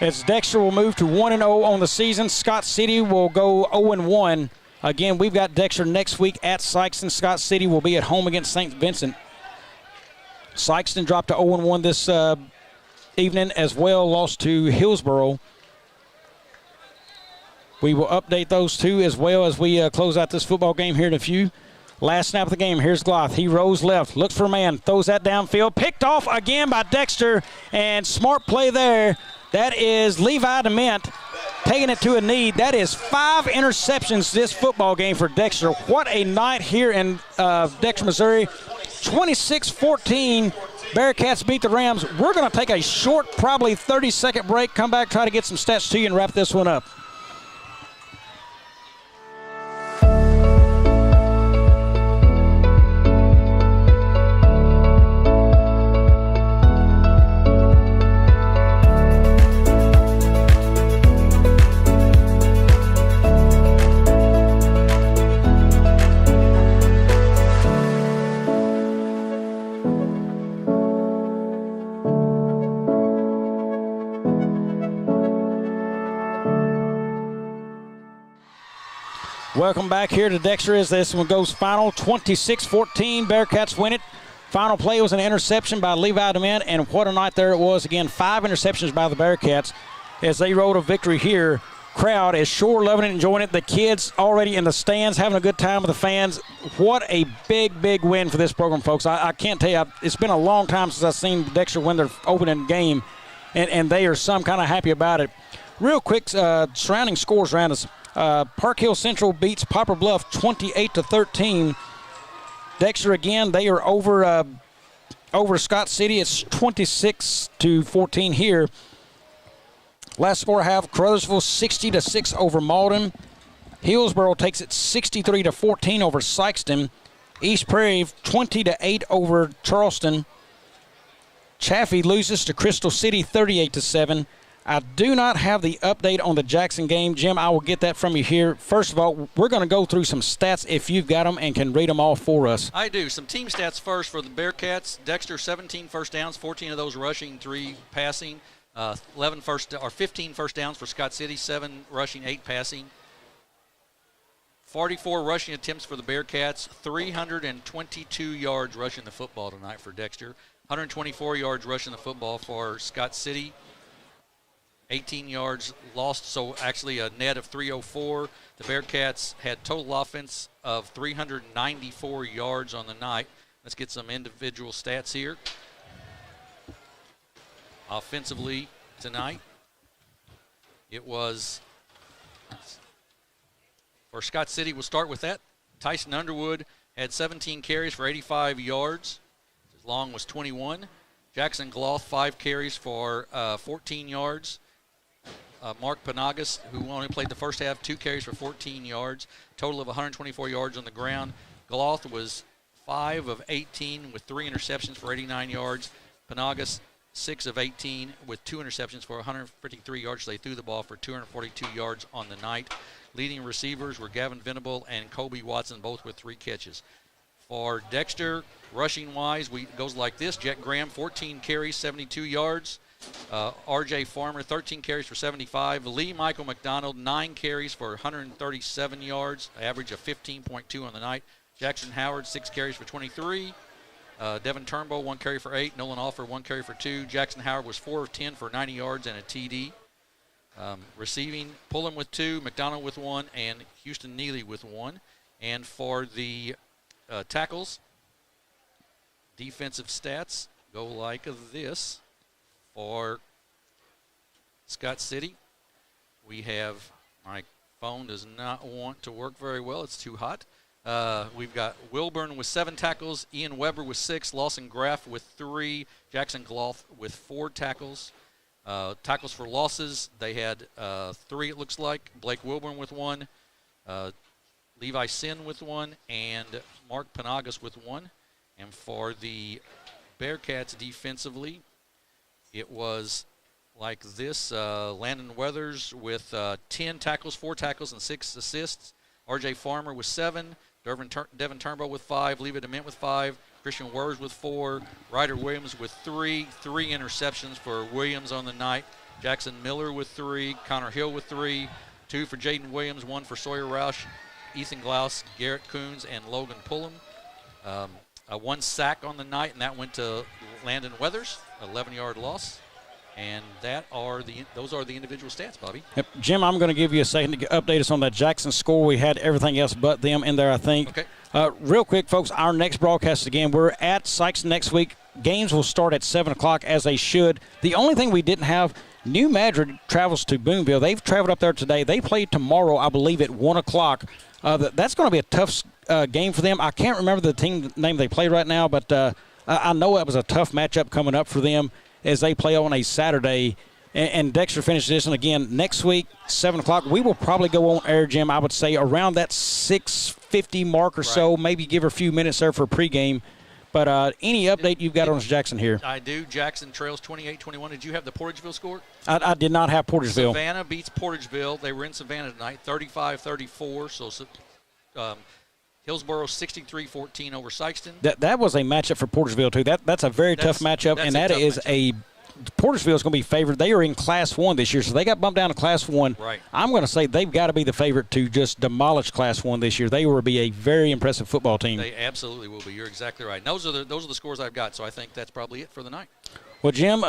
As Dexter will move to 1-0 on the season, Scott City will go 0-1. Again, we've got Dexter next week at Sykeston. Scott City will be at home against St. Vincent. Sykeston dropped to 0-1 this evening as well, lost to Hillsboro. We will update those two as well as we close out this football game here in a few. Last snap of the game. Here's Gloth. He rolls left, looks for a man, throws that downfield. Picked off again by Dexter, and smart play there. That is Levi DeMint taking it to a knee. That is 5 interceptions this football game for Dexter. What a night here in Dexter, Missouri. 26-14. Bearcats beat the Rams. We're going to take a short, probably 30-second break, come back, try to get some stats to you, and wrap this one up. Welcome back here to Dexter as this one goes final. 26-14, Bearcats win it. Final play was an interception by Levi DeMint, and what a night there it was. Again, 5 interceptions by the Bearcats as they rode a victory here. Crowd is sure loving it, enjoying it. The kids already in the stands having a good time with the fans. What a big, big win for this program, folks. I can't tell you, it's been a long time since I've seen Dexter win their opening game, and they are some kind of happy about it. Real quick, surrounding scores around us. Park Hill Central beats Poplar Bluff 28-13. Dexter again, they are over Scott City. It's 26-14 here. Last score I have, Caruthersville 60-6 over Malden. Hillsboro takes it 63-14 over Sykeston. East Prairie 20-8 over Charleston. Chaffee loses to Crystal City 38-7. I do not have the update on the Jackson game. Jim, I will get that from you here. First of all, we're going to go through some stats if you've got them and can read them all for us. I do. Some team stats first for the Bearcats. Dexter, 17 first downs, 14 of those rushing, 3 passing. 15 first downs for Scott City, 7 rushing, 8 passing. 44 rushing attempts for the Bearcats, 322 yards rushing the football tonight for Dexter. 124 yards rushing the football for Scott City. 18 yards lost, so actually a net of 304. The Bearcats had total offense of 394 yards on the night. Let's get some individual stats here. Offensively tonight, it was, for Scott City, we'll start with that. Tyson Underwood had 17 carries for 85 yards. His long was 21. Jackson Gloth, 5 carries for 14 yards. Mark Panagas, who only played the first half, 2 carries for 14 yards. Total of 124 yards on the ground. Gloth was 5 of 18 with 3 interceptions for 89 yards. Panagas, 6 of 18 with 2 interceptions for 153 yards. They threw the ball for 242 yards on the night. Leading receivers were Gavin Venable and Kobe Watson, both with 3 catches. For Dexter, rushing-wise, goes like this. Jet Graham, 14 carries, 72 yards. R.J. Farmer, 13 carries for 75. Lee Michael McDonald, 9 carries for 137 yards, average of 15.2 on the night. Jackson Howard, 6 carries for 23. Devin Turnbull, 1 carry for 8. Nolan Alford, 1 carry for 2. Jackson Howard was 4 of 10 for 90 yards and a TD. Receiving, Pullen with 2, McDonald with 1, and Houston Neely with 1. And for the tackles, defensive stats go like this. For Scott City, we have, my phone does not want to work very well. It's too hot. We've got Wilburn with 7 tackles, Ian Weber with 6, Lawson Graff with 3, Jackson Gloth with 4 tackles. Tackles for losses, they had 3, it looks like. Blake Wilburn with 1, Levi Sin with 1, and Mark Panagas with 1. And for the Bearcats defensively, it was like this. Landon Weathers with 10 tackles, 4 tackles, and 6 assists. R.J. Farmer with 7. Devin Turnbull with 5. Levi DeMint with 5. Christian Wurs with 4. Ryder Williams with 3. 3 interceptions for Williams on the night. Jackson Miller with 3. Connor Hill with 3. 2 for Jaden Williams. 1 for Sawyer Roush. Ethan Glaus, Garrett Coons, and Logan Pullum. 1 sack on the night, and that went to Landon Weathers, 11-yard loss. And those are the individual stats, Bobby. Yep. Jim, I'm going to give you a second to update us on that Jackson score. We had everything else but them in there, I think. Okay. Real quick, folks, our next broadcast, again, we're at Sykes next week. Games will start at 7 o'clock, as they should. The only thing we didn't have, New Madrid travels to Boonville. They've traveled up there today. They play tomorrow, I believe, at 1 o'clock. That's going to be a tough game for them. I can't remember the team name they play right now, but I know it was a tough matchup coming up for them as they play on a Saturday. And Dexter finishes this, and again, next week, 7 o'clock, we will probably go on air, Jim, I would say around that 6:50 mark or so, maybe give her a few minutes there for pregame. But any update you've got on Jackson here? I do. Jackson trails 28-21. Did you have the Portageville score? I did not have Portageville. Savannah beats Portageville. They were in Savannah tonight, 35-34. So Hillsboro 63-14 over Sykeston. That was a matchup for Portageville, too. That's a very tough matchup, and that is Portageville is going to be favored. They are in Class 1 this year, so they got bumped down to Class 1. Right. I'm going to say they've got to be the favorite to just demolish Class 1 this year. They will be a very impressive football team. They absolutely will be. You're exactly right. And those are the scores I've got, so I think that's probably it for the night. Well, Jim,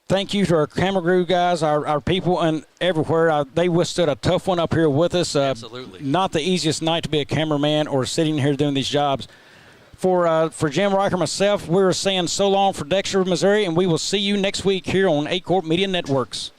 thank you to our camera crew guys, our people, and everywhere. They withstood a tough one up here with us. Absolutely. Not the easiest night to be a cameraman or sitting here doing these jobs. For Jim Riker, myself, we're saying so long for Dexter, Missouri, and we will see you next week here on Aycorp Media Networks.